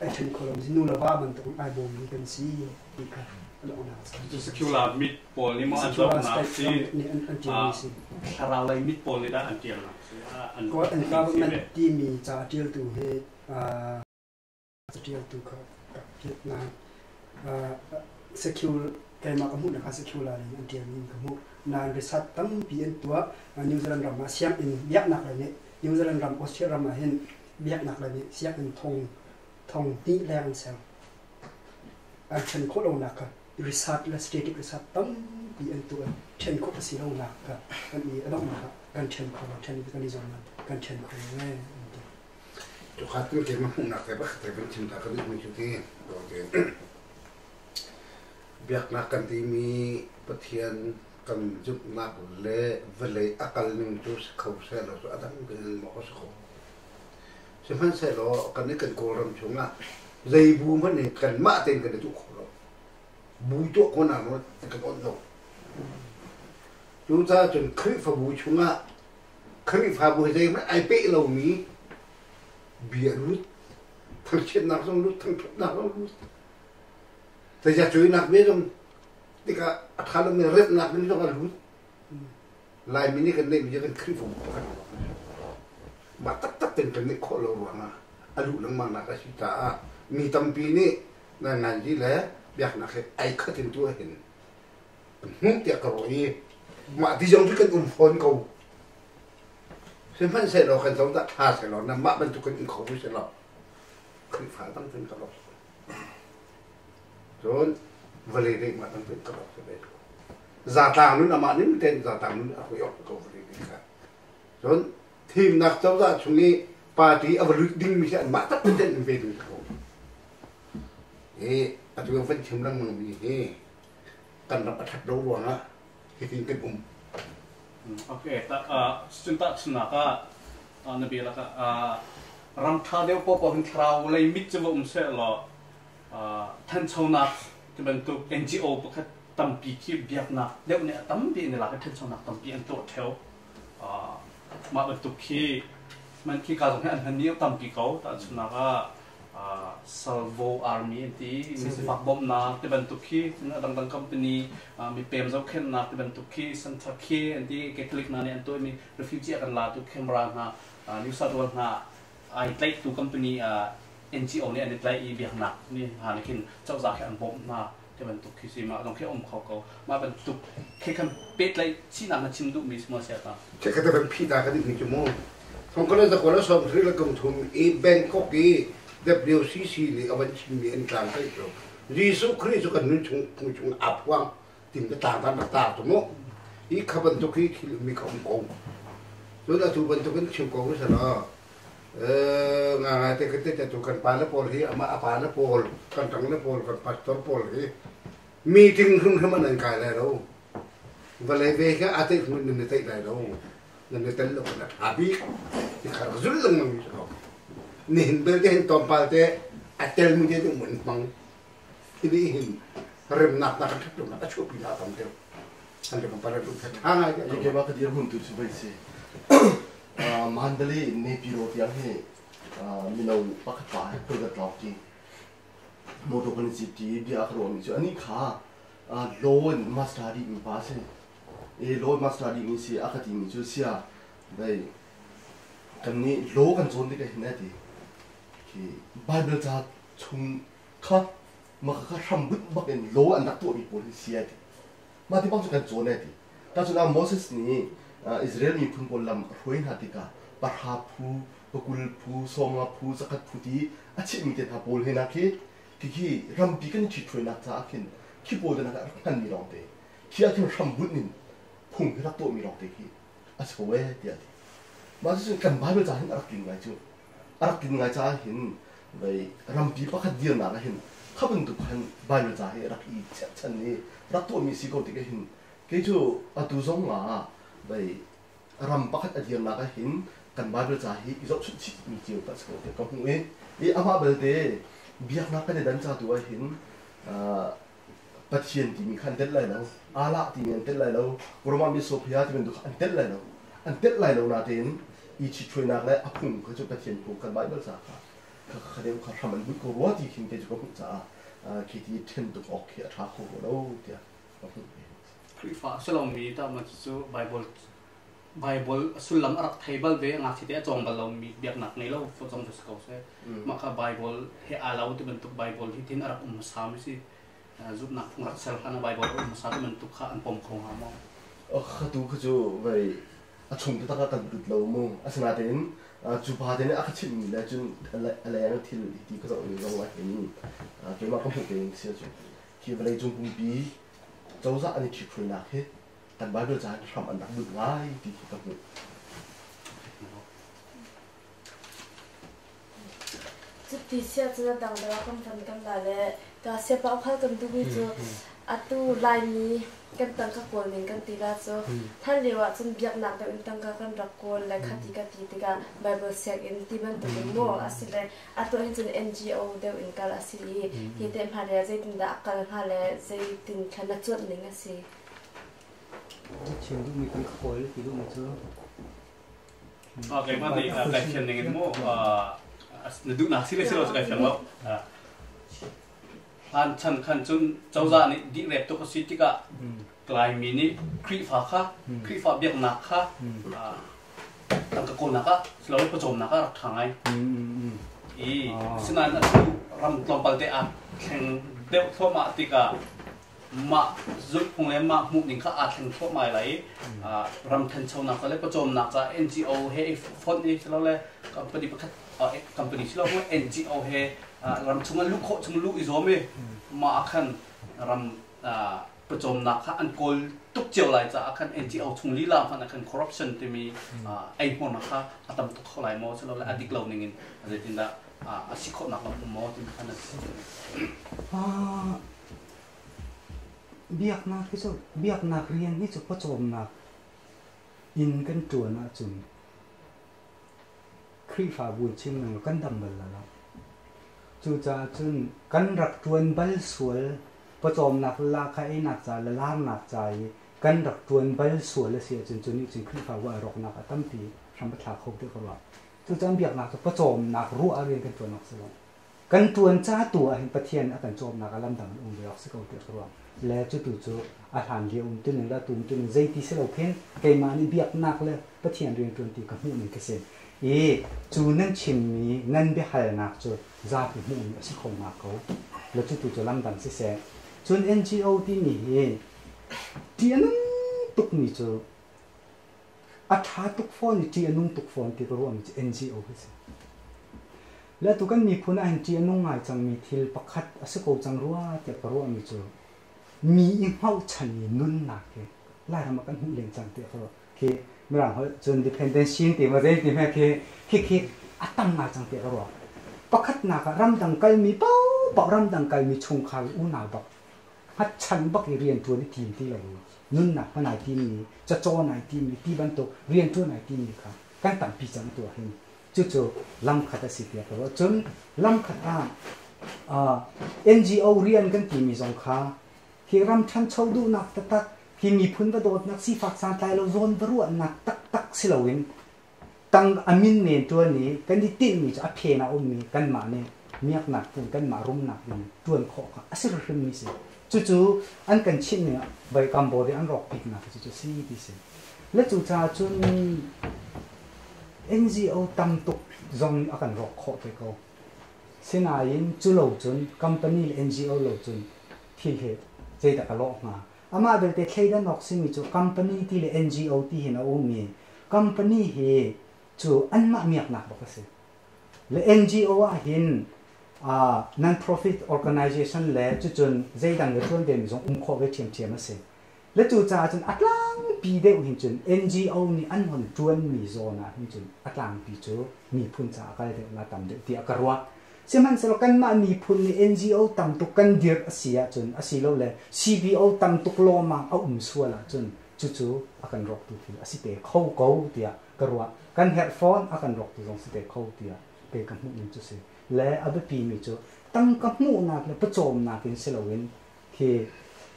I chen ko lo nu la ba man to I bon mi kan si ki ka adok na just secure mid pol ni mo adok na siเราเลยมิดโปลเลยได้อันเดียวนะก็อันก็มันที่มีจะเดียวตัวให้จะเดียวตัวกับเพียงสกิลแกมาขมุนนะครับสกิลอะไรอันเดียวนี้ขมุนนานบริษัทตั้งปีนตัวนิวซีแลนด์เรามาเสียบอินเบียกหนักเลยเนี่ยนิวซีแลนด์เราออสเตรเลียเรามาเห็นเบียกหนักเลยเนี่ยเสียบอินทงตีแรงเซลอันเช่นโคตรหนักครับบริษัทและสเตติกบริษัทตั้งปีนตัวเช่นโคตรสีหนักครับอันนี้ต้องมาครับการเช่นเขาเช่นการนิยมการเช่นเขาเนี่ยจุดขาดตัวเต็มมันหนักแต่เป็นชิ้นตาเขาดึงไม่ชุดที่โอเคเบียกนักกันที่มีปะเทียนกันจุดนักเละเวลาอากาศหนึ่งจุดเขาเสร็จแล้วสุดอันนั้นเป็นหมอสกุลซึ่งมันเสร็จแล้วกันนี้กันโกรมชงอ่ะใจบูมันเนี่ยกันมาเต็มกันทุกคนบูตัวคนนั้นมันกันอ่อนลงจุดจ้าจนคลิปบูชงอ่ะคลิปบูใจมันไอเป๊ะเหล่านี้เบียรุดทั้งเช่นนักต้องรุดทั้งทุกนักต้องรุดแต่จะช่วยนักเบี้ยต้องที่ก็อัฐาลงในเรื่องนักนี่ต้องการรุดลายมินิกันเนี่ยมันจะเป็นคลิปบูกันมาตัดเป็นกันนี่ข้อเราหวังอ่ะอายุหลังมันนักสิตามีตั้มปีนี้งานที่แล้วอยากนักไอ้ขัดถึงตัวเห็นหุ่นเตี้ยกระโดดมาที่ยังที่กันฟอนเขาซึ่งมันเสร็จเราคันสองตาหาเสร็จเรานำมาบรรทุกกันเขาไม่เสร็จเราคลิปหาตั้งเป็นกระโดดจนเวลาเด็กมาตั้งเป็นกระโดดเสร็จซาตางนู้นมานี่มันเต้นซาตางนู้นเอาไปออกก็เวลาเด็กครับจนทีมนักเจ้าจะช่วงนี้ปาร์ตี้เอาไปลุยดิ้งไม่ใช่มาตั้งเป็นเต้นเป็นเขาอาจจะเป็นชิมรังมันมีกันรับประทัดรู้ว่านะที่จริงเป็นผมโอเคแต่จุดตัดสินก็นบีแล้วก็รำท่าเดียวพอเป็นคราวเลยมิดจะว่าเสร็จแล้วท่านชาวนาจะเป็นตัว NGO ประคัตตั้มปีที่เบียกนักเดี๋ยวเนี่ยตั้มปีนี่แหละก็ท่านชาวนาตั้มปีอันตัวเทวมาเป็นตัวที่มันที่การส่งให้อันพันนี้ตั้มปีเขาแต่ชนาก็Salvo Army ที่มีฝักบอมนักที่เป็นตุกี้ต่างๆ company มีเปรมเจ้าเข็นนักที่เป็นตุกี้สันทักกี้อันที่เกคลิกนั่นเนี่ยอันตัวมี refugee กันลาตุเคมรานะนิวซาตัวนะไอ้ใกล้ตัว company NGO เนี่ยอันนี้ใกล้อีเบียงนักนี่หาในคินเจ้าจากแข่งบอมนะที่เป็นตุกี้สิมาต้องแค่อมเขามาเป็นตุกแค่คำเป็ดเลยชี้หน้ามาชิมดูมีสมาเสียตาใช่ก็จะเป็นพี่ตากันอีก1 ชั่วโมงผมก็เลยจะขอรับสอบที่ระกำทุนแบงก์ก็กี่WCC เลยเอาไว้ชิมเมียนกลางได้จบยิสุคริสต์กันนุ่งชงอับว่างติ่งกระต่างกันต่างตัวโน้อีกขบันทุกี้คิลมีของกงส่วนเราถูกบันทุกันชิมกงใช่ไหมงานแต่ก็จะถูกกันปาละโพลที่อามาปาละโพลกันตังละโพลกันปัสตอร์โพลที่มีถึงขึ้นมาหนึ่งกายแล้ววันเลยเวกอาทิตย์มันในเตะแล้วในเตะลูกนะอาบีที่ขารุ่นลงมันมีเขานี่เห็นเบลเห็นตอนปาเตะอัตเตลมึงจะต้องเหมือนมังที่นี่เห็นเริ่มนักกันทุกคนนักช่วยปีละตอนเดียวอันเดียวกันไปแล้วทุกท่านอะไรยังเก็บมาคดีหุ่นตุ่นไปสิมันเดลีในปีโรที่ยังให้มีเราปักป่าเพื่อตลอดจริงโมโตกันสิทีเดียร์รวมอยู่อันนี้ขาโลนมาสตาร์ดีมีภาษาโลนมาสตาร์ดีมีสิอาคติมีจุดเสียได้กันนี้โลกันโซนที่ก็เห็นได้ดีที่ไบเบิลจะชงคัดมาคัดทำบุญบักเป็นโลอันดับตัวมีผลเสียดีมาที่บ้านจะกันโซนได้ดีแต่ส่วนนั้นโมเสสนี่อิสราเอลมีพุ่งบอลลำรวยนาติกาปะฮาพูปะกุลพูสองาพูสักพูที่อาชีพมีแต่ทับบอลเห็นนะที่รำปีกันที่ช่วยนักจ้าขึ้นที่บอลนักกันมีรองเตะที่อาชีพทำบุญนี่พุ่งให้รับตัวมีรองเตะที่อาชีพเวทีดีมาที่กันบ้านเราจะเห็นอารักกินไงจู่อารักกินไงจ้าเห็นไปรำปีปะคัดเดียวนักเห็นข้าเป็นทุกคนบ้านเราจะเห็นอารักอีเจ็บชันนี่รับตัวมีสิ่งที่เห็น keju atu zong ma bai ram pakat adiam na ka hin kan ba bel chahi izot chut chi mi chiu pa sko te ka hu e ama bel te biak na ka de dan cha tu a hin pathian ti mi khan tel lai lo ala ti mi tel lai lo roma mi sophia ti men du an tel lai lo na tin i chi chui na la apung ka chu pathian ku kan ba bel cha ka ka de ka raman bu ko ro ti hin ke ju ko hu cha ki ti ten tu ok ya tha ko lo ti Krifa selom mi ta ma chu Bible sulam arak table ve ngak ti te chong balom mi biak nak nei lo fo chong this ko se maka Bible he alau tu bentuk Bible hi tin arak sam si zup nak ngak sel kana Bible sa tu bentuk kha an pom khong ha mo khatu khajo vai achung ta ka kan dut lo mo asana den chu ba den a khin la chun ala yang thil ti ko zo lo wa hin ke ma ko ke sia chu ki vai chung pung bi zo za ani chi khul na he kan ba do za ram an dak dut ngai ti ka ko chút tí xíu cho đằng đó không phần cầm lại lệ cả xe bảo khai cầm tu bi cho atu lai mi kan tang ka kol ning kan tira cho than lewa chun biak nak da tang ka kan rak kol la khati ka ti tika Bible sek in ti ban to mo asile atu hin chun NGO de in kala asili hi te phale je tin da kal phale je tin khana chot ning asi chim du mi kan kol ti du ma chu okay ma ni ka chen ning mo du nak sile sile ka chen lo an chan khan chun chawza ni di rep to si tika klai mi ni kri fa biak nak kha tang ka kon naka slo pa chom naka rak thangai i sinan ram tlompal te a theng deu thoma tika ma zup phung le ma mu ning kha a theng tho mai lai ram than chau naka le pa chom naka NGO he font ni slo le company pakhat company slo NGO he ram chunga lu kho chung lu izome ma khan ramประจมนักอันกอลตุกเจียวไหลจากอัน NGO ชุงลีลาพันอัน corruption ที่มีไอ้พวกนะคะอัตมตุกเขาไหลมอใช่แล้วอดีตเราเนี่ยอะไรที่นั่นอาศิขนักมอที่มีขนาดเบียกนักที่สุดเบียกนักเรียนที่สุดประจมนักอินกันตัวนะจุนครีฟ้าบุญชิมหนึ่งกันดำเบลแล้วจู่จ้าจุนกันรักจวนบัลสวยประจอมนักลาใครนักใจละล้างนักใจกันรักจวนใบสวยละเสียจนนี่จึงขึ้นฟ้าว่ารกนักตั้มปีทำประชาคมด้วยกันว่าตัวจำเบียกนักประจอมนักรู้อะไรกันตัวนักสลบกันจวนจ้าตัวเห็นประเทียนอาการจอมนักลำดังองค์เดียวสักคนเดียวกันว่าแล้วจุดจู่อาหารเดียวตัวหนึ่งละตัวหนึ่งใจที่สลบเห็นเกมานี่เบียกนักเลยประเทียนเรียนจวนตีกับหูหนึ่งเกษตรจู่นั่งชิมมีนั่นเบี้ยหายนักจู่จ้าเป็นหูหนึ่งสักคนนักเขาแล้วจุดจู่ลำดังเสียส่วน NGO ที่มีที่นั่นตุกนี่จู่อัฐาตุกฟอนที่นุ่งตุกฟอนที่รวมจะ NGO ที่สิแล้วตุกันมีพูน่าเห็นที่นุ่งง่ายจังมีทิลปักขัดอาศัยกูจังรัวที่รวมมีจู่มีอิงเฮาชันนุ่นหนักเลยไล่ทำกันหุ่นเลี้ยงจังที่เขาคือเมื่อเขาจน dependency ที่มาเรื่องที่แม่คืออัตตังง่ายจังที่เขาบอกปักขัดหนักรำดังไกมีเป้าปักรำดังไกมีชงคาอุณาบักฮัดฉันบักเรียนตัวในทีมที่เรานุ่นหนักขนาดที่มีจะโจไหนที่มีที่บรรทุกเรียนตัวไหนที่มีครับการตัดปีจังตัวเห็นจู่ๆลำขัดสิทธิ์เพราะว่าจนลำขัดNGO เรียนกันที่มีสองขาที่รำฉันชาวดูหนักตักที่มีพื้นกระโดดนักสีฝักสารใจเราโซนบรัวหนักตักสิเราเองตั้งอามินเมนตัวนี้กันที่ติมีจะอเพนาอมมีกันมาเนี่ยมีหนักปุ่นกันมารุมหนักอยู่ตัวขอค่ะสิเราเรื่องนี้สิจู่ๆอันกันชินเนี่ยใบกัมโบเดียอันรอกปิกนะจู่ๆซีดีสิและจู่ๆจน NGO ตั้มตุกจงอาการรอกขอไปก็เส้นอายินจู่เหล่าจนคัมพานี NGO เหล่าจนที่เหตุใจตะกะลอกมาอามาเบลเตใช้ด้านนอกซิมิจู่คัมพานีที่ NGO ที่เห็นเอามีคัมพานีเหจู่อันมาเมียกหนักบอกสิและ NGO เห็นnon-profit organization แล้วจนใจดังเรื่องเดิมส่งข้อเวทีเทียมมาเสร็จและจู่จ้าจนอัตลังปีเดียวเห็นจน NGO นี่อันวันจวนมีโซนนะเห็นจนอัตลังปีจู่มีพุ่นจ้าก็เลยมาทำเดียวที่อากาศว่า xem hắn sẽ lo căn mà mi phun ni NGO tam tuk kan dir asia chun asilo le CBO tam tuk lo ma a suala chun chu akan rok tu ti asite khau ko tia karwa kan headphone akan rok tu jong site khau tia pe kan mu ni chu se le abe pi mi chu tang ka mu na le pachom na kin silawin ki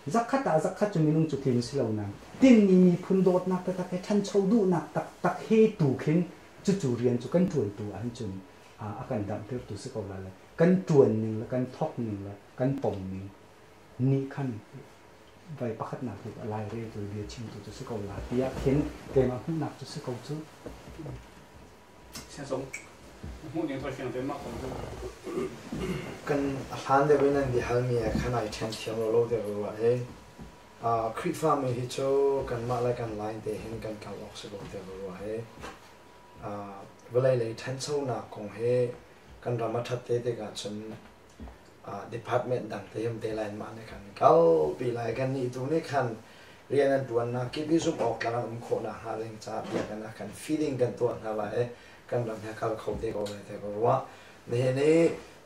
zakhat chu minung chu kin silaw na tin ni mi phun dot na ta ke than chou du na tak he tu khin chu rian chu kan tuan tu an chun akan dam ter tu se ko la le kan tuan ning la kan thok ning la kan pom ning ni khan vai pakhat na tu lai re tu le chim tu se ko la tia khin ke ma hun nak tu se ko chu先从目前做选择嘛，kan han de bin an di halmi a khanai chen thiam lo de ro e creek farm hi cho kan ma la kan line de hin kan ka lok se lo de ro e velai le than chau na kong he kan ra ma that te de ga chun department dang te yam de line ma ne kan kau pi lai kan ni tu ne kan rian an tuan na ki bi su ok kan kho na ha leng cha ya kan kan feeling kan tuan na la e kan ram ha kal khau de ko le te ko wa ne ne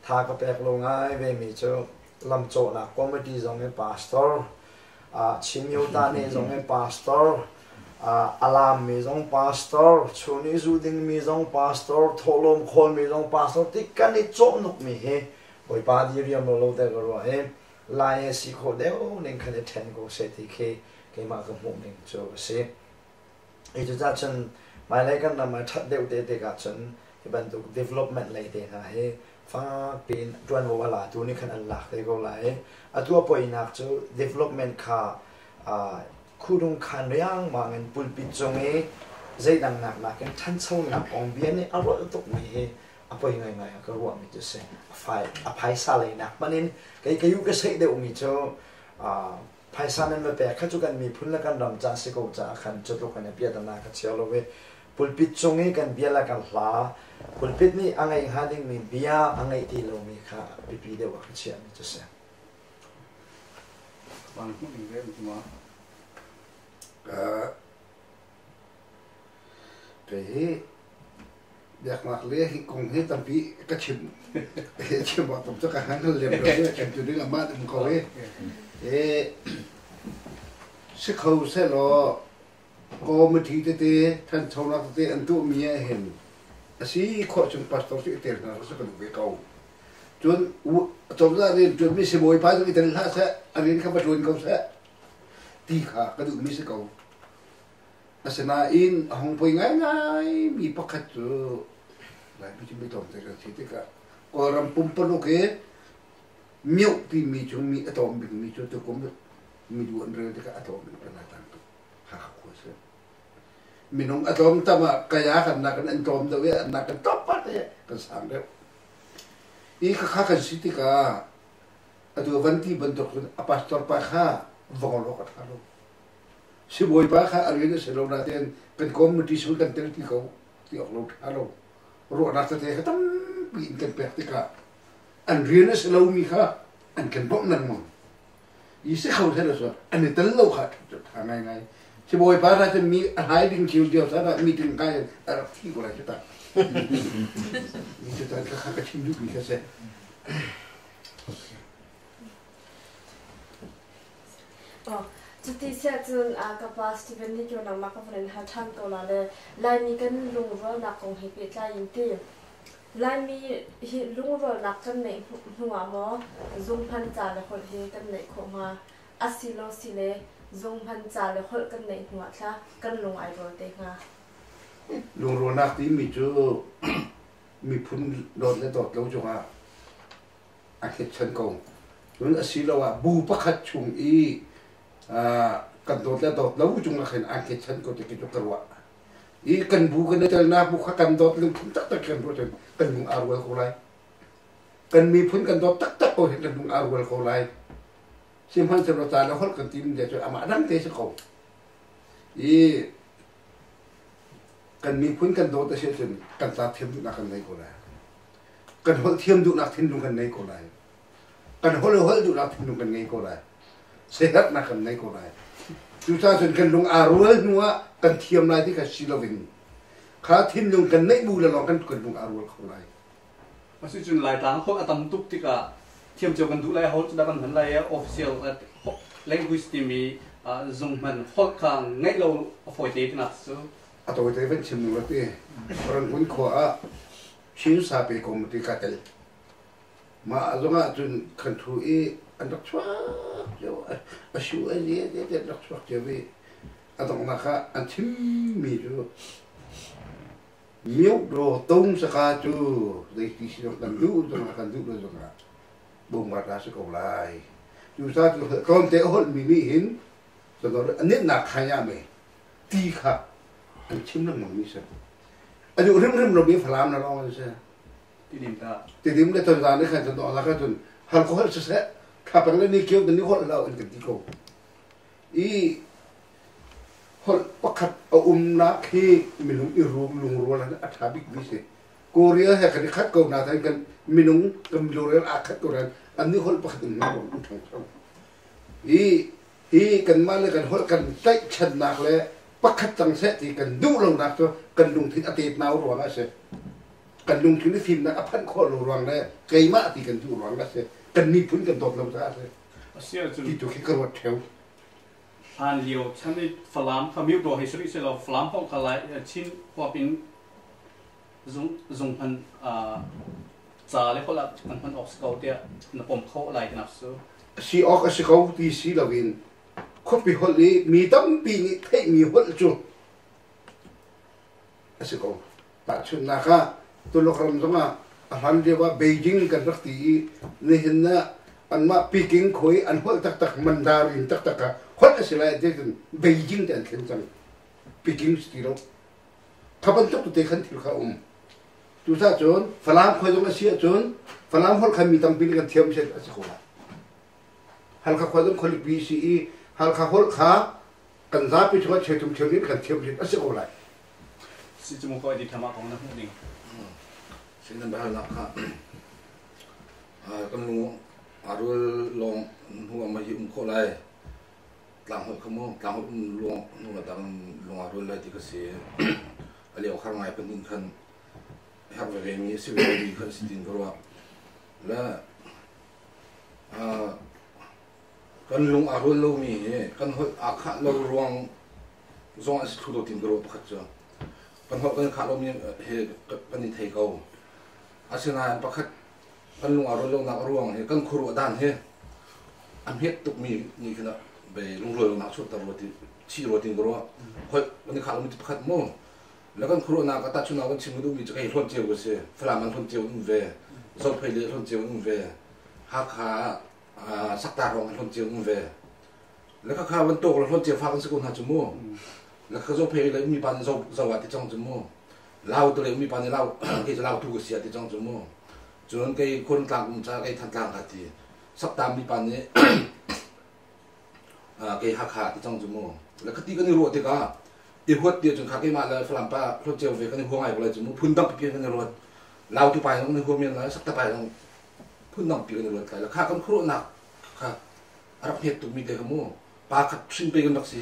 tha ka pek lo ngai ve mi cho lam cho na comedy zong e pastor chim yo ta ne zong e pastor alam mi zong pastor chuni zu ding mi zong pastor tholom khol mi zong pastor tik kan ni cho nuk mi he boi pa di riam lo te ko ro e lai si kho de o ning kan ten go se ti ke ma ka mu ning cho se e cho cha chen mai lai kan na ma that de de ga chen ke ban tu development lai de na he fa pin tuan wo wala tu ni kan an lak te ko lai a tu poi nak chu development kha khudung khan yang ma ngen pulpit chong e zai dang nak na kan than chau na ong bian ni a ro tok mi he a poi ngai ngai ka ro mi tu se a phai sa lai nak manin kai yu ka sei de mi cho phai sa nan ma pe kha chu kan mi phun la kan ram cha se ko cha khan chu to kan pia da na ka chelo lo we pulpit chong e kan bia la kan hla pulpit ni angai hading mi bia angai ti lo mi kha pi de wa chia mi chu se bằng cũng đừng về một món cái đẹp mặt lẽ thì cùng hết tâm vị cái chim bảo tổng cho cả hai cái liềm rồi cái chuyện đấy là mát đừng có ấy thế sức khâu sẽ lo có một tí thế thân thâu nó thế anh tụi mình hiện sĩ khó chừng pastor sĩ tiền nó sẽ cần về cầu chuẩn trong gia đình chuẩn bị sẽ bồi phá cái tiền là sẽ anh ấy không bắt chuẩn cầu sẽ tí khá cái tụi mình sẽ cầu sẽ na in hong poi ngay ngay mi pakat tu lại bị chúng bị tổn thương cái gì cả còn làm pum pum ok miêu pi mi chúng mi atom bị mi chúng tôi cũng mi duan rồi cái atom bị cái này tăng tu hắc quá sẽ mi nong atom ta mà cái giá kan nak kan atom tu ya nak kan top pat ya kan sang deh ini kakak sih tika aduh vanti bentuk pastor pakha vongolo kat kalau si boy pa kha arena se lo na ten kan community sul kan tel ti ko ti ok lo alo ro na ta te khatam pin kan praktika an arena se lo mi kha an kan bom nan mo yi se khau se so an tel lo kha ta ngai ngai si boy pa ra te mi hiding chiu dio sa na meeting kai ar ti ko la ta mi se ta kha ka chim du bi ka seจุดที่เสียจุนกับว่าสตีเฟนนี่อยู่นังมากับเรนฮัททันตัวละเลยลายมีกันลุงว่านักของเฮปิตลายยินตีลายมีลุงว่านักกันในหัวหมอซุงพันจ่าเลยคนเฮกันในของมาอาศิโลสิเลซุงพันจ่าเลยคนกันในหัวค่ะกันลุงไอโรเตงาลุงโรนักที่มีจูมีพุ่นโดนและตอดเราจงอาเขตชันกงลุงอาศิโลว่าบูปะขัดชุงอีkan dot la dot lau chung la khen an ke chan ko te ke to karwa I kan bu kan tel na bu kha kan dot lum thum tak tak kan ro chen kan mung arwel ko lai kan mi phun kan dot tak tak ko hen kan mung arwel ko lai sim han se ro ta la hol kan tim de cho ama dang te se ko I kan mi phun kan dot se chen kan ta them du na kan nei ko lai kan hol them du na thin du kan nei ko lai kan hol du na thin du kan nei ko lai sehat nak kan naik korai. Juta sen kan lung arwel nuwa kan tiam lagi kan silovin. Kalau tim lung kan naik bulan long kan lung arwel korai. masih cun lai tang hol atam tuk tika thiam chau kan du lai hol da kan han lai official language ti mi zong man hol kang ngai lo foi te na su atau itu event chim nu te orang pun ko a chin sa pe ko mu ti ka tel ma zonga chun kan thu e an dak chwa yo a shu a ye de dak chwa je be atong na ka an chim mi ju miêu đồ tung sa ka chu de ti si kan du kan du lo zonga bung ba ta sa ko lai ju sa chu kon te hol mi hin so do an net na khaya me ti kha an chim na mo mi sa ayu rim lo mi phalam na lo sa ti dim ta ti dim le ton zan le khan ton la ka ton hal ko hal sa ka pang le ni kyo ni hol la in ti ko i hol pakhat na khi minung i rum lung ro la athabik bi se korea he ka khat ko na thai kan minung kam lo re a khat ko ran an ni hol pakhat na ro u thang thang i kan ma le kan hol kan tai chan na le pakhat tang se ti kan du lo na to kan lung thi ati na ro ma se kan lung thi ni phim na aphan kho lo rang le kai ma ti kan du rang la se kan ni phun kan top lo sa se asia chu ti tu ki ka wat theu an liu chan ni falam famil do history se lo falam hol khalai chin ho pin zong han cha le khola kan han ox ko te na pom kho lai na su si ok si ko ti si la win ko pi hol ni mi tam pi ni thei mi hol chu asi ko ta chu na ka tu lo kram zama han de wa beijing kan rak ti ni hin na an ma Peking khoi an hol tak mandarin tak ka hol asi la de beijing den ken chang Peking stilo kaban tok te khan thil kha tu sa chon falam khoi zama si chon falam hol kha mi tam pi kan thiam se asi ko hal kha khoi zama khol bi si hal kha hol kha kan za pi chwa che tum cheu ni kan thiam se asi ko lai si chu mo ko di thama kong na hu ding sin nan ba la kha kan lu arul long hu ma hi ko lai tlang ho khamo tlang ho long nu na dang long arul lai ti ka se ali o khang ai pen din khan ha ba ve mi si ve di khan si din ro la kan lung arul lo mi kan ho akha lo ruang zong as thu do tin ro pakhat cha kan ho kan kha lo mi he kan ni thei ko asina pakhat kan lung arul lo na ruang he kan khuru dan he am het tuk mi ni khana be lung lo na chu ta ro ti chi ro tin ro ho kan kha lo mi pakhat mo la kan khuru na ka ta chu na kan chim du mi cha kai hlon cheu ko se fla man hlon cheu un ve zo phai le hlon cheu un ve ha kha sắc ta rong hlon cheu un ve la ka kha ban to ko hlon cheu fa kan se ko na chu mo la ka zo phai le mi pan zo wa ti chang chu mo lao to le mi pan lao ke lao tu ko sia ti chang chu mo chun cáiคนต่างจะcáiทันต่างกันทีสักตามมีปันนี้cáiหักขาที่จังจมูกแล้วก็ที่กันในรถที่ก็อีหัวเดียวจนขาที่มาเลยฝรั่งป้ารถเจียวเวกันในหัวไงก็เลยจมูกพุ่นดังปีกันในรถเราที่ไปต้องในหัวเมียนแล้วสักตาไปต้องพุ่นดังปีกันในรถแล้วข้ากันครูหนักค่ะอารับเหตุตุมีเด็กมูปาขัดชินไปกันนักสี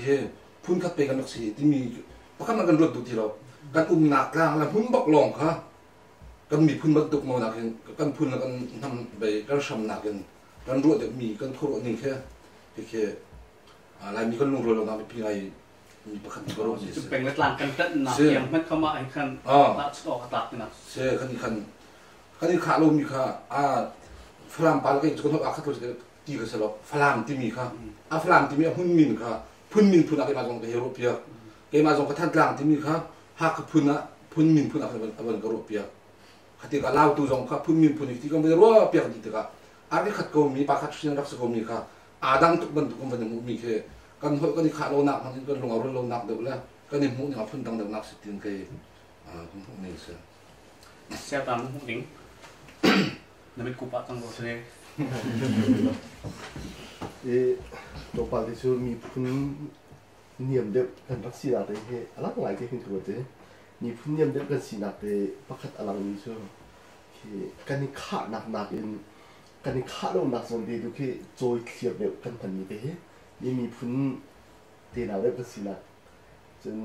พุ่นขัดไปกันนักสีที่มีปะขัดมันกันรถดูที่เรากันหนักกลางแล้วพุ่นบักลองค่ะกันมีพุ่นมาตุกมาหนักกันพุ่นแล้วกันทำไปกันช้ำหนักกันรวดมีกันครูนี่แค่อะไรมีกันลงรถเราทำไปพี่ไงมีประคันก็รู้สิเป็นเรื่องกันกันหนักอย่างมันเข้ามาไอ้คันตัดออกตัดนะเสียคันนี้ขาลมมีค่ะฝรั่งปาลก็จะคนอาคัตตัวจะตีกันเสร็จแล้วฝรั่งที่มีค่ะฝรั่งที่มีพุ่นมินค่ะพุ่นมินพุ่นอะไรมาจงกับเฮโรเปียเกมาจงกับท่านกลางที่มีค่ะหักพุ่นนะพุ่นมินพุ่นอะไรมันก็โรเปียที่ก็เล่าตัวจงค่ะพุ่นมินพุ่นที่ก็ไม่รู้เปียกที่ก็อะไรขัดก็มีปากขัดเสียงรักษาก็มีค่ะดังทุกบันทุกคนมีแค่กันเพราะก็นี่ขาโลนักมันก็ลงเอาโลนักเดี๋ยวแล้วก็นี่มุ่งเอาพุ่นดังเดี๋ยวนักสิทิ้งแค่คุณพวกนี้เสียเสียตามพวกนี้นั่นเป็นกุปะตั้งรถเลยตัวปาที่ชูมีพุ่นเนียมเด็กกันรักษาได้เหรออะไรหลายที่ขึ้นตัวเด้มีพุ่นเนียมเด็กกันสีนักเด้ประคัดอะไรมีชูคือกันนี่ขาหนักอินกันนี่ขาลงหนักส่วนเดียวคือโจยเขียบเด็กกันพันนี้เด้นี่มีพุ่นเตนาเด็กกันสีนักจน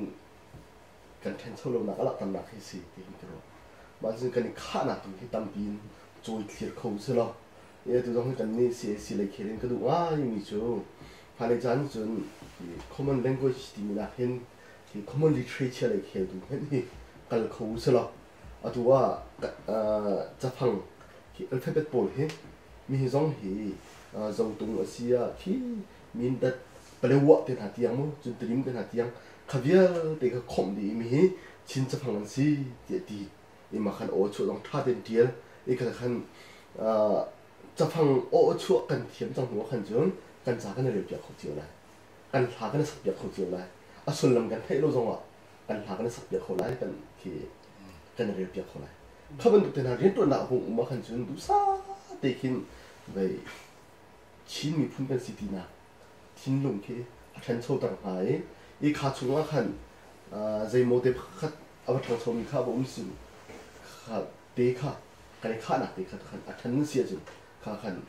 กันแทนโซลงหนักอะไรกันหนักให้สิที่ขึ้นตัว mà chúng cần khá là tụi cái tâm pin rồi thiệt khẩu xí lo tụi chúng cần nên sẽ lấy cái cái đồ như chú phải lấy chán chun common language thì mình là hiện thì common literature lấy cái đồ hết thì cần khẩu xí lo tụi chấp hành cái alphabet bol hết mình giống thì dòng tung ở xia khi mình đặt bây giờ thì hạt tiếng mu chun trim thì hạt tiếng khavia thì cái khom thì mình chính chấp hành gì thì mà khăn ô chuột lòng thắt đến tiền cái khăn chấp hành ô chuột cần thiếm trongหัวkhăn chướng cần giá cái này được khẩu chiều này cần thả cái này sắp được khẩu chiều này xuân làm cần thấy lâu rồi cần thả cái này sắp được khẩu này cần thì cần này được khẩu này các bạn được nào riêng tuần nào cũng mà khăn chướng đủ sa để khi về chín mươi phút bên city nào chín lùng kia thành sâu tầng hải ý khá chung là khăn dây mô đẹp khát ở trong sâu mình khá bổn sự khá tế khá cái khá nạc tế khá khăn thành xia chung khá khăn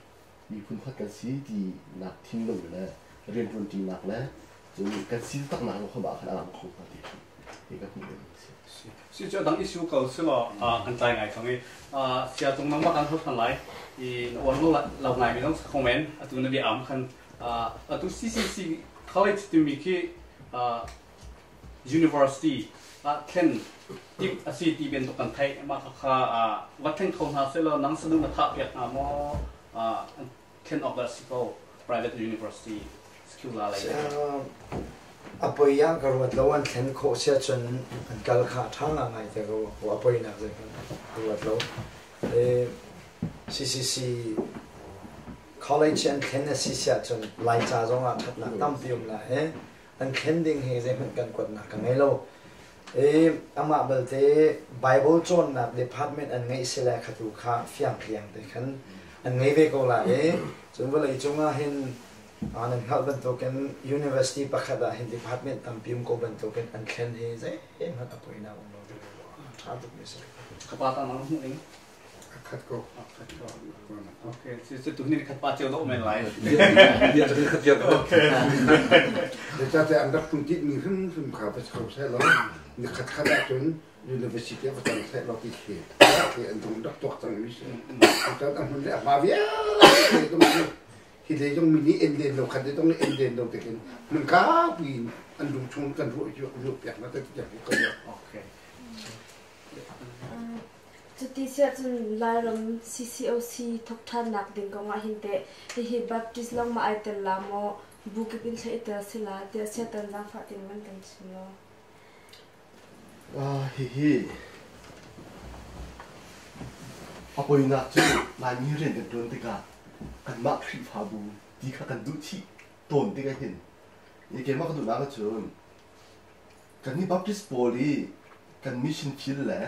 มีคุณพักกันซีที่หนักทิ้งลงเลยเรียนรู้จริงหนักแล้วจนกันซีตั้งนานเขาบอกขนาดนั้นคงพอดีนี่ก็คงเป็นสิ่งที่ตั้งอิชูเก่าสิล่ะกันใจไงตรงนี้เสียตรงนั้นว่าการทดสอบไหลวันนู้นเราไงไม่ต้องคอมเมนต์ตัวนั้นเดี๋ยวอ่านคันตัว CCC college ที่มีที่ university เช่นที่ซีที่เป็นตัวกันไทยมาค่ะวัดเช่นเขาหาเสร็จแล้วนังสนุกมาทับอย่างมอเช่นออกแบบ private university skill อะไรอาปยังกระวัดละวันเห็นโคเชียจนกัลขาทั้งอะไรแต่ก็ว่าปนักเลยกระวัดละCCC college เห็นสิเชียจนไล่จ่าจงอ่ะทัดหนักตั้มพิมพ์ละอันเห็นดิ่งเฮจะเป็นกันกดหนักกันไงเราอามาเบลเต้ Bible จนนับ department อันไงเสละขัดดูข้าเฟียงเพียงแต่ขันอันไงเวก็ละจนเวลาจงอ่ะเห็นอันนั้นเขาเป็นตัวกัน university ปักขัดเห็น department ตั้มพิมพ์ก็เป็นตัวกันอันเห็นเฮจะมันอัปยนาอุ้มเราดูท้าตุกนี้สิขับปาตังนั้นเองขัดก็โอเคสิ่งตัวนี้ขัดปาเจียวต้องไม่ไหลเดี๋ยวจะขัดเจียวโอเคเดี๋ยวจะอันดับตรงที่มีขึ้นข่าวไปข่าวใช่แล้วนี่ขัดได้จน university ประจันใช่เราที่เขียนที่อันตรงดักตัวจังวิเศษจะทำมันได้มาเวียตรงนี้ที่เดี๋ยวต้องมีนี่เอ็นเดนเราขัดต้องเอ็นเดนเราแต่กันมันก้าวปีนอันดูชงกันรู้อยู่อย่างนั้นแต่อย่างนี้ก็โอเคจุดที่เสียจนลายลม CCOC ทุกท่านนักดิ่งก็มาเห็นแต่ที่บัพติสลงมาไอเตลลามอบุกบินใช้เตอสิลาเตอเสียตันจังฝาติมันกันชิโนฮิอาปอยนักจู่ลายมีเรียนกันโดนติกากันมาคริฟาบูดีข้ากันดูที่ต้นติกาเห็นยังเกี่ยมากันดูนักจู่กันนี่บัพติสโพลีกันมิชชั่นฟิลแหละ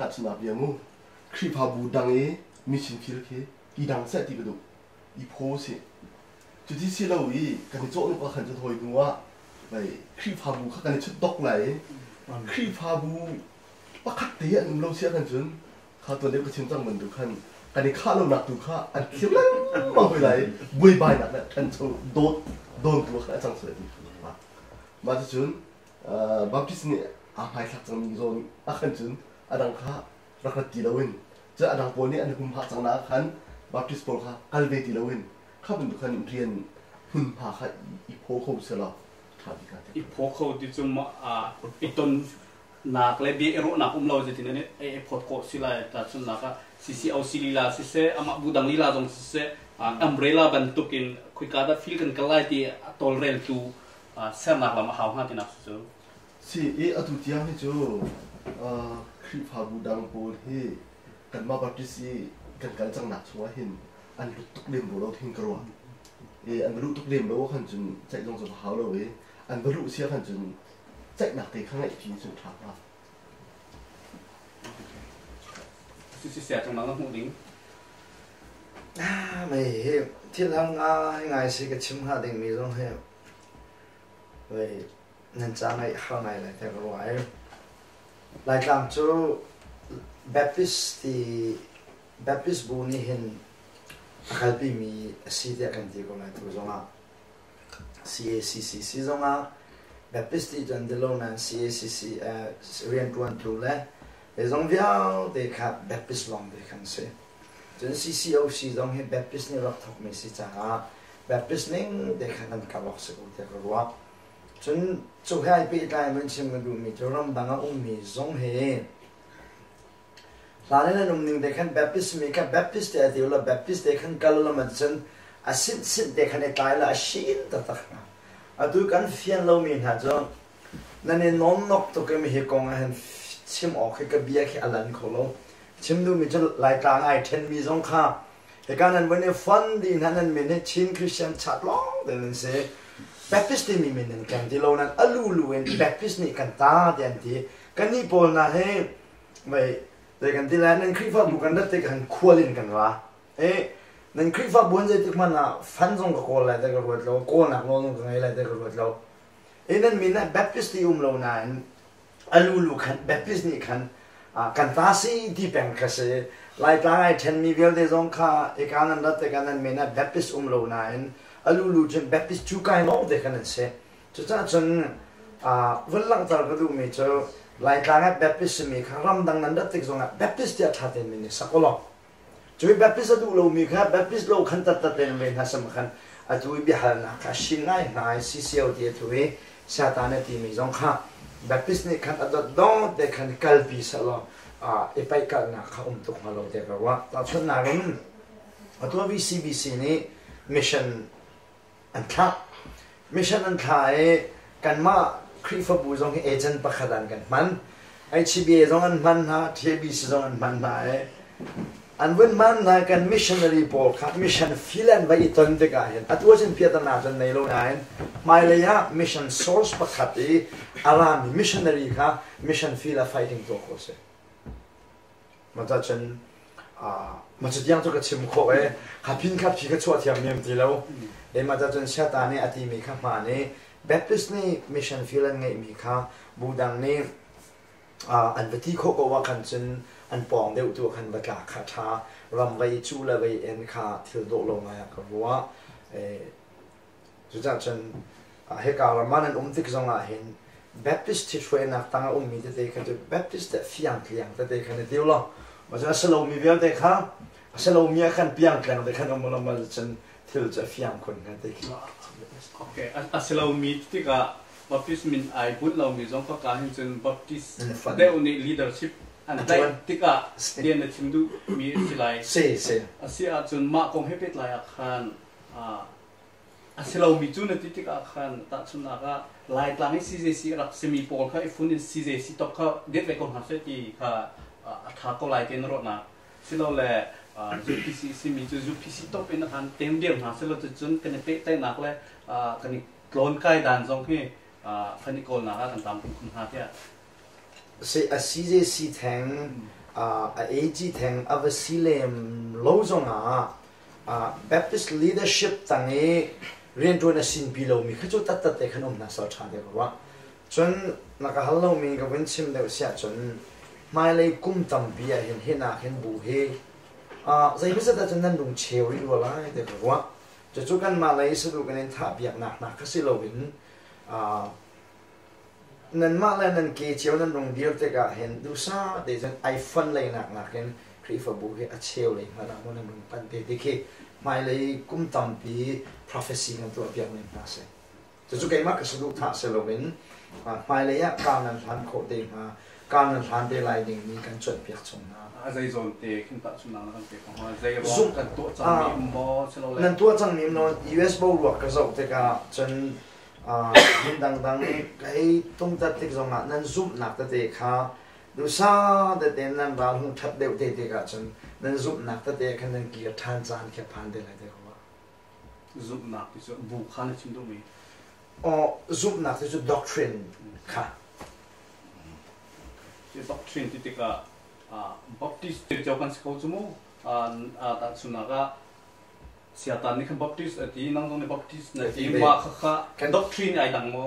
ตัดสนาบยังงูคริปฮาบูดังมิชชั่นฟิลเคอีดังเสติกระดูอีโพสิจุดที่สิเราอีกันโจ้นึกว่าขันจะถอยดูว่าไปคริปฮาบูเขากันชุดดอกไหลคริปฮาบูปักขัดเตี้ยเราเสียกันจนข้าตัวเล็กก็ชิมจังเหมือนดูขันกันข้าเราหนักดูข้าอันเขียวนั้นมองไปไหลบุยใบหนักเนี่ยขันโจ้โดนตัวข้าจังสวยดีมาจนบัพติสเนี่ยอาภัยสักจังมีโซนขันจนอันดังข้ารักตีลาวินจะอันดังปนนี้อันดังกุมภาจังนักขันบัพติสปอลข้ากัลเวตีลาวินข้าเป็นทุกขันเรียนหุ่นผาข้าอีโพโคเสลาท่าดีกันอีโพโคที่จุ่มอีต้นนักเลยเบี้ยรุ่นนักเราจะที่นั่นไอ้พอดโคสิลาแต่ส่วนนักCCOCลีลาสิเสอามาบูดังลีลาตรงสิเสอัมเบรล่าบรรทุกินคุยกันได้ฟิลกันกันไล่ที่ตอลเรลตูเส้นนักละมาหาวหาที่นักสุดสิอตุติยาให้จูคริปฮาบูดังโพลเฮกันมาบัพติสีกันจังหนักชัวเห็นอันรุตุกเล่มเราทิ้งกระวอันรุตุกเล่มเราขันจนใจลงสุดหาวเลยอันรุเสียขันจนใจหนักแต่ข้างในพิงจนทับว่าสิเสียตรงนั้นต้องหูดิ้งไม่ที่ทำง่ายสิก็ชิมหาดิ่งมีตรงเฮไปนั่นจะไม่เข้าในเลยแต่ก็ว่าหลายครั้งจู่Baptist บูนี่เห็นขับปีมีสีเดียกันที่ก็เลยตัวจงอ่ะ CACC สีจงอ่ะ Baptist ที่จันเดลนั้น CACC เรียนตัวนั้นตัวเลย zong viao de kha Baptist long de kan se chen CCOC zong he Baptist ni rak thok me si cha Baptist ning de khan ka lok se ko te ro chen chu hai pi tai men chim du mi chu ram dang a mi zong he la ne num ning de khan Baptist mi ka Baptist de la Baptist de khan kal la ma chen a sit de khan e tai la shin ta ta a du kan fian lo mi ha zo na ne non nok to ke mi he kong a han chim ok ke bia ke alan ko lo chim du mi chu lai tang ai 10 mi zong kha e kan an when fun din han an min chin Christian chat long den se Baptist mi min kan di lo nan alu en Baptist ni kan ta den ti kan ni pol na he mai de kan di la nan Christ bu kan da te kan kualin kan wa nan Christ bu je tik man na fan zong ko la de ko na no no ngai la de ko lo nan min na Baptist ti lo na alu kan Baptist ni kan kan ta si di pen ka se lai ta ai 10 mi vel de zong kha e kan an da te kan min na Baptist lo na alu chen Baptist chu kai no de kan se chu cha chen vel lang tar ka du mi cho lai ta ga Baptist mi kha ram dang nan da te zong Baptist ya tha te mi ni sa ko lo chu Baptist du lo mi kha Baptist lo khan ta te me na sam khan a tu bi hal na ka shin ngai ngai CCO de tu e sa ta na ti mi zong kha Baptist ni khan adot dong de khan kalpi sa lo e pai ka na kha tuk ma lo de ka wa ta chun na ron atwa VCBC ni mission an tha e kan ma Christopher bu zong agent pa khadan kan man ICBA zong an man ha TBC zong an man na e an wen man na kan missionary pol kha mission filan vai ton de ga hen atwa chen pia ta na chen nei lo na hen mai le ya mission source pa khati arami missionary kha mission fila fighting to ko se ma ta chen ma chu yang to ka chim kho e kha pin kha phi ka chwa thiam mem ti lo e ma ta chen sha ta ne ati mi kha ma ne Baptist ni mission filan ngai mi kha budang ni an vati kho ko wa kan chen an pong deuh tu khan ba ka kha tha ram vai chu la vai en kha thil do lo nga ka wa chu cha chen he ka la man an tik zong a hin Baptist ti thwe na tanga mi te ka Baptist te fiang kliang te khan de lo ma cha selo mi vel te kha selo mi khan piang kliang te khan mo ma chen thil cha fiang khun ka te ki okay aselo mi ti ka Baptist min ai put lo mi zong ka hin chen Baptist de uni leadership an dai tika tian na chimdu mi silai se asia chun ma kong hepet lai akhan asilo mi chun na tika khan ta chun na ga lai tlang CJC rak semi pol kha ifun CJC tok kha det ve kon ha se ti kha tha ko lai ten ro na silo le PC mi chu PC top in khan tem dem ha silo chun kan pe tai nak le kan klon kai dan zong he phani kol na ga kan tam kun ha tia se a CJC thang a AG thang of a silem lo zong Baptist leadership tangi rian tu na sin pilo mi khachu tat te khanom na sa tha de wa chun na ka hallo mi ga wen sim de sia chun mai le kum tam bia hen na hen bu he zai bi sa ta chun nan dung cheu ri wa lai de wa chu kan ma lai su du kan tha biak na ka si lo win nan ma la nan ke cheu nan dung bil te ka hen du sa de jan iPhone le na ken Christopher bu he a cheu le ma na mo nan dung pan te ke mai le kum tam pi prophecy kan tu biak ne na se chu ke ma ka su du tha se lo win mai le ya ka nan han ko de ma ka nan han de lai ding ni kan chot biak chung na zai zon te kin ta chun na kan te ko zai ro kan to chang mi mo chelo le nan to chang mi no US bo ro ka zo te ka chen hin dang kai tung ta tik zong nan zoom nak ta te kha du sa de den nan ba hu that de te ka chen nan zoom nak ta te kan nan ki than chan ke phan de la de ko zoom nak ti so bu khan chim do mi zoom nak te doctrine kha ti doctrine ti ka Baptist te jo kan ko chumo ta chuna ga siatan ni kan Baptist ati nang dong ni Baptist na ti ma kha kan doctrine ai dang mo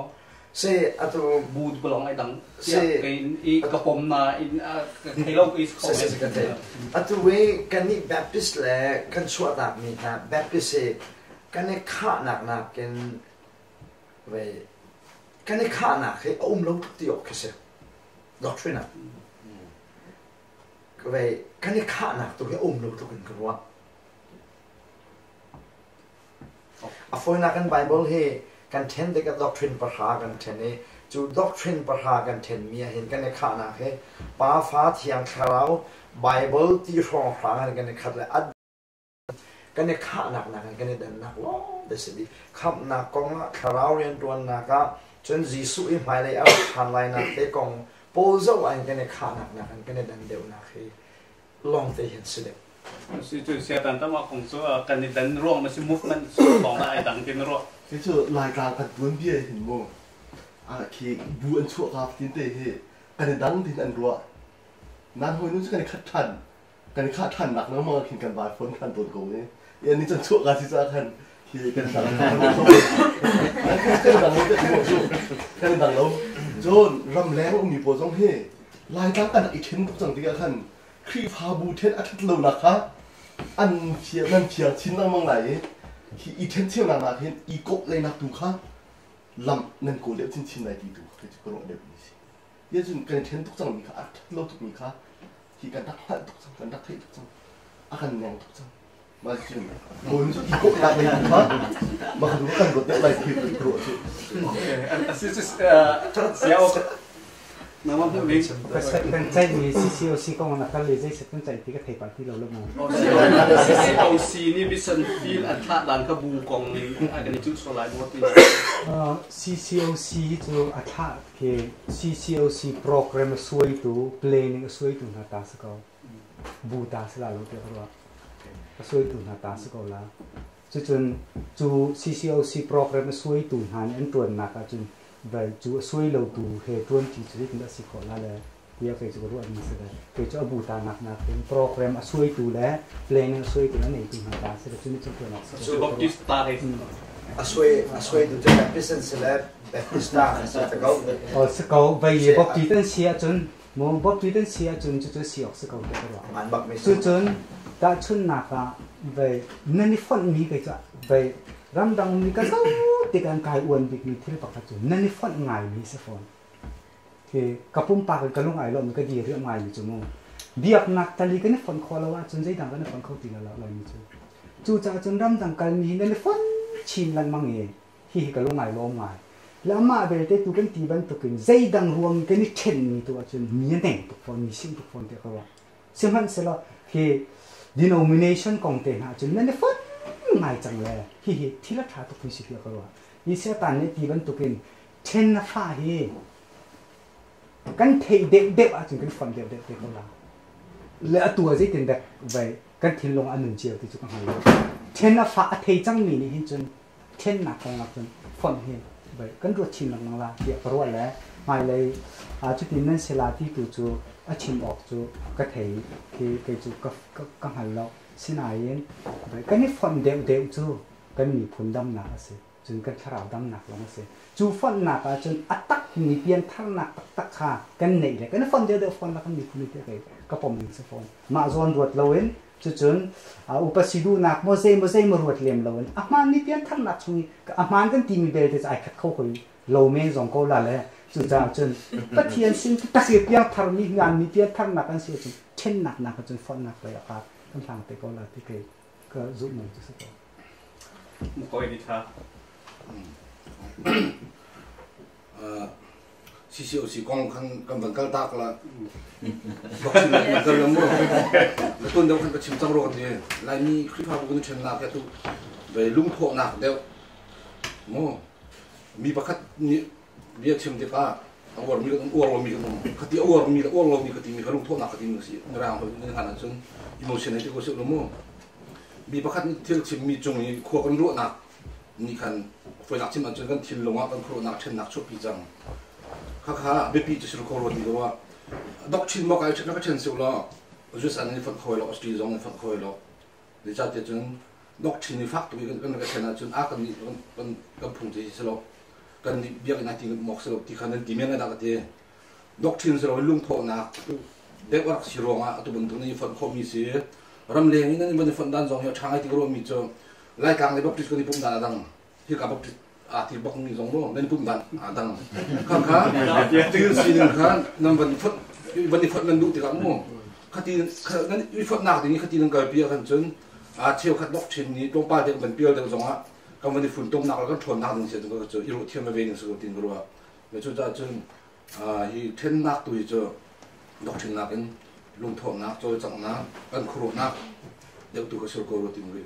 se atu bud belong ai dang se i ka pom na in hello is comment atu we kan ni Baptist le kan chua ta mi ha Baptist se kan ni kha nak ken we kan ni kha nak he lo ti ok se doctrine ก็ไปกันนี่ข้าหนักตัวที่ลูกตัวกันกันวะอาฟังนักกันไบเบิลเฮกันเทนเด็กด็อกทรินประหากันเทนนี่จูด็อกทรินประหากันเทนมีเห็นกันในข้าหนักเฮป้าฟ้าเทียงคาราวไบเบิลที่รองฟังกันในขัดเลยกันในข้าหนักกันในเดินหนักล้อเดสิบีขับหนักกองคาราวเรียนตัวหนักจนจีสุอิมไฮเลยเอาทันไลน์หนักเด็กกองโปรเจกต์กันในข้าหนักกันในเดินเดียวหนักเฮลองไปเห็นสิเด็ก就现在他们工作跟你等ร่วงมัน是 movement ของไอ้ดังกินร่วงที่จะรายการกันวนเบี้ยเห็นมั้งคือบูอันชั่วครับที่เตะกันดังที่อันรัวนั่นหัวนู้นกันขัดทันหนักแล้วมากินกันบาดฝนกันตัวโกนี่ยันนี้จนชั่วกันที่จะกันที่กันดังนั่นกันดังนี่จะถึงชั่วกันดังแล้วจนรำแรงมีโปรจงเฮรายการกันอีกเช่นทุกจังที่กันครีพาบูเทนอาทิตย์เรานะคะอันเชียนั่นเชียชิ้นนั้นมองไหนที่อีเทนเที่ยวนาเห็นอีกบเลยนักดูค่ะลำนั่นกูเลี้ยวชิ้นไหนดีดูที่จะกรองเดี๋ยวนี้สิยังจนกันเทนทุกจังมีค่ะอาทิตย์เราทุกมีค่ะที่กันดักหันทุกจังกันดักเททุกจังอาการแรงทุกจังมาจนโอนอีกบนักเลยค่ะมาดูกันรถเนี่ยอะไรที่เป็นกลัวสิเสียวน้ำมันพูดนี้เป็นใจมีCCOCก็มันนักเลยใจเสร็จเป็นใจที่ก็เทปที่เราเริ่มมองCCOC นี่วิสันฟีลอันท่าหลังกระบูกองนี่อาการนี้จุดสลายหมดเลยCCOC ตัวอันท่าคือ CCOC โปรแกรมสวยตัว planning สวยตัวหน้าตาสกอบูตาสลายรู้เรื่องว่าสวยตัวหน้าตาสกอละจนจู CCOC โปรแกรมสวยตัวหันอันตัวหนักจนvậy chú xuôi lâu tù hệ tuân thì chú cũng đã xịt khỏi là bây giờ phải chú có ruộng gì rồi phải cho bù ta nạp cái program xuôi tù đấy plan xuôi tù nó này thì hoàn toàn sẽ được chú nên cho nó chú bóc tí star đấy xuôi tù cho các business là Baptista sẽ sẽ có vậy bóc tí tên xia chun muốn bóc tí tên xia chun chú xia học sẽ có cái đó chú chun đã chun nạp à vậy nên đi phân mỹ cái chỗ vậy ram dang mi ka so ti kan kai uan big mi thil pakha chu nani fon ngai mi se fon ke kapum pa ka lung ai lo mi ka di ri ngai mi chu mo biak nak tali ka ni fon khola wa chun jai dang ka ni fon khau ti la la mi chu cha chun ram dang kal mi nani fon chin lan mang e hi ka lung ai lo ngai la ma be te tu kan ti ban tu kin jai dang ruang ka ni chen mi tu chun mi neng tu fon mi sim tu fon te ka wa sim han se la ke denomination kong te na chun nani fon ngai chang le hi thi la tha to phi si ka wa yi se tan ne ti ban to kin chen na fa hi kan thei de a chung kan fon de ko la le a tua jai tin da vai kan thin long an nun chiao ti chu kan ha lo chen na fa a thei chang mi ni hin chun chen na ka chun fon hi vai kan ro chin lang la ya ko wa le mai le a chu tin nan se la ti tu chu a chim ok chu ka thei ki chu ka ha lo sinayin kan ni fon de chu kan mi phun dam na ase chun kan tharau dam nak long ase chu fon na ka chun atak mi pian thar nak tak kha kan nei le kan fon de fon la kan mi phun te ka pom ning se fon ma zon ruat loin chu chun upasidu nak mo sei mo ruat lem loin man ni pian thar nak chung ka man kan ti mi be te ai khat khau khoi lo me zong ko la le chu cha chun pathian sin ta se pian thar mi ngan mi pian thar nak kan se chun chen nak ka chun fon nakไปอะครับคำสั่งไปก็ละที่เคยก็รุ่นหนึ่งจะสุดมุกอยดิท่าCCOC กองกันบังคับตากละบอกสิ่งนั้นก็เรื่องมั่วแล้วต้นเดียวกันก็ชิมจังรอกันดีลายมีคลิปภาพกันเช่นนักแค่ตัวไปลุ่มโผล่หนักเดียวมั่วมีประคัดนี่เบี้ยชิมที่ป้าอ้วนมีก็ต้องอ้วนมีก็ต้องคดีอ้วนมีก็อ้วนมีก็ตีมีก็ลุ่มโผล่หนักคดีมือสิร่างเขาในขณะนั้นอิโมชันที่เขาเชื่อมั่วมีประคัดเที่ยวชิมมีจงมีขวบกันรั่วหนักนี่คันไฟหนักชิมมันจนกันทิลลงว่ากันโครหนักเช่นหนักชุบปีจังข้าเบบปีจะสุดโครดีกว่าดอกชิมบอกไอ้ฉันก็เช่นสิวล้อจุดสันนิฟันคอยล้อสตรีซองนิฟันคอยล้อเดี๋ยวจะเดี๋ยวจนดอกชิมนิฟักตัวกันก็เช่นนั้นจนอากันนี่กันกับพุ่งที่สิล้อกันนี่เบี้ยกันที่หมอกสิล้อที่ขันนั้นที่เมียนกันได้ดอกชิมสิล้อลุ่มโผล่หนักเด็กว่าสิร้องอ่ะตัวบนตัวนี้ฟันคอมีเสียรำเลียงนี่นั่นมันฟันด้านซองเหาะช้างที่กรมมีเจอไล่กลางในบอกที่คนที่ปุ่มด่าดังที่กับบอกที่บอกมีสองโม่ในปุ่มด่าดังข้างที่สิ่งข้างนั่นมันฟัน วันนี้ฝนนั้นดูติกับมั่วคดีนั้นฝนหนักทีนี้คดีนั้นเกิดเปียกันจนเที่ยวขัดล็อกชิ้นนี้ตรงป้าเด็กมันเปียเด็กสองอ่ะก็วันนี้ฝนตกหนักแล้วก็ทนหนักจนเสียจนก็เจออีโรเที่ยวมาเวนิสก็ตินก็รู้ว่าแล้วจุดจนอีเทนนักตัวเจอล็อกชิ้นนักกันลุงทองนักโจยจังนักกันครูนักเด็กตัวก็เชื่อก็รู้ตินเลย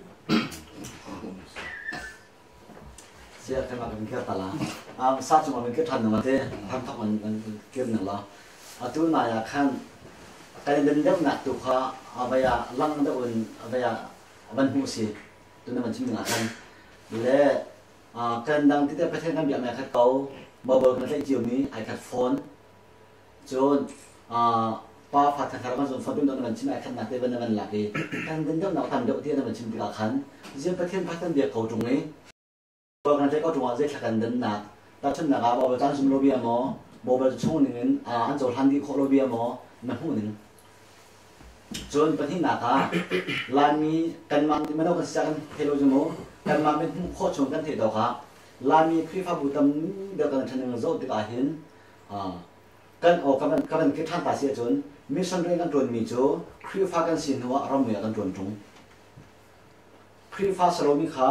เสียขึ้นมาเป็นแค่ตลาดซาจุมาเป็นแค่ทันหนึ่งละเท่ทำทับมันเกี่ยวหนึ่งละตัวไหนอยากขั้นการเดินเดินหนักตัวเขาเอาไปลังเดินเอาไปบันหูสิตัวนั้นมันชิมหนึ่งขั้นและการดังที่ได้ประเทศนั้นแบบไหนคัดเก่าบ่เบิกมันได้เจียวนี้ไอคัดฟอนจนป้าผัดทางการมันจนฟอนเป็นตัวนั้นมันชิมไอคัดหนักได้เป็นมันหลักเลยการเดินเดินหนักทำเดี๋ยวที่นั้นมันชิมตีละขั้นเรื่องประเทศพัฒนาเดียเขาตรงนี้บอกกันใช้ก็ตรงว่าจะขัดเดินหนักแต่ฉันหนักบอกว่าการสมรบีหมอบอกว่าช่วงหนึ่งอันจะทันที่โคโลบีหมอมันหูหนึ่งจนประเทศหนักลานมีกันมันไม่ต้องกันสักกันเทโลจมูกกันมันเป็นโคชงกันเทดอกครับลานมีคริฟ้าบุตรเดียวกันทันหนึ่งโจติกาเห็นกันออกกันคิดท่านตาเสียจนมิชชันเรื่องกันจนมีโจคริฟ้ากันสินหัวเราเหมือนกันจนตรงคริฟ้าสโลมีขา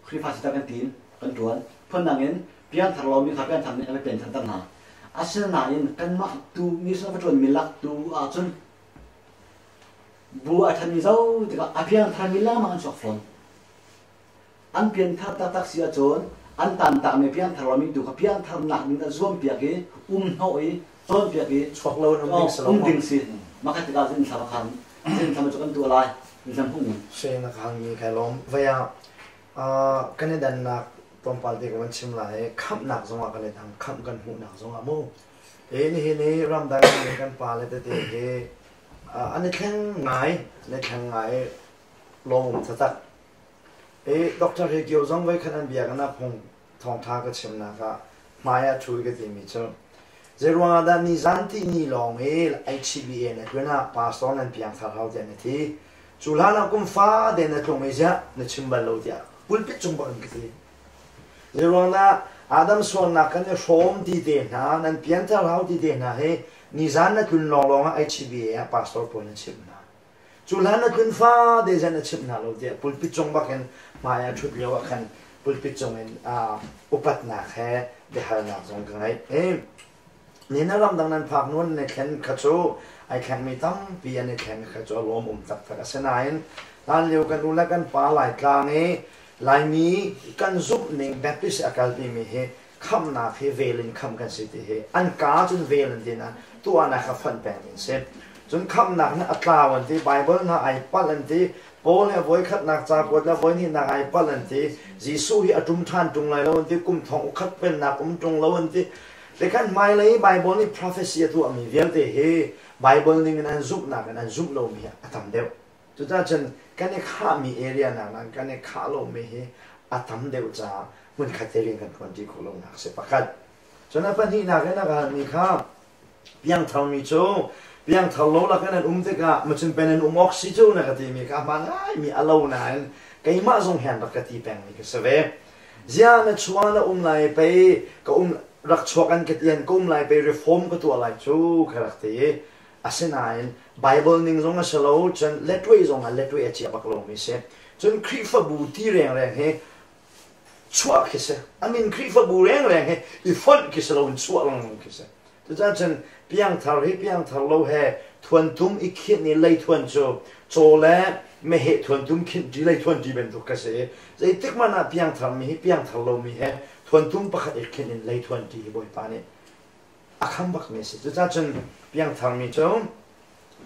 คริฟ้าสิตากันตีนกันจวนเพื่อนนั่งเงินเปลี่ยนทางเรามีขาเปลี่ยนทางนี้อะไรเปลี่ยนทางตั้งหาอาศัยนายกันมาตูมิชชันจนมีลักตูจนบัวทันมีเจ้าติกาอภิญทางมีล่ามันชอบฟอนอันเปลี่ยนท่าตักเสียจนอันตามไม่เปลี่ยนทางเรามีดูกับเปลี่ยนทางหนักนี่จะร่วมเปียกหอยร่วมเปียกชกเราดิ่งสิมาคัดติกาเส้นสารพันเส้นทำมาจากกันตัวลายมีจำพุ่งเส้นนักขังมีใครล้มเวียกันในดันนักตอนปาร์ตี้กันมันชิมไหลขับหนักสงกันเลยทางขับกันหูหนักสงมูนี่รำดังกันปาเลยแต่อันนี้แข็งไงในแข็งไงลงสักด็อกเตอร์เกี่ยวกับไว้ขนาดเบียกันนะพงทองท่าก็ชิมนะครับมายาช่วยกันทีมิเชลเจรวาดานิซันที่นี่ลองHCBA เนี่ยด้วยนะพาสตอนนั้นเพียงท่าเขาเจนทีจุฬานักกุมฟ้าเดนตรงนี้จะในชิมบาลูเดียบุลปิจุงบังกันทีเจรวาดาอาดัมส่วนนักกันจะชมดีเดนะนั่นเพียงท่าเขาดีเดนะนิซันนักคุณลองHCBA พาสตอนpointชิมนะจุฬานักคุณฟ้าเดนชิมนะลูเดียบุลปิจุงบังกันมายาชุดเลี้ยวกันบุลปิจงเป็นอุปัตนาแค่เดี๋ยวหนักสงกันไนี่นะรำดังนั้นภาคนู้นในแขนขจูไอแขนมีตั้งปีในแขนขจูรวมตักเสนายตอนเลี้ยวกันดูแลกันป่าไหลกลางไหลมีกันซุปหนึ่งแบบพิเศษกันที่มีคำนาเวลินคำกันสิที่อันกาจนเวลินที่นั้นตัวนักฟันแปลงเสร็จจนคำนักนั้นอัตราวันที่ไบเบิลนะไอปัลลันที่โป้เนี่ยไว้ขัดนักจากวัดแล้วไว้นี่นักไอปัลลันที่จีซูฮีอจุมท่านจงเลยแล้ววันที่กุมทองขัดเป็นนักกุมจงแล้ววันที่แต่กันไม่เลยไบเบิลนี่ prophecy ตัวมีเวลที่ไบเบิลนี่กันซุปนักกันซุปโลมีอะทำเดียวจุดนั้นจนกันเนี่ยข้ามีเอเรียนักนั้นกันเนี่ยข้าโลมีทำเดียวจ้าเหมือนขัดเรียนกันคนที่โคลนักเสพกันจนนั้นปัญหานักกันมีข้าเพียงเท่ามีโจเพียงทะลุแล้วกันเด็กอะมันจึงเป็นออกซิเจนนะครับที่มีการมันมีอารมณ์นั้นก็ยังมาส่งแหนปกติแปลงนี่ก็เสวยเจ้าเนี่ยชวนเราไล่ไปก็รักชวกันกันยันก็ไล่ไปรีฟอร์มก็ตัวอะไรจูขนาดที่อาศัยนั้นไบเบิลนิ่งส่งมาสโลจนเลตไว้ส่งมาเลตไว้เจียบักลงมิเสจนคริฟบูที่แรงให้ชัวคิดเสI meanคริฟบูแรงให้อีฟอนคิดเราชัวลงคิดเสจุดนั้นจนเพียงทารีเพียงทาโลเฮทวนตุ้มอีกขีดนี่เลยทวนโจแล้วไม่เหตุทวนตุ้มขีดจีเลยทวนจีเป็นตัวกษัตริย์จะติดมันเพียงทามีเพียงทาโลมีเฮทวนตุ้มประคัดอีกขีดนี่เลยทวนจีบ่อยปานี่อาคำบักเมสจุดนั้นจนเพียงทามีโจ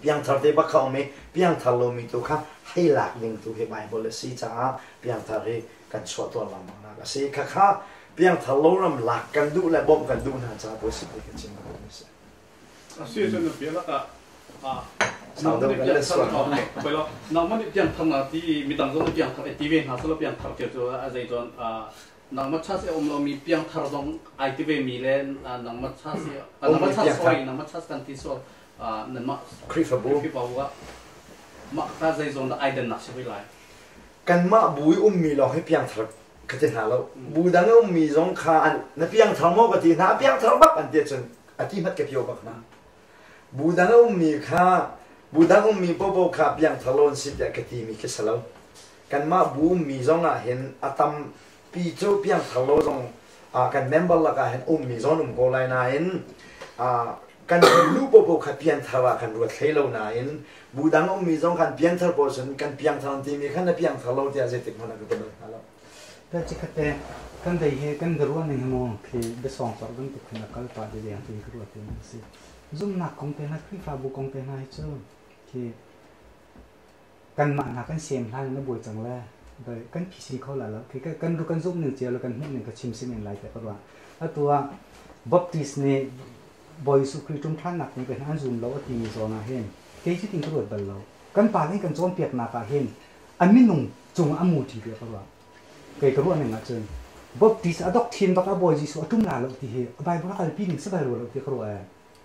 เพียงทารีบักเขาไม่เพียงทาโลมีตัวข้าให้หลักหนึ่งตัวให้ใบบริสีจ้าเพียงทารีกันชัวตัวลำบากนะก็สิข้าเพียงทาโลรำหลักกันดูและบ่มกันดูนะจ้าบ่สิเป็นกันจริงไหมเสียจนเปียแล้วก็น้องมันเปียงทั้งหมดไปแล้วน้องมันเปียงทั้งหมดที่มีต่างกันเปียงทั้งที่เวียนหาสลับเปียงทั้งเกี่ยวกับอะไรจนน้องมันชาเสียเรามีเปียงทั้งตรงไอที่เวียนมีเล่นน้องมันชาเสียน้องมันชาสวยน้องมันชากันที่สวยนั่นมาคริฟบูว่ามาถ้าใจจนไอเดนนักใช่ไหมล่ะกันมาบุยมีหลอกให้เปียงทั้งก็จะหาเราบุยดังมีสองขาอันนั่นเปียงทั้งหมดก็ที่หาเปียงทั้งบักอันเดียวจนอธิมัดเก็บโยบักนะ budang mi kha budang mi popo kha piang thalon sip ya kati mi ke salo kan ma bu mi zonga hen atam pi chu piang thalo zong kan member la ka hen mi zon ko lai na in kan lu popo kha piang thawa kan ru thelo na in budang mi zong kan piang thar portion kan piang than ti mi khan piang thalo ti a je tik mana ko halo ta chikate kan dei he kan daruan ning mo khi be song sor dum tik na kal pa de yang ti ru ti si zum na kong te na kri fa bu kong te na chu khi kan ma na kan sem han na boi chang la doi kan phisi kho la lo khi kan ru kan zum ning che lo kan hu ning ka chim sim ning lai te ko wa atua baptist ne boy su kri tum than nak ni kan an zum lo ti mi zo na hen ke chi ting ko bal lo kan pa ni kan chom piak na ka hen amin nung chung amu ti de ko wa ke ko ru ning a chen baptist adok thin bak a boy ji su atum la lo ti he bai bra kal pi ning sa bai ro lo ti ko wa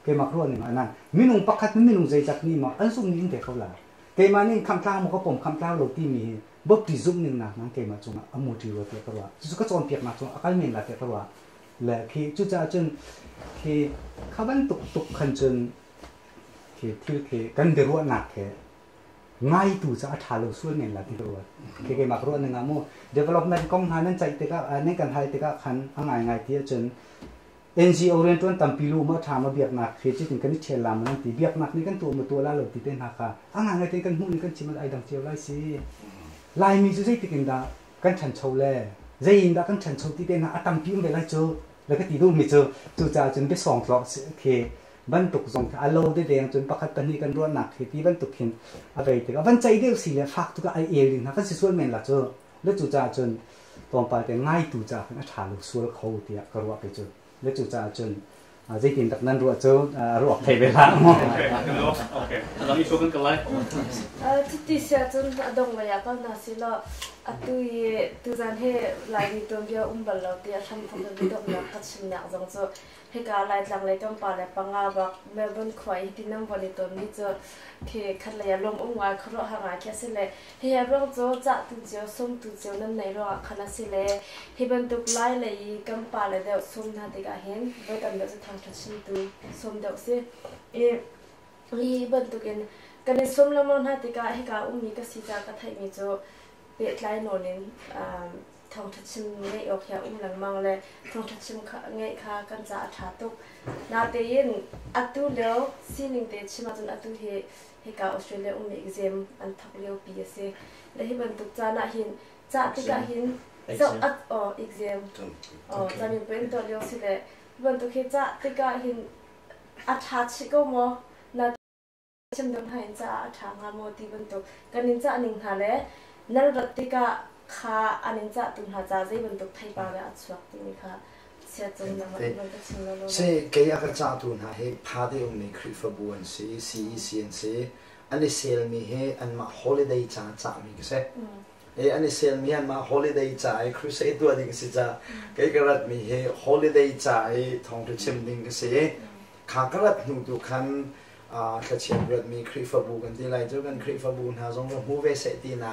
ke mak ru ning anan minung pakhat minung zai jak ni ma an sum ning de ko la ke ma ning kham tlang mo ko pom kham tlang lo ti mi baptist zum ning na nang ke ma chung amu ti ro ti ko wa su ka chom piak na chung akal min la te ko wa le khi chu cha chen khi khaban tuk tuk khan chen khi thil khi kan de ro na ke ngai tu cha tha lo su nen la ti ro ke mak ro ning amu development kong hanan chai te ka ne kan hai te ka khan angai ngai ti chen NGO ren tuan tampilu ma tha ma biak nak khi chi tin kan chel lam nan ti biak nak ni kan tu ma tu la lo ti ten ha ka angai ngai te kan hu ni kan chi ma ai dang cheu lai si lai mi chu sei ti kin da kan chan chou le zai in da kan chan chou ti ten ha atam pi um ve lai chu la ka ti du mi chu tu cha chen be song tlo khi ban tuk zong a lo de deng chun pakhat pan ni kan ro nak khi ti ban tuk hin a ve te ka ban chai de si le fak tu ka ai e ring ha ka si sual men la chu le chu cha chun tom pa te ngai tu cha kan tha lo sual khou ti ka ro pe chu le chu cha chun dây tiền đặc năng ruột châu ruột thầy về làm ok làm đi số cái cái lại thì sẽ chun đồng với nhau con là xí lo tu gian he lại đi tuần kia bal lo thì tham phong cái động nhạc cắt sinh nhạc giống cho he cả lại làm lại trong pa lại panga bạc Melbourne khoai thì nămวันtuần đi cho thì khát lại lom ngoài khát lo hàng ngày kia xí lệ he rong cho chạ tu chiếu sông tu chiếu năm này rồi khát là xí lệ he bên tục lại lại trong pa lại đều sông na thì cả hen với tầm đó sẽ thằng thật sinh tu sông đều xí li bên tục cái này sông làm món ha thì cả he cả mi cái xí ra cái thay mi cho biệt lại nổi lên thằng thật sinh ngay ở kia lần mang lên thằng thật sinh ngay khá căn giá trả tục na te yin atu leo sining te chima chun atu he ka Australia exam an thak leo PSA le hi ban tu cha na hin cha ti ka hin so at exam cha min pen to leo si le ban tu he cha ti ka hin atha chi ko mo na chim dong hain cha tha nga mo ti ban tu kanin cha ning ha le nal rat ti ka kha anin cha tun ha cha zai ban tu thai pa ga chuak ti ni kha se ke a cha tu na he pha de nei khri fa buan si CECNC ani sel mi he an ma holiday cha mi ke se e ani sel mi an ma holiday cha ai khri se tu ding si cha ke karat mi he holiday cha ai thong tu chim ding ke se kha karat nu tu khan kha chen rat mi khri fa bu kan ti lai jo kan khri fa bu na zong hu ve se ti na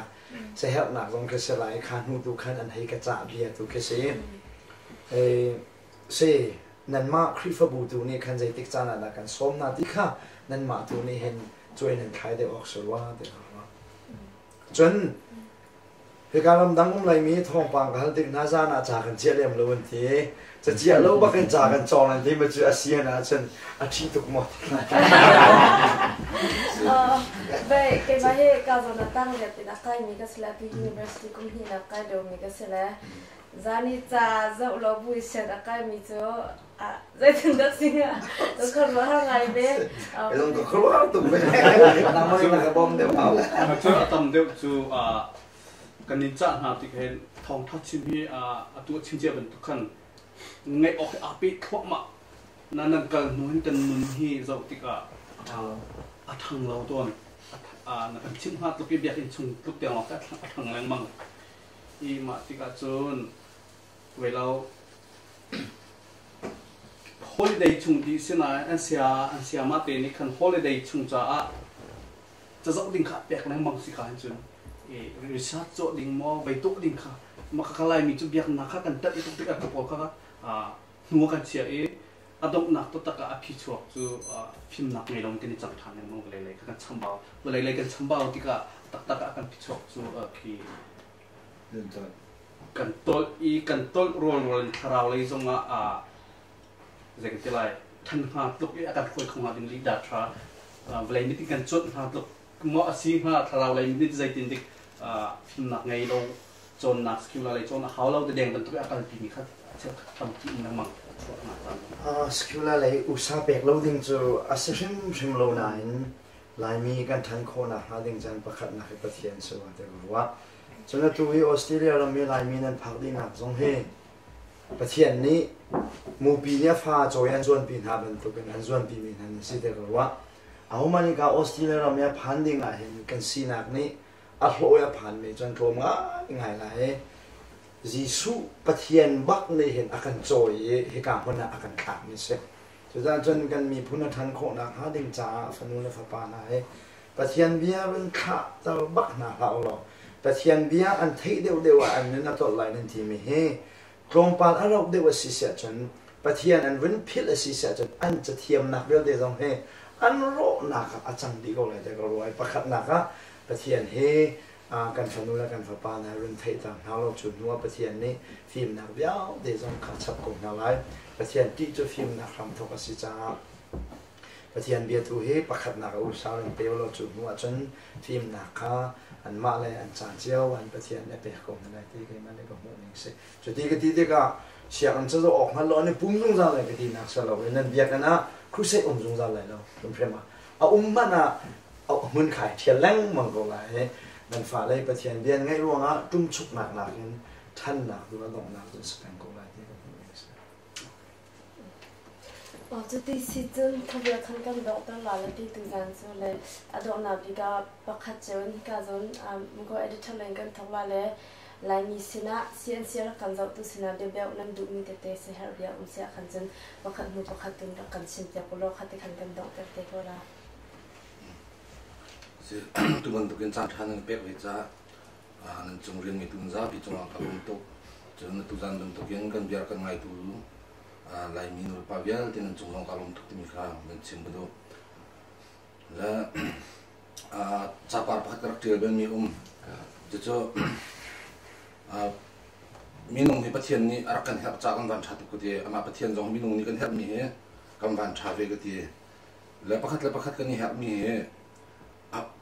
se help na zong ke se lai khan nu tu khan an hei ka cha bia tu ke se se nan ma khri fa bu tu ni khan jai tik chana la kan som na ti kha nan ma tu ni hen join nan khai de ok so wa de ha chun he ka lam dang lai mi thong pang ka tik na za na cha kan che lem lo wan ti cha chia lo ba kan cha kan chong nan ti ma chu a sia na chun a thi tuk mo vậy cái bài hệ cao rồi là tăng đẹp thì là cái mình cái là cái university cũng như là cái đầu mình cái là zani cha dậu lo bui sẽ là cái mình cho dây thừng đất sinh à tôi không có hàng ngày về tôi không có tụi mình làm mấy cái bom đều bảo mà cho tầm đều chú cái nín chạm hà thì cái thòng thắt chim hi tụi chim chia bên tụi khăn ngay ở cái áp bị thoát mà nên cần nuôi tên nuôi hi dậu thì cả thằng lâu tuần là cái chim hoa lúc biệt in chung lúc tiền ngọc các thằng lang măng y mà thì cả chôn về lâu holiday chung đi xin là anh xia mà tiền này cần holiday chung cho dẫu đình khát biệt lang măng xí cả anh chôn research cho đình mò về tụ đình khát mà các lại mình chụp biệt là khát cần tận tụ tất cả các bộ khác mua cái chia adok nak tu tak api cuak tu film nak ngelong kini jam thang yang mengelai kan cembau mengelai kan cembau tika tak akan picuak tu ki kan tol roll tharau lei zonga zeng tilai than ha tluk akan khoi khong adin li da tra velai ni kan chot ha tluk mo asi ha tharau lei ni zai tin dik film nak ngai lo chon nak skill lai chon haulo de deng kan tu akan pi mi khat tam ti nang mang skula lai usa pek lo ding chu asrim lo nain lai mi kan than khona ha ding jan pakhat na he pathian so de ruwa chuna tu hi Australia ram mi lai mi nan phak ding nak zong he pathian ni mu pi nya fa choyan zon pi na ban tu kan an zon pi mi nan si de ruwa ahumani ka Australia ram ya phan ding a hen kan si nak ni a hlo ya phan me chan thom nga ngai la he Jisu pathian bak ni hen akan joy he ka hona akan khak ni se chu za chen kan mi phuna than kho na ha ding cha fanu la fa pa na he pathian bia ban kha ta bak na la lo pathian bia an thei deu deu an na to lai nan ti mi he klong pa arok deu si se chen pathian an win phil si se chen an cha thiam nak bel de jong he an ro na ka achang di go lai de go roi pakhat na ka pathian he kan fanu la kan fa pa na run thei tang na lo chu nuwa pathian ni film na biao de jong kha chap ko na lai pathian ti chu film na kham thok si cha pathian bia tu he pakhat na ka u sa ren pe lo chu nuwa chen film na kha an ma le an cha chiao an pathian ne pe ko na ti ke ma le ko mo ning se chu ti ke ti de ka sia an cha zo ok ma lo ne pung jong za le ke ti na sa lo nen bia kana khu se jong za le lo tum prema ma na mun khai thian lang mang ko la heมันฝ่าเลยประเทศเบียนไงรู้ว่าจุ่มชุกหนักนั้นท่านหนักดูแลดอกหนักจนสแปงกูไล่ที่เราพูดเองจุดที่สิจนทวีคันกันดอกตลาดเลยที่ตุกันส่วนเลยดอกนาบิกาปักขัดเจนกาจนมันก็เอดิทอร์เลนกันทว่าเลยลายมีสินะเสียนเสียกันจะตุสินะเดี๋ยวเบลนั่นดูมีเตะเสียหายเบียเสียขันจนปักขัดมือปักขัดตุนรักกันชิมจากโลกขัดที่ขันกันดอกเตะก็ละtu ban tu kan chan than pek we cha nan chung ring mi tun za bi chung ka lum to chen tu zan dum to gen kan biar kan ngai tu lai mi nu pa vial tin chung long ka lum tu mi kha men chim bu do la cha par pa ka tir ben mi je cho mi nong hi pathian ni ar kan hap cha kan ban tha tu ku ti ama pathian jong mi nong ni kan hap mi he kan ban tha ve ka ti la pakhat kan ni hap mi he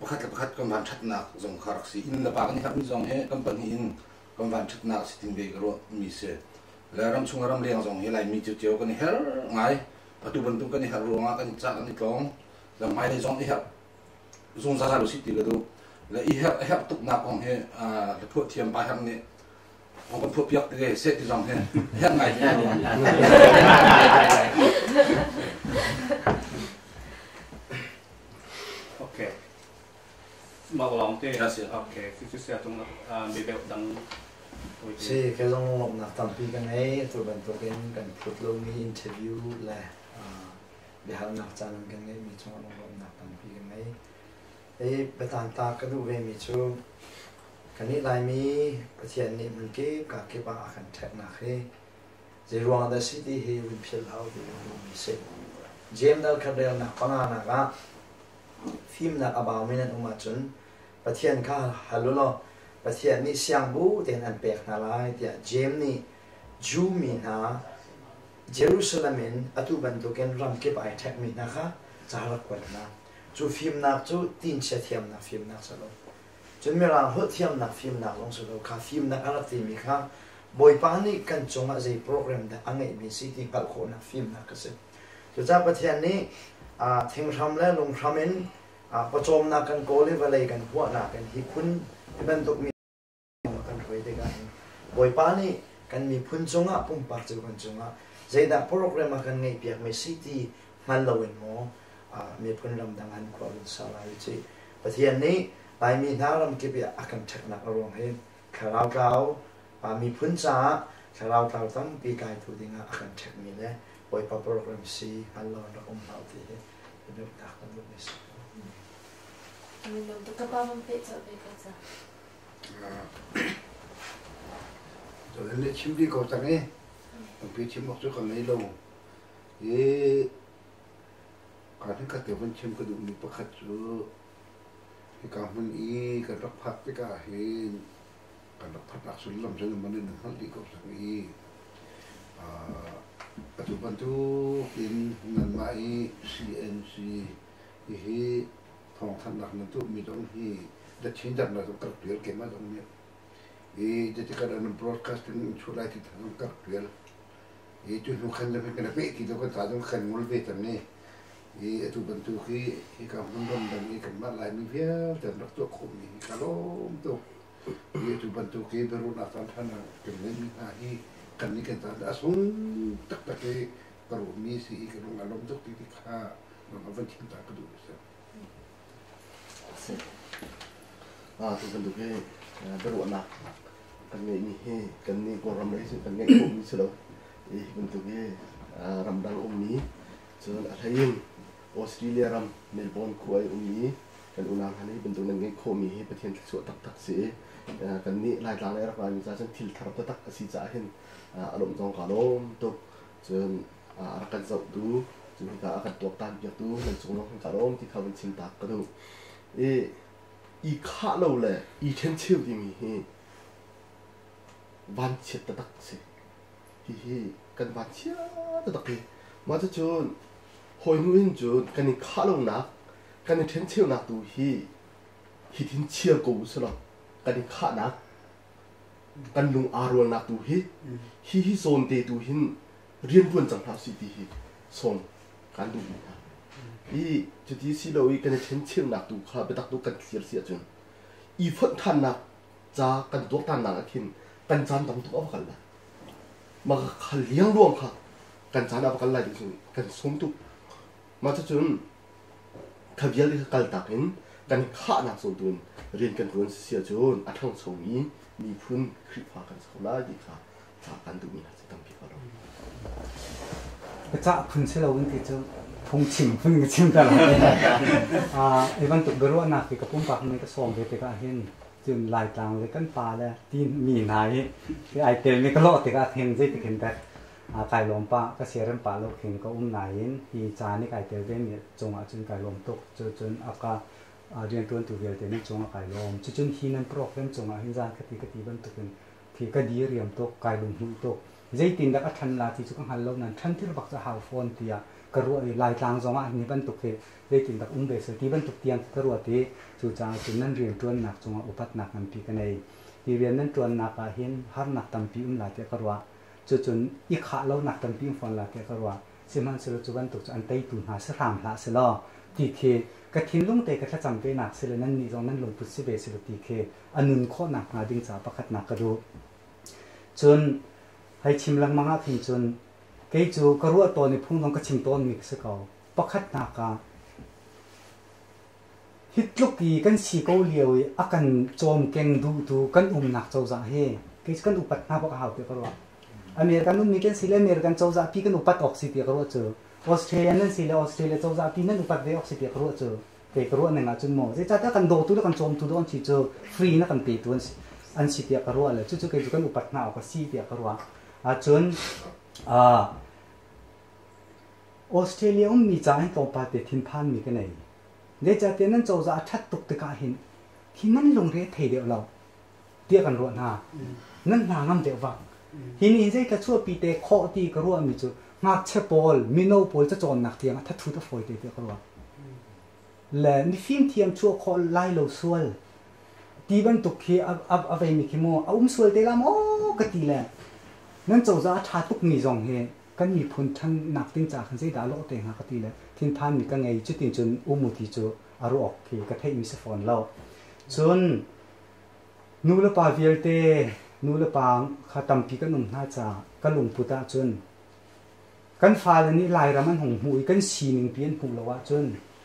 pakhat kan ban that nak jong kharak si in la pa kan hap mi jong he company in kan ban that nak si tin ve gro mi se la ram chung ram leng jong he lai mi chu cheu kan her ngai atu ban tu kan her ro nga kan cha kan tlong la mai le jong he hap jong za lo si ti lo la I hap tuk na kong he la phu thiam pa hap ni ong kan phu piak te se ti jong he her ngai okay mau long te okay si sia tung mi bel dang si cái dòng lộc nạp tầm pi cái này tụi bạn tụi cái put lo mi interview là để hàng nạp chân cái này mi cho lộc nạp tầm pi cái này ấy bây giờ ta cái đồ về mi cho cái này lại mi cái chuyện này mình cái bà khăn thẹn nạp he chỉ ruộng đó city he mình phải lao đi mi se James đâu cái điều nạp bằng nạp á phim nạp about mình ông mà chunประเทศข้าฮัลโหลประเทศนี้เสียงบูเต็นอันเปกนาลายเดียเจมนี่จูมีนาเยรูซาเล็มอัตุบันตุกันรัมเก็บไอแท็กมีนะคะจะรักกว่านะจูฟิล์มนักจูตีนเชียเทียมนักฟิล์มนักสโลจนเมื่อเราหัวเทียมนักฟิล์มนักลงสโลค่ะฟิล์มนักอะไรที่มีค่ะบอยปานี่กันจงอะไรโปรแกรมแต่อันนี้มีสิ่งที่กัลโคนักฟิล์มนักก็สิจุดจากประเทศนี้ทิ้งทำแล้วลงทำเองประจอมนักกันโกลิวอะไรกันหัวนักกันฮิคุนเป็นตุกมีกันคุยด้วยกันบ่อยป้านี่กันมีพุ่นจงอ่ะปุ่มปากจูกันจงอ่ะใจดักโปรแกรมกันไงเปียกไม่สิที่มันเราเห็นหมอมีพุ่นลำดังอันกว่าเป็นสลายจีประเทศนี้ไปมีน้ำลำเก็บยาอาการเทคนิคอารมณ์เห็นข้าวเก่ามีพุ่นจ้าข้าวเก่าตั้งปีกายถูกดิ้งอาการเทคนิคเลยบ่อยป้าโปรแกรมซีฮัลโหลเราเราที่เป็นเรื่องตักกันลูกนิสMinum tu kapal mampet so bekerja. Rồi lên chim đi cầu tầng ấy, bằng phía chim mọc chỗ còn lấy lâu, การที่กระเทียมเชื่อมกระดูกมีประคัตจูที่การมันการรักพักที่การเห็นการรักพักหลักสุดลำเส้นมันนี่หนึ่งหันดีกับสังอีปัจจุบันทุกอินนั่นมาCNC ที่ทองทันหลักนั่นทุกมีตรงที่ดัชนีดับนั่นต้องกระเทียมเก็บมาตรงนี้jadi kadang broadcasting culai di dalam kartuel itu bukan lebih kena pek kita kan tak ada kan mulai tanah itu bentuk kamu dan ikan malai mivia dan doktor kumi kalau untuk itu bentuk baru natan tanah kemudian kan ni kan tak ada asung tak pakai perlu misi ikan ngalom untuk titik ha nama cinta kedua itu bentuknya berwarna kan ini kan ni koram lagi kan ni komi selo bentuknya ramdang umi so alayin Australia ram Melbourne kuai umi kan ulang hari bentuknya ni komi petian suat tak si kan ni lai lang lai rakan misalnya til tarap tak si jahin alom jong kalom tu so akan zau tu kita akan tuan biar tu dan semua kalom kita akan cinta kadu i kalau le i tensiu di mi van chết tắc gì hi cần van chết tắc gì mà cho chun hồi nguyên chun cần những khá lâu nát cần những thiên chiêu nát tu hi thiên chiêu cố sơ cần những khá nát cần lùng aruang nát tu hi zone te tu hin riêng buồn chẳng tháo gì đi hi song cần lùng hi cho tí xí lâu cần những thiên chiêu nát tu khá bị tắc tu cần xịt xịt chun i phận than nát cha cần tuột than nát hinกันจานตั้งตัวกันละมาขัดเลี้ยงรวมค่ะกันจานเอากันไล่ดูสิกันสมทุกมาจะจนขบเยอะที่กันตักเห็นกันข้านักสมดุลเรียนกันรวนเสียจนอัฐังสมีมีพื้นคลิปพากันสกุลาดีค่ะจากกันดูมีน่าจะตั้งพิการก็จะพื้นเสลาวันที่จะพงชิมพื้นก็ชิมตลอดไอ้วันตุกบรัวนักที่กับพุ่งปากมันก็ส่งไปแต่ก็เห็นจนลายกลางเลยกันปลาเลยที่มีนายที่ไอเตลนี่ก็โลดแต่ก็เห็นสิที่เห็นแต่ไก่ลมปลาก็เสียเรื่องปลาโลกเห็นก็นายที่จานนี่ไก่เตลเรื่องเนี่ยจงจนไก่ลมตกจนอากาเรียนตัวตัวเดียวแต่นี่จงไก่ลมจนที่นั่นโปรแกรมจงหินจานกติบันตุกันที่ก็ดีเรียมตกไก่ลมหุ่นตกใจตินดักทันลาที่จุกหันลมนั้นทันที่เราบอกจะหาฟอนเตียกระรัวลายกลางจงอันนี้บันตุกใจตินดักเบสที่บันตุกเตียงกระรัวที่จู่จางจนนั่นเรียนตัวหนักจงอุปัตหนักนันปีกันในที่เรียนนั่นตัวหนักเห็นหาหนักตั้มปีลาเตกระรัวจนอีขาเราหนักตั้มปีฟอนลาเตกระรัวเสียมันเสร็จจุบันตุกอันไตตุนหาสรามละเสร็จแล้วที่เคกระทิ้งลงเตะกระจำไปหนักเสร็จนั่นนี่ตรงนั้นลงพุทธิเบสเสร็จที่เคอันนึงข้อหนักมาดึงจากประคัดหนักกระดูจนให้ชิมลังมังอาทิ้งจนเกจูกระรัวตัวในพุ่งต้องกระชิมต้นมิกซ์เก่าประคัดหนักฮิตลุกีกันสีเกาเหลียวอากันโจมเก่งดูกันหนักเจ้าจ่าเฮกิจกันอุปัตนาพวกเขาเดียวกันว่าอเมริกันนุ่มมีกันสิเลอเมริกันเจ้าจ่าพี่กันอุปัตออกสิเดียวกันว่าเจอออสเตรเลียนั่นสิเลออสเตรเลียเจ้าจ่าพี่นั่นอุปัตเดียวออกสิเดียวกันว่าเจอเตะกันว่าหนึ่งจุดโม่จะถ้ากันโดตัวกันโจมตัวกันสิเจอฟรีนะกันเตะตัวอันสิเดียวกันว่าเลยจู่ๆกิจกันอุปัตนาออกสิเดียวกันว่าจนออสเตรเลียมีจ่าให้ตรงปาเตทินพันมีกันไหนเดี๋ยวจะเต้นนั่นโจจะชัดตุกตะกาหินที่นั่นลงเรียเทเดียวเราเดียวกันรวดหน้านั่นนางเดียววังทีนี้ใจกระชั่วปีเตะข้อตีกระรัวมีจุงักเชปอลมิโนปอลจะจนหนักเทียงถ้าทุตฟอยเดียวกระรัวและมีฟิล์มเทียมชั่วข้อไล่เราส่วนตีบันตุกที่เอาไปมีขี้โมเอาส่วนเตะละโมกตีแหละนั่นโจจะชาตุกมีจงเฮกันมีผลทั้งหนักติ้งจากขันใจดาโลเตะหากตีแหละทิ้งพันมีกันไงจุดติจนมุติจูอารมณ์ออกที่กระเทยมีสฟอนเราจนนูเลปาเวียลเตนูเลปาข้าตั้มปีกันนุ่มน่าจะกันลงพุทธะจนกันฟ้าเลยนี่ลายระมันหงหุยกันสีหนึ่งเปลี่ยนผูละวะจน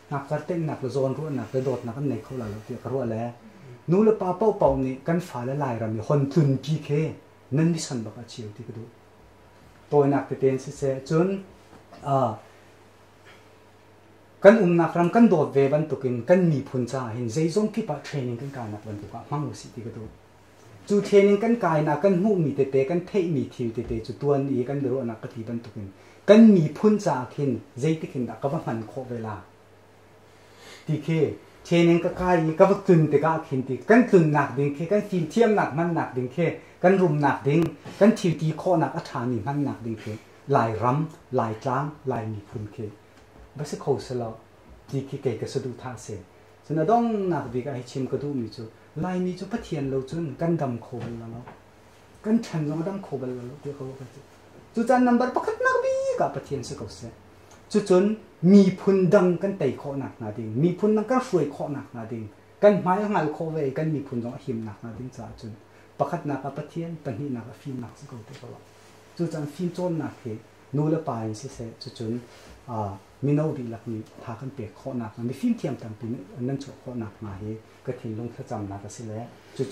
หนักกระเต้นหนักกระโจนรู้หนักกระโดดหนักกันในเขาเราเตียกรู้แล้วนูเลปาเป้านี่กันฟ้าและลายระมีคนทุนพีเคนั่นดิฉันบอกว่าเชียวที่กระดูตัวหนักเต้นเสียจนกันนักรำกันโดดเวบันตุกินกันมีผลจ่าเห็นใจจงคิดว่าเทรนนิ่งกันการนักบันตุกมั่งมุสิติกระดูจูเทรนนิ่งกันกายนักกันหูมีเตะกันเทมีทิวเตะจูตัวนี้กันรู้นักกะทิบันตุกิน กันมีพุ่นจากหินใจที่หินดักก็ว่ามันโคเวลาที่เคเชนเองก็กายก็ว่าตุนแต่ก็หินที่กันตุนหนักดิ่งเคกันฟิล์มเทียมหนักมันหนักดิ่งเคกันรุมหนักดิ่งกันทิวตีโคหนักอัฐานี่มันหนักดิ่งเคลายรำลายจ้างลายมีพุ่นเคบัสโคสลาที่เคก็สะดุดท่าเสียฉะนั้นต้องหนักดิ่งไอชิมก็ดูมีจูลายมีจูพัดเทียนเราจุนกันดำโคเวลาแล้วกันฉันเราดำโคเวลาแล้วเดี๋ยวเขาก็จะจุดจันนัมเบอร์ปักนักบีกับพัดเทียนสกปรกจุดจนมีพุ่นดังกันไต่โคหนักนาดิ่งมีพุ่นดังกันช่วยโคหนักนาดิ่งกันหมายงานโคเวกันมีพุ่นดังหิมหนักนาดิ่งจ้าจนปักนักกับพัดเทียนปัญหานักกับฟิล์มหนักสกปรกตลอดจุดจันฟิล์มโจมหนักเหนูเลปายสิเสจุดจนมีโนดีหลักนี้พากันเปียกโคหนักมีฟิล์มเทียมต่างปีนั้นโชว์โคหนักมาเหก็ทิ้งลงถ้าจำนักสิแล้วจุด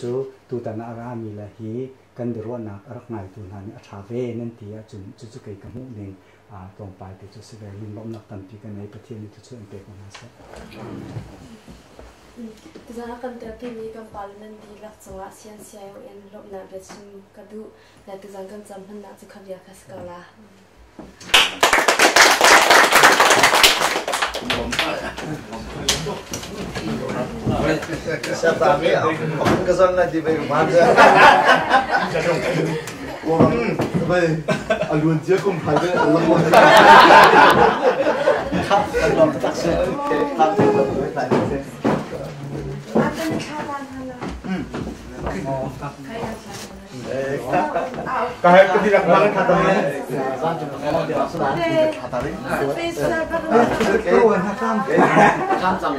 ตูตันอารามีละเหกันเดือดนักรักนายตุนันอัชาเวนั่นที่จุดเกี่ยวกับมุกหนึ่งตรงไปแต่จุดสิเวลิมล้มนักตันปีกันในประเทศนี้จุดช่วยเปียกมันนะสิแต่ถ้ากันเตอร์ที่มีกำปั้นนั่นดีหลักจังหวะเสียนเสียงเอ็นลบนาเบชิมกระดูและแต่จังกันจำพันนักจะขับยาคัสกาลาSiapa ambil? Orang kesan lagi baik mana? Wah, baik. Alun dia kumpulkan Allah Allah. Kalau tak sih, tak boleh tak sih. Akan kawan hana. Kahit tidak banget katanya. Face na Kawan hakam. Kan chẳng